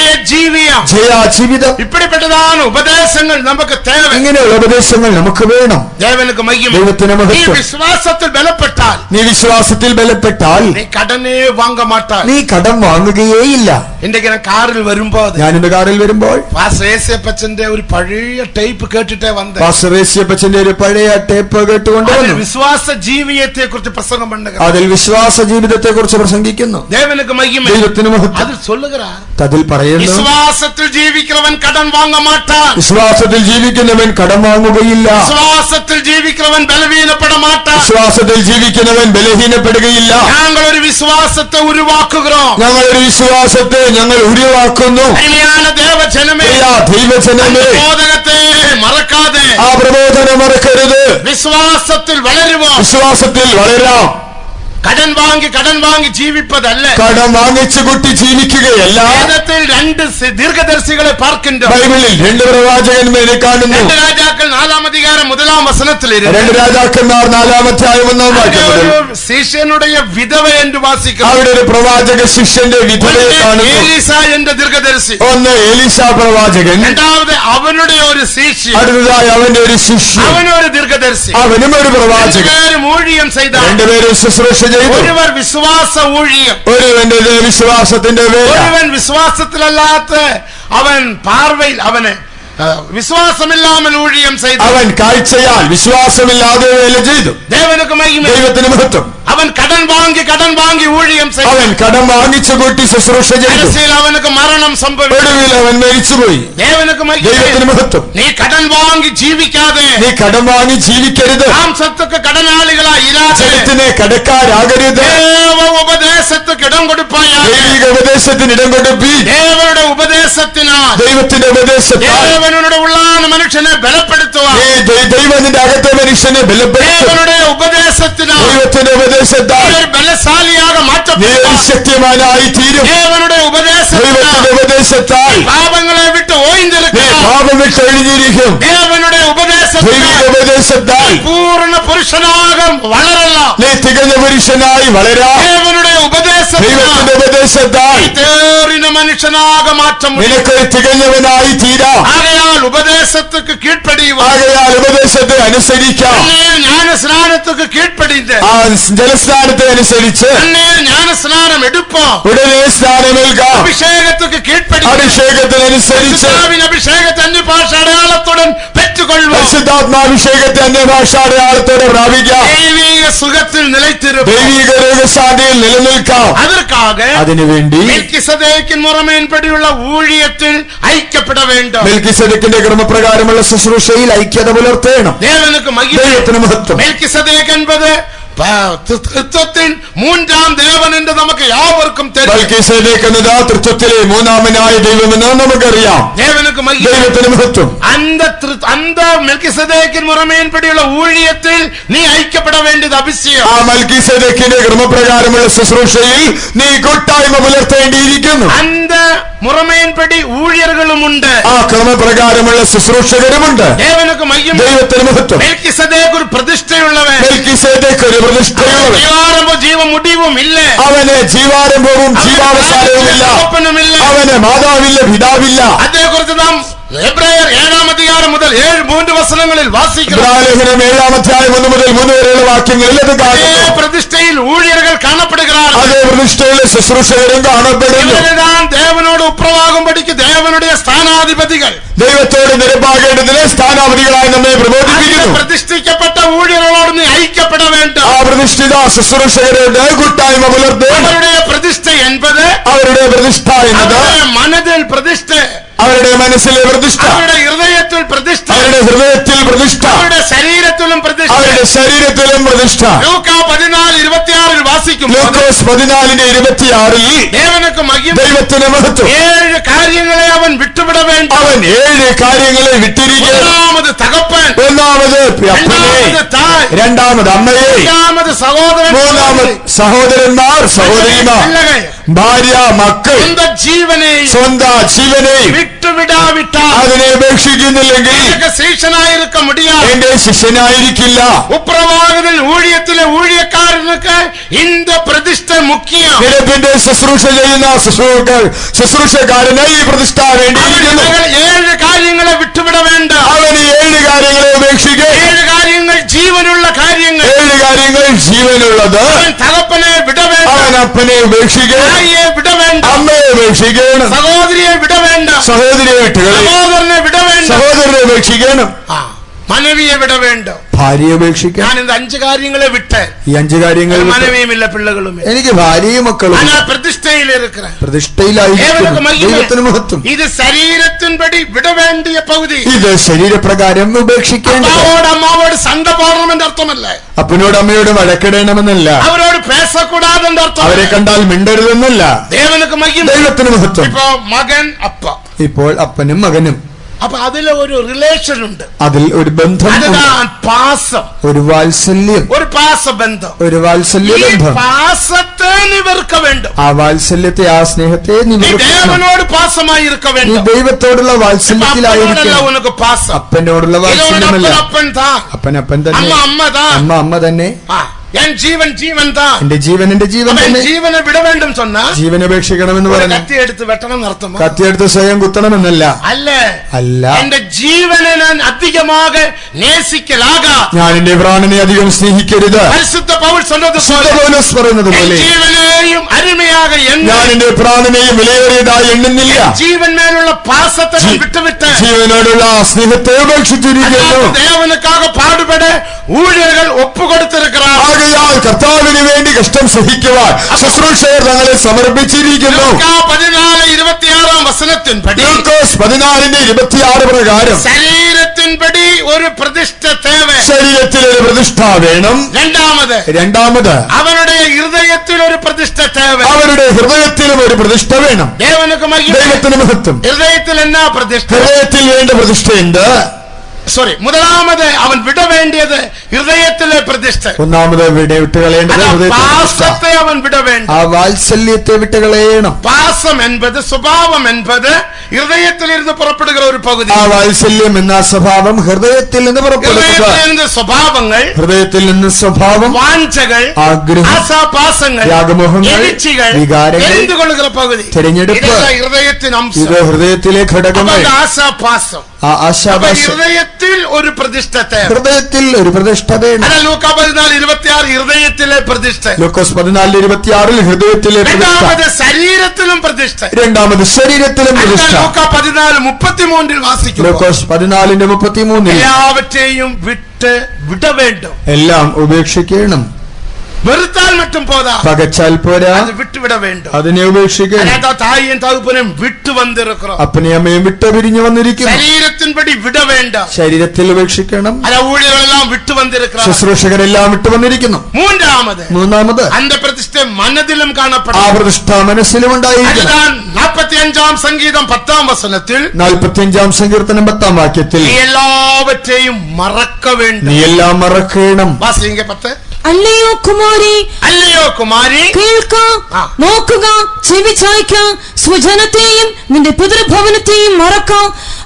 ജയാജീവിതം, ഇപ്പടിപ്പെട്ടതാണ് ഉപദേശങ്ങൾ നമുക്ക് തേവ. ഇങ്ങനെയുള്ള ഉപദേശങ്ങൾ നമുക്ക് വേണം. ദൈവത്തിന് മഹത്വം. നീ വിശ്വാസത്തിൽ ബലപ്പെട്ടാൽ നീ കടനേ വാങ്ങ മാട്ടാ. നീ കടം വാങ്ങുകയേയില്ല. എന്റെ കാറിൽ വരുമ്പോൾ, ഞാൻ എന്റെ കാറിൽ വരുമ്പോൾ പാസ്റ്റർ ഒരു പഴയ ടേപ്പ് കേട്ടിട്ടേ വന്നത്. പാസ്റ്റർ യേശുപ്പച്ചന്റെ ഒരു പഴയ ടേപ്പ് കേട്ടുകൊണ്ട് വിശ്വാസ ജീവിതത്തെ കുറിച്ച് പ്രസംഗം പണ്ട്, അതിൽ വിശ്വാസ ജീവിതത്തെ കുറിച്ച് പ്രസംഗിക്കുന്നു. ദൈവത്തിന് മഹത്വം. അതിൽ പറയുന്നു, വിശ്വാസത്തിൽ ജീവിക്കുന്നവൻ കടം വാങ്ങ മാട്ടാൻ. വിശ്വാസത്തിൽ ജീവിക്കുന്നവൻ കടം വാങ്ങുകയില്ല. വിശ്വാസത്തിൽ ജീവിക്കുന്നവൻ ബലഹീനപ്പെട മാട്ടാൻ. വിശ്വാസത്തിൽ ജീവിക്കുന്നവൻ ബലഹീനപ്പെടുകയില്ല. ഞങ്ങളൊരു വിശ്വാസത്തെ ഉരുവാക്കുകയോ, ഞങ്ങളൊരു വിശ്വാസത്തെ ഞങ്ങൾ ഉരുവാക്കുന്നു. ദൈവജനമേ, പ്രബോധനത്തെ മറക്കാതെ, ആ പ്രബോധനം മറക്കരുത്. വിശ്വാസത്തിൽ വളരുമോ? വിശ്വാസത്തിൽ വളരാം. കടം വാങ്ങി ജീവിപ്പതല്ല. കടം വാങ്ങിച്ചു കൂട്ടി ജീവിക്കുകയല്ല. വേദത്തിൽ രണ്ട് ദീർഘദർശികളെ പാർക്കിണ്ടോ. ബൈബിളിൽ രണ്ട് പ്രവാചകന്മാരെ കാണുന്നു. 2 രാജാക്കൾ 4-ാം അധികാരം 1-ാം വസനത്തിലിരുന്നു. 2 രാജാക്കന്മാർ 4-ാം അധ്യായം 1-ാം വാക്യം. ശിഷ്യനുடைய വിധവ എന്ന് വാസിക്കുന്നു. അവിടെ ഒരു പ്രവാചക ശിഷ്യന്റെ വിധവയെ കാണുന്നു. എലീസ എന്ന ദീർഘദർശി. ഒന്ന് എലീസ പ്രവാചകൻ. രണ്ടാമത് അവനുടെ ഒരു ശിഷ്യ. അടുത്തതായി അവന്റെ ഒരു ശിഷ്യ. അവനൊരു ദീർഘദർശി. അവനും ഒരു പ്രവാചകൻ. രണ്ടുപേരും ഊഴിയം ചെയ്ത. രണ്ടുപേരും ശുശ്രൂഷ ചെയ്തു. ഒരുവർ വിശ്വാസ ഊഴിയം. ഒരുവന്റെ വിശ്വാസത്തിന്റെ വേല. ഒരുവൻ വിശ്വാസത്തിലല്ലാത്ത അവൻ പാർവയിൽ അവന് വിശ്വാസമില്ലാமல் ஊழியம் செய்து. അവൻ കാഴ്ചയാൽ വിശ്വാസമില്ലാതെ വേല ചെയ്തു. ദൈവത്തിന് മഹത്വം. അവൻ കടം വാങ്ങി ഊഴിയം ചെയ്തു. അവൻ കടം വാങ്ങിച്ചു കൂട്ടി ശുശ്രൂഷ ചെയ്തു. അവനക്ക് മരണം സംഭവിച്ചു. ഒടുവിൽ അവൻ മരിച്ചുപോയി. ദൈവത്തിന് മഹത്വം. നീ കടം വാങ്ങി ജീവിക്കാതെ, നീ കടം വാങ്ങി ജീവിക്കരുത്. മാംസத்துக்கு கடனாளிகளாயிராതെ, ജനത്തിനെ കടക്കാരാകരുത്. ഉപദേശத்துக்கு ഇടം കൊടുപ്പായാൽ, ദൈവിക ഉപദേശത്തിന് ഇടം കൊടുപ്പി. ദേവരുടെ ഉപദേശത്തിനാൽ, ദൈവത്തിന്റെ ഉപദേശത്താൽ ദേവനുടെ ഉള്ളാന മനുഷ്യനെ ബലപ്പെടുത്തുവാൻ, ദൈവത്തിന്റെ അകത്തെ മനുഷ്യനെ ബലപ്പെടുത്തും. ദേവനുടെ ഉപദേശത്തിനാൽ, ദൈവത്തിന്റെ ഉപദേശത്താൽ ബലശാലിയാക മാറ്റപ്പെടും. ശക്തിമാനായി തീരും. ദേവനുടെ ദൈവത്തിന്റെ ഉപദേശത്താൽ പാപങ്ങളെ വിട്ട് ഓയ്ഞ്ഞിരിക്കും. പാപം വിട്ട് ഒഴിഞ്ഞിരിക്കും. ദേവനുടെ ഉപദേശത്താൽ പൂർണ്ണ പുരുഷനാകും വളരല്ല. നീ തികഞ്ഞ പുരുഷനായി വളരാം. ദേവനുടെ ദൈവത്തിന്റെ ഉപദേശത്താൽ തേറിന മനുഷ്യനാക മാറ്റം. നിനക്കൊരു തികഞ്ഞവനായി തീരാം. ആകയാൽ ഉപദേശத்துக்கு കീഴ്പ്പടിയുക. ആകയാൽ ഉപദേശത്തെ അനുസരിക്കാം. ജ്ഞാനസ്നാനத்துக்கு കീഴ്പ്പടിந்து ആ ജലസ്നാനത്തെ അനുസരിച്ച് ജ്ഞാനസ്നാനം എടുപ്പോ. ഉടനെ സ്നാനമേൽക്കാം. അഭിഷേകத்துக்கு കീഴ്പ്പടി. അഭിഷേകത്തിനനുസരിച്ച് അഭിഷേകത്തെ അന്യഭാഷ അടയാളത്തോടെ പെറ്റുകൊള്ളുക. പരിശുദ്ധാത്മാഭിഷേകത്തെ അന്യഭാഷ അടയാളത്തോടെ പ്രാപിക്കാം. ദൈവിക സുഖത്തിൽ നിലത്തിരുപ്പോ. ദൈവിക രോഗശാന്തിയിൽ നിലനിൽക്കാം. அதற்காக അതിനുവേണ്ടി മെൽക്കിസദേക്കിൻ മുറമേൻപടിയുള്ള ഊഴിയത്തിൽ ഐക്യപ്പെട വേണ്ട. മെൽക്കിസദേക്കിന്റെ ക്രമപ്രകാരമുള്ള ശുശ്രൂഷയിൽ ഐക്യത പുലർത്തേണം. ദൈവത്തിന് മഹത്വം. മെൽക്കിസദേക്ക് എന്നത് തൃത്വത്തിൽ 3-ാം ദേവൻ എന്ന് നമുക്ക് യാവർക്കും தெரியும். മെൽക്കിസദേക്ക് എന്നത് തൃത്വത്തിലെ 3-ാമനായ ദൈവമെന്ന് നമുക്കറിയാം. ദൈവത്തിന് മഹത്വം. அந்த മെൽക്കിസദേക്കിൻ മുറമേൻപടിയുള്ള ഊഴിയത്തിൽ നീ ഐക്യപ്പെട വേണ്ടത് അഭിഷേകം. ആ മെൽക്കിസദേക്കിന്റെ ക്രമപ്രകാരമുള്ള ശുശ്രൂഷയിൽ നീ കൂട്ടായ്മ പുലർത്തേണ്ടിയിരിക്കുന്നു. அந்த മുറമേൻപടി ഊഴിയர்களுമുണ്ട്. ആ ക്രമപ്രകാരമുള്ള ശുശ്രൂഷകരുമുണ്ട്. ദൈവത്തിന് മഹത്വം. മെൽക്കിസദേക്ക് ഒരു പ്രതിഷ്ഠയുള്ളവൻ. മെൽക്കിസദേക്ക് ഒരു പ്രതിഷ്ഠയുള്ളവൻ. ജീവ മുടിവും ഇല്ല. അവന് ജീവാരംഭവും ജീവാവസാനവുമില്ല. അവന് മാതാവില്ല, പിതാവില്ല. അതേക്കുറിച്ച് നാം എബ്രായർ 7-ാം അധ്യായം മുതൽ 3 വസനങ്ങളിൽ വാസിക്കുന്നു. 7-ാം അധ്യായം 1 മുതൽ 3 വരെയുള്ള വാക്യങ്ങളിൽ അത് കാണുന്നു. പ്രതിഷ്ഠയിൽ ഊഴിയர்கள் കാണപ്പെടുகிறார். അതേ പ്രതിഷ്ഠയിലെ ശുശ്രൂഷകരും കാണപ്പെടുന്നു. ദേവനോട് ഉപ്രവാകുമ്പടിക്ക് ദേവനുடைய സ്ഥാനാധിപതികൾ. ദൈവത്തോട് നിരപ്പാകേണ്ടതിന് സ്ഥാനാധിപതികളായി നമ്മെ പ്രബോധിപ്പിക്കുന്നു. പ്രതിഷ്ഠിക്കപ്പെട്ട ഊഴിയர்களോട് നീ ഐക്യപ്പെട വേണ്ട. ആ പ്രതിഷ്ഠിത ശുശ്രൂഷകരുടെ കൂട്ടായ്മ പുലർത്തുക. അവരുടെ പ്രതിഷ്ഠ എന്നത്, അവരുടെ പ്രതിഷ്ഠ എന്നത് മനതിൽ പ്രതിഷ്ഠ, അവരുടെ മനസ്സിലെ പ്രതിഷ്ഠ, അവരുടെ ഹൃദയത്തിൽ പ്രതിഷ്ഠ, അവരുടെ ഹൃദയത്തിൽ പ്രതിഷ്ഠ, അവരുടെ ശരീരത്തിലും പ്രതിഷ്ഠ, അവരുടെ ശരീരത്തിലും പ്രതിഷ്ഠ. ലൂക്കാ 14:26 വാസിക്കും. ലൂക്കോസ് 14:26 ദൈവത്തിന് മഹത്വം. 7 കാര്യങ്ങളെ അവൻ വിട്ടുവിട വേണ്ട. അവൻ 7 കാര്യങ്ങളെ വിട്ടിരിക്കുന്നു. ഒന്നാമത് തകപ്പൻ, ഒന്നാമത് രണ്ടാമത് തായ്, രണ്ടാമത് അമ്മയെ, മൂന്നാമത് സഹോദരൻ, മൂന്നാമത് സഹോദരന്മാർ, സഹോദരിമാർ, ഭാര്യ, മക്കൾ, സ്വന്തം ജീവനെയും വിട്ടുവിടാവിട്ടാൽ അതിനെ ഉപേക്ഷിക്കുന്നില്ലെങ്കിൽ ശിഷ്യനായിരിക്ക മുടിയാ, എന്റെ ശിഷ്യനായിരിക്കില്ല. ഉപ്രവാഹത്തിൽ ഊഴിയത്തിലെ ഊഴിയക്കാരനൊക്കെ ഇന്ത പ്രതിഷ്ഠ മുഖ്യം. നിരപ്പിന്റെ ശുശ്രൂഷ ചെയ്യുന്ന ശുശ്രൂഷക്കാരന് ഈ പ്രതിഷ്ഠ വേണ്ടിയിരിക്കുന്നു. 7 കാര്യങ്ങളെ വിട്ടുവിട വേണ്ട. അവന് 7 കാര്യങ്ങളെ ഉപേക്ഷിക്കുക. 7 കാര്യങ്ങൾ ജീവനുള്ള കാര്യങ്ങൾ. 7 കാര്യങ്ങൾ ജീവനുള്ളത്. തകപ്പനെ വിട വേണ്ട. അവൻ അപ്പനെ ഉപേക്ഷിക്കണം. ഭാര്യയെ വിട വേണ്ട. അമ്മയെ ഉപേക്ഷിക്കണം. സഹോദരിയെ വിട വേണ്ട. സഹോദരിയെ വിട്ടുകളി. സഹോദരനെ വിട വേണ്ട. സഹോദരനെ ഉപേക്ഷിക്കണം. മനവിയെ വിട വേണ്ട. ഭാര്യയെ ഉപേക്ഷിക്കാൻ. ഞാൻ ഇത് 5 കാര്യങ്ങളെ വിട്ട്. ഈ 5 കാര്യങ്ങൾ മനവിയുമില്ല, പിള്ളകളും. എനിക്ക് ഭാര്യയും മക്കളും. പ്രതിഷ്ഠയിലായിരിക്കും. മഹത്വം. ഇത് ശരീരത്തിൻപടി വിട വേണ്ടിയ പകുതി. ഇത് ശരീരപ്രകാരം ഉപേക്ഷിക്കേണ്ട. അമ്മാവോട് സണ്ട പോടണമെന്ന് അർത്ഥമല്ല. അപ്പനോട് അമ്മയോട് വഴക്കിടണമെന്നല്ല. അവരോട് പേസക്കൂടാതെന്റെ അർത്ഥം. അവരെ കണ്ടാൽ മിണ്ടരുതെന്നല്ല. ദൈവത്തിന് മഹത്വം. ഇപ്പോ മകൻ അപ്പ. ഇപ്പോൾ അപ്പനും മകനും അപ്പൊ അതിലെ ഒരു റിലേഷൻ ഉണ്ട്, അതിൽ ഒരു ബന്ധം, പാസം, ഒരു വാത്സല്യം, ഒരു പാസബന്ധം, ഒരു വാത്സല്യ ബന്ധം. പാസത്തെ നിവർക്ക വേണ്ടും, ആ വാത്സല്യത്തെ, ആ സ്നേഹത്തെ ദേവനോട് പാസമായി ഇരുക്ക വേണ്ടും. ദൈവത്തോടുള്ള വാത്സല്യത്തിലായിരിക്കും. ഉനക്ക് പാസം, അപ്പനോടുള്ള വാത്സല്യമല്ല. അപ്പൻ അപ്പൻ തന്നെ, അമ്മ അമ്മ തന്നെ, என் ஜீவன் ஜீவன் தான், എന്റെ ജീവൻ എന്റെ ജീവൻ തന്നെ. ജീവനെ വിട വേണ്ടും சொன்னா ജീവൻ ഉപേക്ഷിക്കണമെന്ന് പറഞ്ഞു. കത്തി എടുത്ത് വെട്ടണം നടത്തുമോ? കത്തിയെടുത്ത് സ്വയം കുത്തണമെന്നല്ല. അല്ല, എന്റെ ജീവനെ ഞാൻ അധികமாக നേസിക്കലാക, ഞാൻ എന്റെ പ്രാണനെ അധികം സ്നേഹിക്കരുത്. പരിശുദ്ധ പൗൽ പറയുന്നത് പോലെ ജീവനെയും അരുമയാക ഞാൻ എന്റെ പ്രാണനെയും വിലയേറിയതായി എണ്ണുന്നില്ല. ജീവൻ മേലുള്ള പാസത്തെ വിട്ടുവിട്ട് ജീവനോടുള്ള സ്നേഹത്തെ ഉപേക്ഷിച്ചിരിക്കുന്നു. ദേവനുക്കാக പാടുപെട ഊഴിയകൾ ഒപ്പുകൊടുത്തിരിக்கிறார். ആകയാൽ കർത്താവിന് വേണ്ടി കഷ്ടം സഹിക്കുവാൻ ശുശ്രൂഷകർ തങ്ങളെ സമർപ്പിച്ചിരിക്കുന്നു. 14:26 പ്രകാരം ശരീരത്തിൻപടി ഒരു പ്രതിഷ്ഠ തേവ, ശരീരത്തിൽ ഒരു പ്രതിഷ്ഠ വേണം. രണ്ടാമത് അവരുടെ ഹൃദയത്തിൽ ഒരു പ്രതിഷ്ഠ തേവ, അവരുടെ ഹൃദയത്തിലും ഒരു പ്രതിഷ്ഠ വേണം. ദൈവത്തിന് മഹത്വം. ഹൃദയത്തിൽ എന്നാ പ്രതിഷ്ഠ? ഹൃദയത്തിൽ വേണ്ട പ്രതിഷ്ഠ എന്ത്? മുതലാമത് അവൻ വിട വേണ്ടിയത് ഹൃദയത്തിലെ പ്രതിഷ്ഠ. ഒന്നാമത് വിട്ടുകളയേണ്ടത് പാസത്തെ അവൻ വിട വേണ്ട, ആ വാത്സല്യത്തെ വിട്ടുകളയണം. പാസം എൻപത് സ്വഭാവം എൻപത് ഹൃദയത്തിലിരുന്ന് പുറപ്പെടുക ഒരു പകുതി. ആ വാത്സല്യം എന്ന സ്വഭാവം ഹൃദയത്തിൽ നിന്ന് പുറപ്പെടുക. സ്വഭാവങ്ങൾ, ഹൃദയത്തിൽ നിന്ന് സ്വഭാവം, വാഞ്ചകൾ, ആഗ്രഹം, ആശാപാസങ്ങൾ, യാഗമോഹങ്ങൾ, വികാരങ്ങൾ, പകുതി. തിരഞ്ഞെടുപ്പ്, ഹൃദയത്തിന് അംശം. ഇത് ഹൃദയത്തിലെ ഘടകങ്ങൾ. ആശാപാസം, ആ ആശാപാസം. ഹൃദയത്തിൽ ഒരു പ്രതിഷ്ഠ, ഹൃദയത്തിൽ ഒരു പ്രതിഷ്ഠ വേണം. ലൂക്കാ 14:26 ഹൃദയത്തിലെ പ്രതിഷ്ഠ. ലൂക്കോസ് 14:26 ഹൃദയത്തിലെ പ്രതിഷ്ഠ. ശരീരത്തിലും പ്രതിഷ്ഠ. രണ്ടാമത് ശരീരത്തിലും പ്രതിഷ്ഠ. ലൂക്കാ 14:33 വാസിക്കും. ലൂക്കോസ് 14:33 എല്ലാവറ്റെയും വിട്ട് വിട വേണ്ടും, എല്ലാം ഉപേക്ഷിക്കണം. വെറുത്താൽ മറ്റും പോരാ, പകച്ചാൽ പോരാ, വിട്ടുവിട വേണ്ടും. അതിനെ ഉപേക്ഷിക്കണം. തായും തകുപ്പനും വിട്ടു വന്നിരിക്കും, അപ്പനെ അമ്മയും വിട്ട് പിരിഞ്ഞു വന്നിരിക്കുന്നു. ശരീരത്തിൻപടി വിട വേണ്ട, ശരീരത്തിൽ ഉപേക്ഷിക്കണം. ഊഴികളെല്ലാം വിട്ടു വന്നിരിക്കും, ശുശ്രൂഷകരെല്ലാം വിട്ടു വന്നിരിക്കുന്നു. മൂന്നാമത് അന്റെ പ്രതിഷ്ഠ മനതിലും കാണപ്പെടും, ആ പ്രതിഷ്ഠ മനസ്സിലും ഉണ്ടായിരിക്കണം. 45-ാം സംഗീതം 10-ാം വചനത്തിൽ, 45-ാം സങ്കീർത്തനം 10-ാം വാക്യത്തിൽ, നീ എല്ലാവറ്റെയും മറക്ക വേണ്ട, നീ എല്ലാം മറക്കണം. വാസിംഗ 10. അല്ലയോ കുമാരി, അല്ലയോ കുമാരി, കേൾക്ക, നോക്കുക, ചെവി ചായ്ക്ക, സ്വജനത്തെയും നിന്റെ പിതൃഭവനത്തെയും മറക്ക,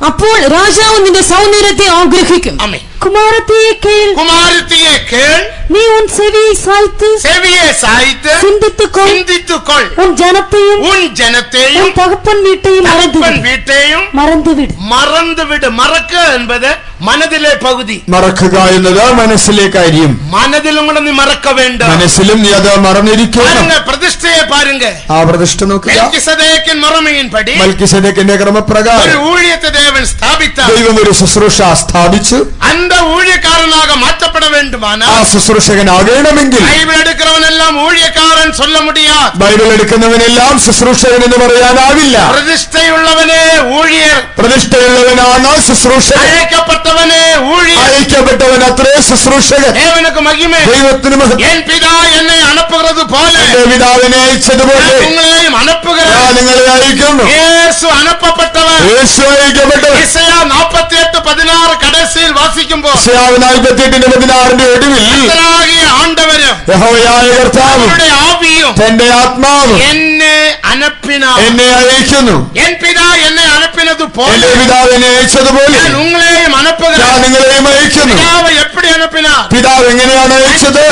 അപ്പോൾ രാജാവ് നിന്റെ സൗന്ദര്യത്തെ ആഗ്രഹിക്കും. കുമാരത്തിയെ കേൾ, കുമാരത്തിയെ കേൾ, നീ ഉൻ செவியை சாய்த்து, செவியை சாய்த்து சிந்தித்துக்கொள், உன் ஜனத்தையும் உன் தகப்பன் வீட்டையும் மறந்துவிடு. மறக்க என்பது മനതിലെ പകുതി. മറക്കുക എന്നത് മനസ്സിലെ കാര്യം. മനതിലും കൂടെ നീ മറക്ക വേണ്ട, മനസ്സിലും നീ അത് മറന്നിരിക്കണം. പ്രതിഷ്ഠയെ പാരുങ്ക, ആ പ്രതിഷ്ഠ നോക്കുക. മെൽക്കിസദേക്കിൻ മുറമയിൻപടി, മെൽക്കിസദേക്കിന്റെ ക്രമപ്രകാരം ഒരു ഊഴിയത്തെ ദേവൻ സ്ഥാപിച്ച, ദൈവം ഒരു ശുശ്രൂഷ സ്ഥാപിച്ചു. അന്ത ഊഴിയക്കാരനാക മാറ്റപ്പെട വേണ്ടുമാണ്, ആ ശുശ്രൂഷകനാകണമെങ്കിൽ ബൈബിൾ എടുക്കുന്നവനെല്ലാം ഊഴിയക്കാരൻ ചൊല്ല മുടിയാ, ബൈബിൾ എടുക്കുന്നവനെല്ലാം ശുശ്രൂഷകൻ എന്ന് പറയാനാവില്ല. പ്രതിഷ്ഠയുള്ളവനെ ഊഴിയർ, പ്രതിഷ്ഠയുള്ളവനാണ് ശുശ്രൂഷകൻ. അയക്കപ്പെട്ടവൻ അത്രേ ശുശ്രൂഷകൻ. ദൈവത്തിന് എൻ പിതാ എന്നെ അണപ്പുന്നത് പോലെ, എന്റെ പിതാവിനെ അയച്ചതുപോലെ നിങ്ങളെയും അണപ്പുക, നിങ്ങളെ അയക്കുന്നു. യേശു അണപ്പപ്പെട്ടവൻ, യേശു അയക്കപ്പെട്ടവൻ. 48:16 കടസിൽ വാസിക്കുമ്പോൾ, 48:16 ഒടുവിൽ, ആണ്ടവര് യഹോവയായ കർത്താവ് ആവിയും തന്റെ ആത്മാവ് എന്നെ അനപ്പിന, എന്നെ അയക്കുന്നു. എൻ പിതാ എന്നെ അനപ്പിനത് പോലെ, എന്റെ പിതാവിനെ അയച്ചതുപോലെ നിങ്ങളെയും അനപ്പുക, ഞാൻ നിങ്ങളെയും അയക്കുന്നു. പിതാവ് എപ്പടി അനപ്പിന, പിതാവ് എങ്ങനെയാണ് അയച്ചത്?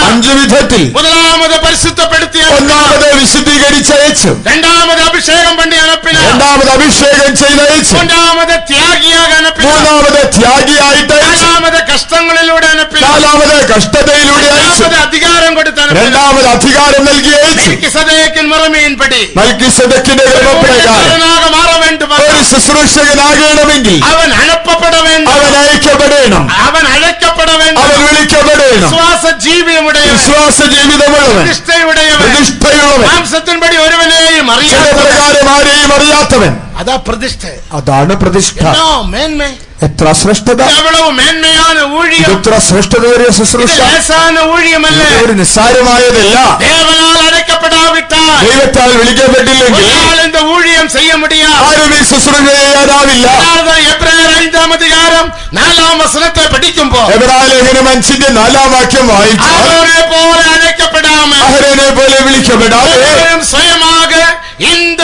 5 വിധത്തിൽ. മുതലാമത് പരിശുദ്ധപ്പെടുത്തിയ, ഒന്നാമത് വിശുദ്ധീകരിച്ചയച്ചു. രണ്ടാമത് അഭിഷേകം പണ്ടി അനപ്പിന, രണ്ടാമത് അഭിഷേകം ചെയ്തയച്ചു. മൂന്നാമത് ത്യാഗിയാക അനപ്പിന, മൂന്നാമത് ത്യാഗിയായിട്ട് അയച്ചു. നാലാമത് കഷ്ടങ്ങളിലൂടെ അനപ്പിന, നാലാമത് കഷ്ടതയിലൂടെ അയച്ചു. അധികാരം കൊടുത്ത, രണ്ടാമത് അധികാരം നൽകി അയച്ചു. മൽക്കിസദേക്കിന്റെ ക്രമപ്രകാരം മാറ വേണ്ടും, ഒരു ശുശ്രൂഷകനാകണമെങ്കിൽ അവൻ അണപ്പപ്പെട വേണ്ട, അവൻ അയക്കപ്പെടണം, അവൻ അഴക്കപ്പെട വേണ്ട, അവൻ വിളിക്കപ്പെടണം, വിശ്വാസ ജീവിതമുള്ളവൻ, പ്രതിഷ്ഠയുള്ളവൻ, മാംസത്തിൻപടി ഒരുവനെയും പ്രകാരം ആരെയും അറിയാത്തവൻ. അതാ പ്രതിഷ്ഠ, അതാണ് പ്രതിഷ്ഠ. മേന്മ, എത്ര ശ്രേഷ്ഠത, എவ்வளவு മേന്മയാണ് ഊഴിയം, എത്ര ശ്രേഷ്ഠതയേറിയ ശുശ്രൂഷ. ഊഴിയമല്ല, ഒരു നിസ്സാരമായതല്ല. ദേവനാൽ അടയ്ക്കപ്പെടാവിട്ടാൽ, ദൈവത്താൽ വിളിക്കപ്പെട്ടില്ലെങ്കിൽ இந்த ஊழியம் ஊழியம் செய்ய முடியாது. ആരും ഈ ശുശ്രൂഷ ചെയ്യാനാവില്ല. എബ്രായർ 5-ാം അധ്യായം 4-ാം വചനത്തെ പഠിക്കുമ്പോൾ എബ്രായ ലേഖനം 5-ന്റെ 4-ാം വാക്യം വായിച്ചാൽ ആരോനെ പോലെ അழைக்கப்படாமல் ആരോനെ പോലെ വിളിക്കപ്പെടാതെ സ്വയமாக இந்த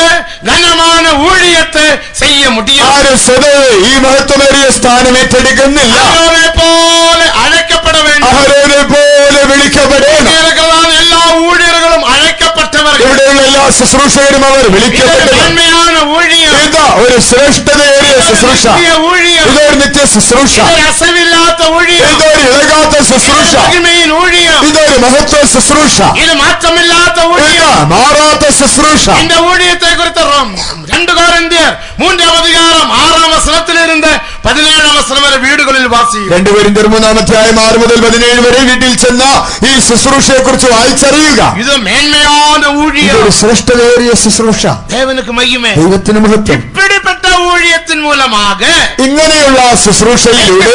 கனமான ஊழியத்தை செய்ய முடியாது. ആരും സ്വതവേ ഈ മഹത്വമേറിയ സ്ഥാനം ഏറ്റെടുക്കുന്നില്ല. ആരോനെ പോലെ അழைக்கப்பட வேண்டும். ആരോനെ പോലെ വിളിക്കപ്പെടണം. എല്ലാ ഊഴിയர்களுം അழைக்கப்பട്ടവർ. ഇവിടെയുള്ള എല്ലാ ശുശ്രൂഷകരും അവർ വിളിക്കപ്പെട്ടവരാണ്. ഇതാ ഒരു ശ്രേഷ്ഠതയേറിയ ശുശ്രൂഷ. ഇതൊരു നിത്യ ശുശ്രൂഷ. അസവില്ലാത്ത ഊഴിയം. ഇതൊരു ഇളകാത്ത ശുശ്രൂഷ. ഇതൊരു മഹത്വ ശുശ്രൂഷ. ഇത് മാറ്റമില്ലാത്ത ഊഴിയം. മാറാത്ത ശുശ്രൂഷ. இந்த ஊழியத்தை குறித்து 2 கொரிந்தியர் 3-ാം അധ്യായം 6-ാം വചനത്തിലിരുന്ന് 17-ാം വചനം വരെ വീടുകളിൽ വാസിക്കും. 2 കൊരിന്ത്യർ 3-ാം അധ്യായം 6 മുതൽ 17 വരെ വീട്ടിൽ ചെന്ന ഈ ശുശ്രൂഷയെ കുറിച്ച് വായിച്ചറിയുക. ഇത് മേന്മயான ஊழியம். ഇതൊരു ശ്രേഷ്ഠതയേറിയ ശുശ്രൂഷ. ദേവനുക്ക് മഹിമ. ദൈവത്തിന് മഹത്വം. இப்படிப்பட்ட ஊழியத்தின் மூலமாக ഇങ്ങനെയുള്ള ശുശ്രൂഷയിലൂടെ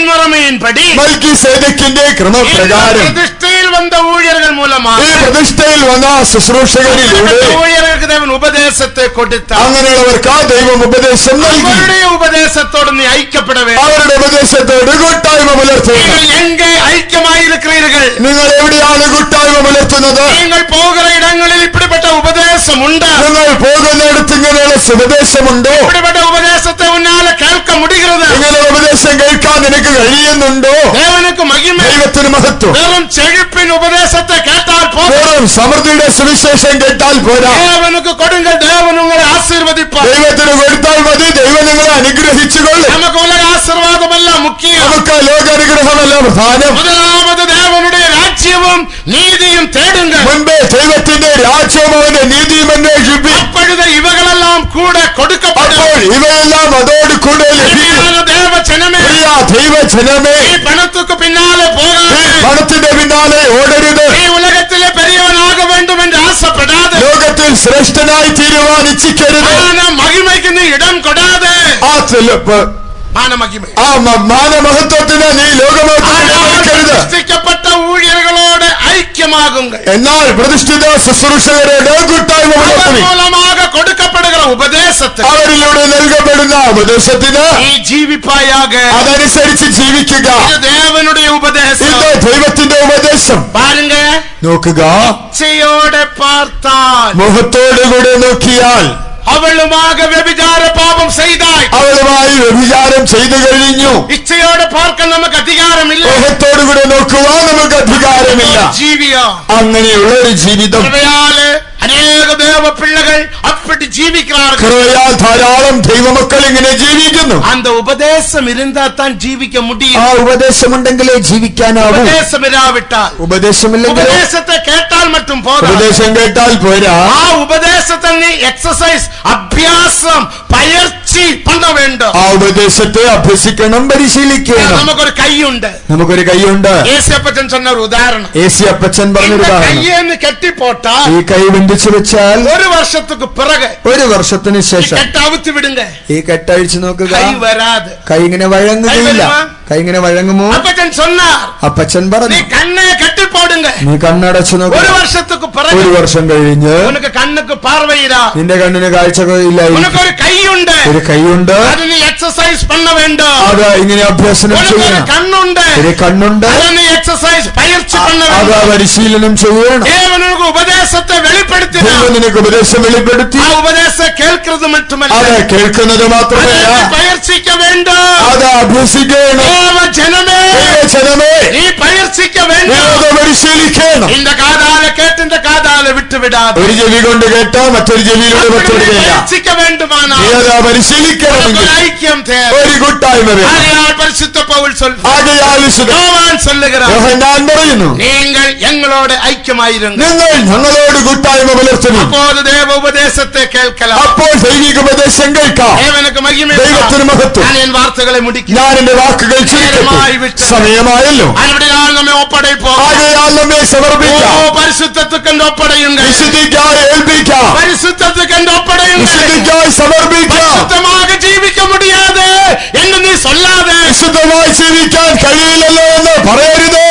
മുറമയിൻപടി മൽക്കീസേദെക്കിന്റെ ക്രമപ്രകാരം പ്രതിഷ്ഠയിൽ വന്ന ഊഴിയர்கள் മൂലமாக ഈ പ്രതിഷ്ഠയിൽ വന്ന ശുശ്രൂഷകരിലൂടെ ഊഴിയർക്ക് ദൈവം ഉപദേശത്തെ കൊടുത്തു. അങ്ങനെയുള്ളവർക്ക് ദൈവം ഉപദേശം നൽകി. അവരുടെ ഉപദേശത്തോട് നീ ഐക്യപ്പെട வேண்டும். അവരുടെ ഉപദേശത്തോട് കൂട്ടായ്മ പുലർത്തുക. എங்கே ഐക്യമായിരിக்கிறீர்கள்? നിങ്ങൾ എവിടെയാണ് കൂട്ടായ്മ പുലർത്തുന്നത്? നിങ്ങൾ പോകുന്ന ഇടങ്ങളിൽ ഇപ്പിടിപ്പെട്ട ഉപദേശമുണ്ട്. നിങ്ങൾ പോകുന്നിടത്ത് ഇങ്ങനെയുള്ള ഉപദേശമുണ്ടോ? ഇപ്പിടിപ്പെട്ട ഉപദേശത്തെ ഉന്നാലെ കേൾക്ക മുടിகிறது. ഇങ്ങനെ ഉപദേശം കേൾക്കാൻ നിനക്ക് കഴിയുന്നുണ്ടോ? ദേവനുക്ക് മഹിമ. ദൈവത്തിന് മഹത്വം. വെറും ചെഴുപ്പിൻ ഉപദേശത്തെ കേട്ടാൽ പോരാ. വെറും സമൃദ്ധിയുടെ സുവിശേഷം കേട്ടാൽ പോരാ. ദേവനുക്ക് കൊടുങ്ക ദേവൻ നിങ്ങളെ ആശീർവദിപ്പാർ. ദൈവത്തിന് കൊടുത്താൽ മതി. ദൈവം നിങ്ങളെ അനുഗ്രഹിച്ചുകൊള്ളും. നമുക്ക് ഉലക ആശീർവാദമല്ല മുഖ്യം. നമുക്ക് ലോകാനുഗ്രഹമല്ല പ്രധാനം. മുതലാമത് ദേവനുടെ രാജ്യവും നീതിയും തേടുക. മുൻപേ ദൈവത്തിന്റെ രാജ്യവും അവന്റെ നീതിയും അന്വേഷിപ്പിൻ. അപ്പോഴത്തെ ഇവകളെല്ലാം കൂടെ കൊടുക്കപ്പെടും. അപ്പോൾ ഇവയെല്ലാം അതോട് കൂടെ ലഭിക്കും. ദൈവജനമേ, ദൈവജനമേ, ഈ പണത്തുക്ക് പിന്നാലെ പോകാതെ, പണത്തിന്റെ പിന്നാലെ ഓടരുത്. ഈ ഉലകത്തിലെ പെരിയവനാക വേണ്ടും എന്ന് ആശപ്പെടാതെ, ലോകത്തിൽ ശ്രേഷ്ഠനായി തീരുവാൻ ഇച്ഛിക്കരുത്. മഹിമയ്ക്ക് നീ ഇടം കൊടാതെ, മാനമഹത്വത്തിന് നീ ലോകമഹത്വത്തിനരുത്. പ്രതിഷ്ഠിക്കപ്പെട്ട ഊഴിയர்களോട് ഐക്യമാകുക. എന്നാൽ പ്രതിഷ്ഠിത ശുശ്രൂഷകരുടെ കൂട്ടായ്മ മൂലமாக കൊടുക്കപ്പെടുക ഉപദേശത്തെ, അവരിലൂടെ നൽകപ്പെടുന്ന ഉപദേശത്തിന് ഈ ജീവിപ്പായാക, അതനുസരിച്ച് ജീവിക്കുക. ദേവനുടെ ഉപദേശം, ഇത് ദൈവത്തിന്റെ ഉപദേശം. പാരുങ്ക, നോക്കുക. ഇച്ഛയോടെ പാർത്താൽ, മുഖത്തോടുകൂടെ നോക്കിയാൽ, അവളുമാകെ വ്യഭിചാര പാപം ചെയ്താൽ, അവളുമായി വ്യഭിചാരം ചെയ്തു കഴിഞ്ഞു. ഇച്ഛയോടെ പാർക്കാൻ നമുക്ക് അധികാരമില്ല. മുഖത്തോടുകൂടെ നോക്കുവാൻ നമുക്ക് അധികാരമില്ല. ജീവിയോ അങ്ങനെയുള്ള ഒരു ജീവിതം അനേക ദേവ പിള്ളകൾ അപ്പടി ജീവിക്കാറ്. ധാരാളം ദൈവമക്കൾ ഇങ്ങനെ ജീവിക്കുന്നു. அந்த ഉപദേശം ഇരുന്താൻ ജീവിക്ക മുടിയും. ആ ഉപദേശമുണ്ടെങ്കിലേ ജീവിക്കാനാവും. ഉപദേശം ഇരാവിട്ടാൽ, ഉപദേശമില്ലെങ്കിൽ, ഉപദേശത്തെ കേട്ടാൽ മറ്റും പോരാ. ഉപദേശം കേട്ടാൽ പോരാ. ആ ഉപദേശത്തെ നീ എക്സസൈസ് അഭ്യാസം പയർച്ചി പണ വേണ്ട. ആ ഉപദേശത്തെ അഭ്യസിക്കണം, പരിശീലിക്കണം. നമുക്കൊരു കൈയുണ്ട്. നമുക്കൊരു കൈയുണ്ട്. ഏസിയപ്പച്ചൻ சொன்ன ഒരു ഉദാഹരണം. ഏസിയപ്പച്ചൻ പറഞ്ഞൊരു ഉദാഹരണം. കയ്യെന്ന് കെട്ടിപ്പോട്ടാൽ, ഈ കൈ ബന്ധിച്ചു വെച്ചാൽ, ഒരു വർഷத்துக்கு പിറകെ, ഒരു വർഷത്തിന് ശേഷം കെട്ടവിത്ത് വിടുങ്ക. ഈ കെട്ടഴിച്ചു നോക്കുക. കൈ വരാതെ, കൈ ഇങ്ങനെ വഴങ്ങുകയില്ല. കൈ ഇങ്ങനെ വഴങ്ങുമോ? അപ്പച്ചൻ சொன்னார், അപ്പച്ചൻ പറഞ്ഞു, നീ കണ്ണെ കെട്ടിപ്പോടുങ്ക. നീ കണ്ണടച്ചു നോക്കുക. ഒരു വർഷத்துக்கு പിറകെ, ഒരു വർഷം കഴിഞ്ഞ് നിനക്ക് കണ്ണുക്ക് പാർവയില്ല, നിന്റെ കണ്ണിന് കാഴ്ചയില്ല. നിനക്കൊരു കൈയുണ്ട്. ഒരു കൈയുണ്ട്. അത് നീ എക്സസൈസ് പണ്ണ വേണ്ട. അത് ഇങ്ങനെ അഭ്യാസനം ചെയ്യണം. കണ്ണുണ്ട്. ഒരു കണ്ണുണ്ട്. അത് നീ എക്സസൈസ് പയർച്ചി പണ്ണ അത് വേണ്ട. പരിശീലനം ചെയ്യണം. ദേവനുക്ക് ഉപദേശത്തെ വെളിപ്പെടുത്തി, നിനക്ക് ഉപദേശം വെളിപ്പെടുത്തി. ആ ഉപദേശം കേൾക്കുന്നത് മറ്റുമല്ല, അത് കേൾക്കുന്നത് മാത്രമല്ല, പയർച്ചിക്ക വേണ്ട. അത് അഭ്യസിക്കണം. ജനമേ, നീ പയർച്ചിക്ക വേണ്ട. പരിശീലിക്കണം. നിന്റെ കാതാലെ കേട്ടിന്റെ കാതാലെ വിട്ടുവിടാതെ, ഒരു ചെവി കൊണ്ട് കേട്ടോ മറ്റൊരു ചെവിയിലൂടെ വിട്ടുവിടുകയില്ല. വേണ്ടുമാനാ പരിശീലിക്കണമെങ്കിൽ ഐക്യം ഒരു കൂട്ടായ്മ പരിശുദ്ധ പൗൽ പറയുന്നു, നിങ്ങൾ ഞങ്ങളോട് ഐക്യമായിരുന്നു, നിങ്ങൾ ഞങ്ങളോട് കൂട്ടായ്മ പുലർത്തുന്നു. അപ്പോൾ ദേവ ഉപദേശത്തെ കേൾക്കണം. അപ്പോൾ ദൈവിക ഉപദേശം കേൾക്കാം. ദൈവത്തിന് മഹത്വം. ഞാൻ വാർത്തകളെ മുടിക്കും. ഞാൻ എന്റെ വാക്കുകൾ സമയമായല്ലോ. നമ്മെ ഒപ്പടയിപ്പോ നമ്മെ സമർപ്പിക്കാം. പരിശുദ്ധത്തുക്കന്റെ ഒപ്പടയുണ്ട്. വിശുദ്ധിക്കായി ഏൽപ്പിക്കാം. പരിശുദ്ധത്തുക്കന്റെ ഒപ്പടയുണ്ട്. വിശുദ്ധിക്കായി സമർപ്പിക്കാം. വിശുദ്ധമായി ജീവിക്കാൻ മുടിയാതെ എന്ന് നീ சொல்லாതെ, വിശുദ്ധമായി ജീവിക്കാൻ കഴിയില്ലല്ലോ എന്ന് പറയരുത്.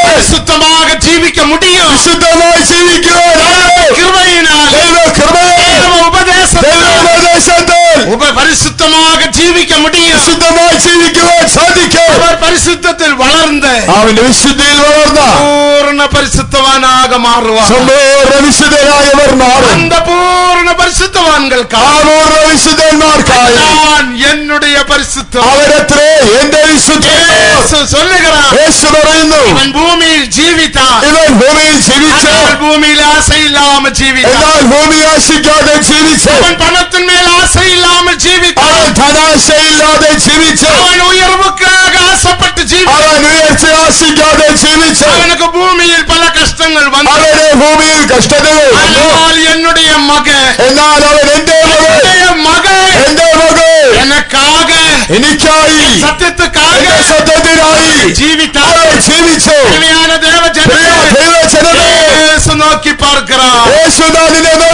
പരിശുദ്ധമായി ജീവിക്കാൻ മുടിയും. വിശുദ്ധമായി ജീവിക്കുക പരിശുദ്ധமாக ജീവിக்க முடியும். വിശുദ്ധമായി ജീവിക്കുവാൻ സാധിക്കും. അവർ പരിശുദ്ധത്തിൽ വളർന്ന് അവന്റെ വിശുദ്ധിയിൽ വളർന്ന പൂർണ്ണ പരിശുദ്ധവാനാക മാറുവാൻ സമ്പൂർണ്ണ വിശുദ്ധരായവർ മാറും. அந்த பூர்ண பரிசுத்தவான்களுக்காக പൂർണ്ണ വിശുദ്ധന്മാർക്കായി நான் என்னுடைய பரிசுத்தம் അവരത്രേ എന്റെ വിശുദ്ധൻ. യേശു சொல்லுகிறார். യേശു പറയുന്നു, ഇവൻ ഭൂമിയിൽ ജീവിത്താൻ, ഇവൻ ഭൂമിയിൽ ജീവിച്ചു, എന്നാൽ ഭൂമിയിൽ ആശയില്ലാമ ജീവിത്താൻ, എന്നാൽ ഭൂമി ആശിക്കാതെ ജീവിച്ചു, അവൻ പണത്തിന്മേൽ ആശയില്ലാമ ജീവിത്താൻ, അവൻ ധനാശയില്ലാതെ ജീവിച്ചു, അവൻ ഉയർവുക്കാக ആശപ്പെട്ട് ജീവിച്ചു, അവൻ ഉയർച്ച ആശിക്കാതെ ജീവിച്ചു. അവനക്ക് ഭൂമിയിൽ പല കഷ്ടങ്ങൾ വന്നു. അവന് ഭൂമിയിൽ കഷ്ടതകൾ വന്നു. എന്നാൽ என்னுடைய മകൻ, എന്നാൽ അവൻ എന്റെ മകൻ, എന്റെ മകൻ எனக்காக എനിക്കായി സത്യത്തിനായി സത്യത്തിനായി ജീവിത്താൻ അവൻ ജീവിച്ചു. പ്രിയനായ ദൈവജനമേ, ദൈവജനമേ, യേശു നോക്കി പാർக்கிறார். യേശു നമ്മെ നോക്കുന്നു.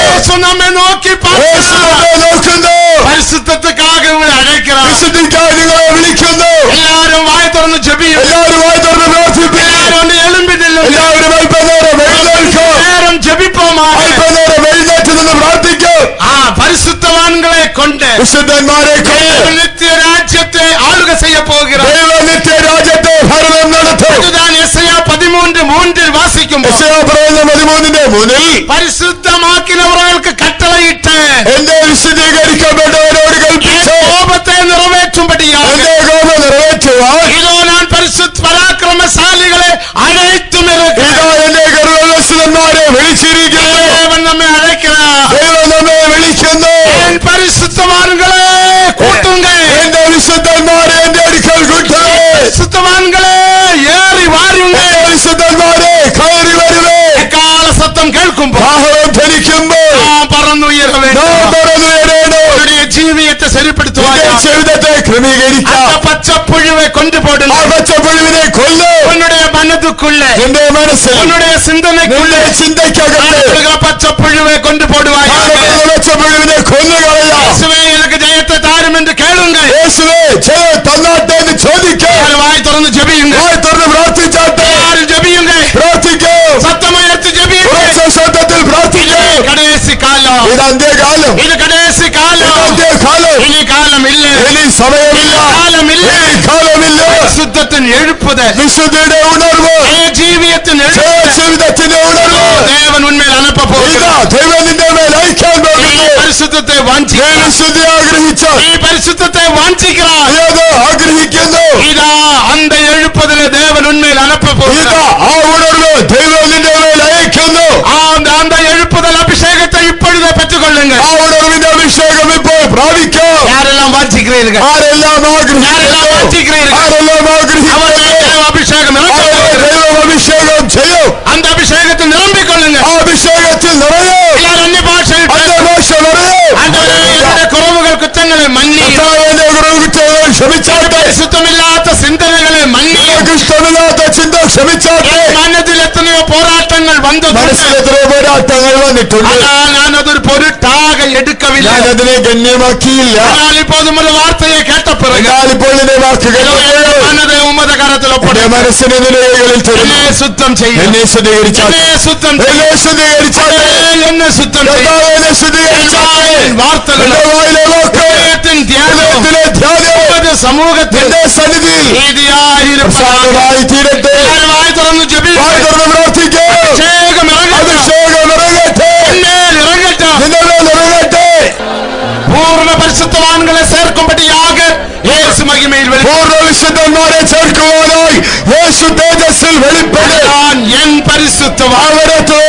യേശു നമ്മെ നോക്കി യേശു പാർக்கிறார். നമ്മെ നോക്കുന്നു. പരിശുദ്ധത്തിനാக ഇവിടെ അழைக்கிறார். വിശുദ്ധിക്കായി നിങ്ങളെ വിളിക്കുന്നു. എല്ലാവരും വായ തുറന്ന് ജപിക്കും. എല്ലാവരും വായി തുറന്ന് പ്രാർത്ഥിപ്പിക്കും. എല്ലാവരും എളുമ്പിനില്ല. എല്ലാവരും അല്പനേരം എഴുന്നേൽക്കും. നേരം ജപിപ്പോമാണ്. അല്പനേരം എഴുന്നേറ്റ് നിന്ന് പ്രാർത്ഥിക്കും. ആ പരിശുദ്ധവാൻകളെ കൊണ്ട് വിശുദ്ധന്മാരെ കൊണ്ട് നിത്യരാജ്യത്തെ ആളുക ചെയ്യ പോകുகிறார். ദൈവ നിത്യരാജ്യത്തെ ഭരണം നടത്തും. இதுதான் യെശയ്യാ 13:3 വാസിക്കുമ്പോൾ യെശയ്യാ 13:3 പരിശുദ്ധമാക്കിനവർക്ക് കട്ടളയിട്ട് എന്റെ വിശുദ്ധീകരിക്കപ്പെട്ടവരോട് കൽപ്പിച്ചു കോപത്തെ നിറവേറ്റുമ്പടിയാണ്. എന്റെ കോപം നിറവേറ്റുവാൻ இதோ நான் பரிசுத்த பராக்கிரமசாலிகளை அழைத்தும் ഇതാ എന്റെ ഗർവ്വലസിതന്മാരെ വിളിച്ചിരിക്കുന്നു. தேவன் நம்மை அழைக்கிறார். ദൈവം നമ്മെ വിളിക്കുന്നു. என் பரிசுத்தவான்களே கூட்டுங்க. എന്റെ വിശുദ്ധന്മാരെ എന്റെ അടുക്കൽ കൂട്ടുക. பரிசுத்தவான்களே ஏறி வாருங்க. എന്റെ വിശുദ്ധന്മാരെ കയറി വരുവേ. எக்கால சத்தம் கேட்கும்போது ആഹ്വാനം ധരിക്കുമ്പോൾ நாம் பறந்துയர നാം வேண்டும். പറന്നുയരണം. உன்னுடைய ஜீவியத்தை சரிப்படுத்துவாய். നിന്റെ ജീവിതത്തെ ക്രമീകരിക്കാം. அந்த பச்சை புழுவை கொண்டு போடுங்க. ആ പച്ചപ്പുഴുവിനെ കൊല്ല്. உன்னுடைய மனதுக்குள்ள, നിന്റെ മനസ്സിൽ உன்னுடைய சிந்தனைக்குள்ள നിന്റെ ചിന്തയ്ക്കകത്ത് பச்சை புழுவை கொண்டு போடுவாய். പച്ചപ്പുഴുവിനെ കൊന്നുകളയാം. இயேசுவே எனக்கு ஜெயத்தை தாரும் என்று கேளுங்க. യേശുവേ ജയം തന്നാട്ടെ എന്ന് ചോദിക്കാം. வாய் திறந்து ஜெபியுங்க. വായി തുറന്ന് പ്രാർത്ഥിച്ചാട്ടെ. எல்லாரும் ஜெபியுங்க. പ്രാർത്ഥിക്കൂ. சத்தமயர்த்து ஜெபியுங்க. ഉറച്ച ശബ്ദത്തിൽ പ്രാർത്ഥിക്കൂ. கடைசி காலம். ഇത് അന്ത്യകാലം. இது கடைசி ഇത് காலம். അന്ത്യകാലം. இனி காலம் இல்ல. ഇനി സമയമില്ല. காலம் இல்ல. ഇനി കാലമില്ല. சுத்தத்தின் எழுப்புதல், വിശുദ്ധിയുടെ ഉണർവ്, ஜீவியத்தின் எழுப்புதல் ജീവിതത്തിന്റെ ഉണർവ് தேவன் உண்மையில் அனுப்ப ഇതാ போகிறார். ദൈവം നിന്റെ മേൽ അയക്കാൻ நீ പോകുന്നു. பரிசுத்தத்தை നീ வாஞ்சிக்கிறாய். വിശുദ്ധി ആഗ്രഹിച്ചാൽ நீ பரிசுத்தத்தை வாஞ்சிக்கிறாய். നീ അത് ആഗ്രഹിക്കുന്നു. இதா அந்த எழுப்புதலை தேவன் உண்மையில் அனுப்ப ഇതാ போகிறார். ആ ഉണർവ് ദൈവം നിന്റെ മേൽ അയക്കുന്നു. அந்த எழுப்புதல் அபிஷேகத்தை இப்பொழுதே பெற்றுக்கொள்ளுங்க. ആ ഉണർവിന്റെ അഭിഷേകം ഇപ്പോൾ പ്രാപിക്കാം. யாரெல்லாம் வாஞ்சிக்கிறீர்கள்? ആരെല്ലാം யாரெல்லாம் ആഗ്രഹിക്കുന്നു, வாஞ்சிக்கிறீர்கள்? ആരെല്ലാം அவர்கள் ആഗ്രഹിക്കുന്നു, தேவ அபிஷேகம் അവരെ இறங்குகிறது. ദൈവം അഭിഷേകം ചെയ്യും. அந்த அபிஷேகத்தை நிரம்பிக் கொள்ளுங்க. ആ അഭിഷേകത്തിൽ നിറയും. எல்லாரும் அந்நிய பாஷையில் അന്യഭാഷ നിറയും. ஆண்டவரே, என்னுடைய குறைவுகள் குற்றங்களை மன்னி, കർത്താവിന്റെ കുറവുകുറ്റങ്ങൾ ക്ഷമിച്ചാട്ടെ. சுத்தமில்லாத சிந்தனைகளை மன்னி. നിങ്ങൾക്ക് ഇഷ്ടമില്ലാത്ത ചിന്ത ക്ഷമിച്ചാട്ടെ. மனதில் எத்தனையோ போராட்டங்கள் வந்தது. മനസ്സിൽ എത്രയോ പോരാട്ടങ്ങൾ വന്നിട്ടുണ്ട്. ஆனால் நான் അത് ഒരു പൊരുട്ടാக എടുക്കவில்லை. ഞാൻ അതിനെ ഗണ്യമാക്കിയില്ല. ஆனால் இப்போது ஒரு வார்த்தையை கேட்ட பிறகு എന്നാൽ ഇപ്പോൾ നിന്റെ വാക്കുകൾ மனதை உமது கரத்தில் എന്റെ ஒப்படைக்கிறேன். മനസ്സിനെ നിലകളിൽ തരുന്നു. என்னை சுத்தம் செய்யும். എന്നെ ശുദ്ധീകരിച്ചാട്ടെ. என்னை சுத்தம் എന്നെ செய்யும். ശുദ്ധീകരിച്ചാട്ടെ. என்னை சுத்தம் செய்யும். കർത്താവേ, എന്നെ ശുദ്ധീകരിച്ചാട്ടെ. என் வார்த்தைகள், എന്റെ വായിലെ വാക്ക്, ഹൃദയത്തിൻ ധ്യാനം, ഹൃദയത്തിലെ ധ്യാനം உமது சமூகத்தில் എന്റെ സന്നിധിയിൽ നീതിയായിരിപ്പதாக. പ്രസാദമായി തീരട്ടെ. ഞാൻ വായ് തുറന്ന് ജപിക്കും. വായി തുറന്ന് പ്രാർത്ഥിക്കേ. അഭിഷേകം ഇറങ്ങട്ടെ. അഭിഷേകം ഇറങ്ങട്ടെ. എന്മേൽ ഇറങ്ങട്ടെ. നിന്റെ മേൽ ഇറങ്ങട്ടെ. പൂർണ്ണ പരിശുദ്ധവാൻകളെ ചേർക്കുമ്പടിയാക യേശു മഹിമയിൽ പൂർണ്ണ വിശുദ്ധന്മാരെ ചേർക്കുവാനായി യേശു തേജസ്സിൽ വെളിപ്പെടും. ഞാൻ എൻ പരിശുദ്ധവാൻ. അവരത്തെ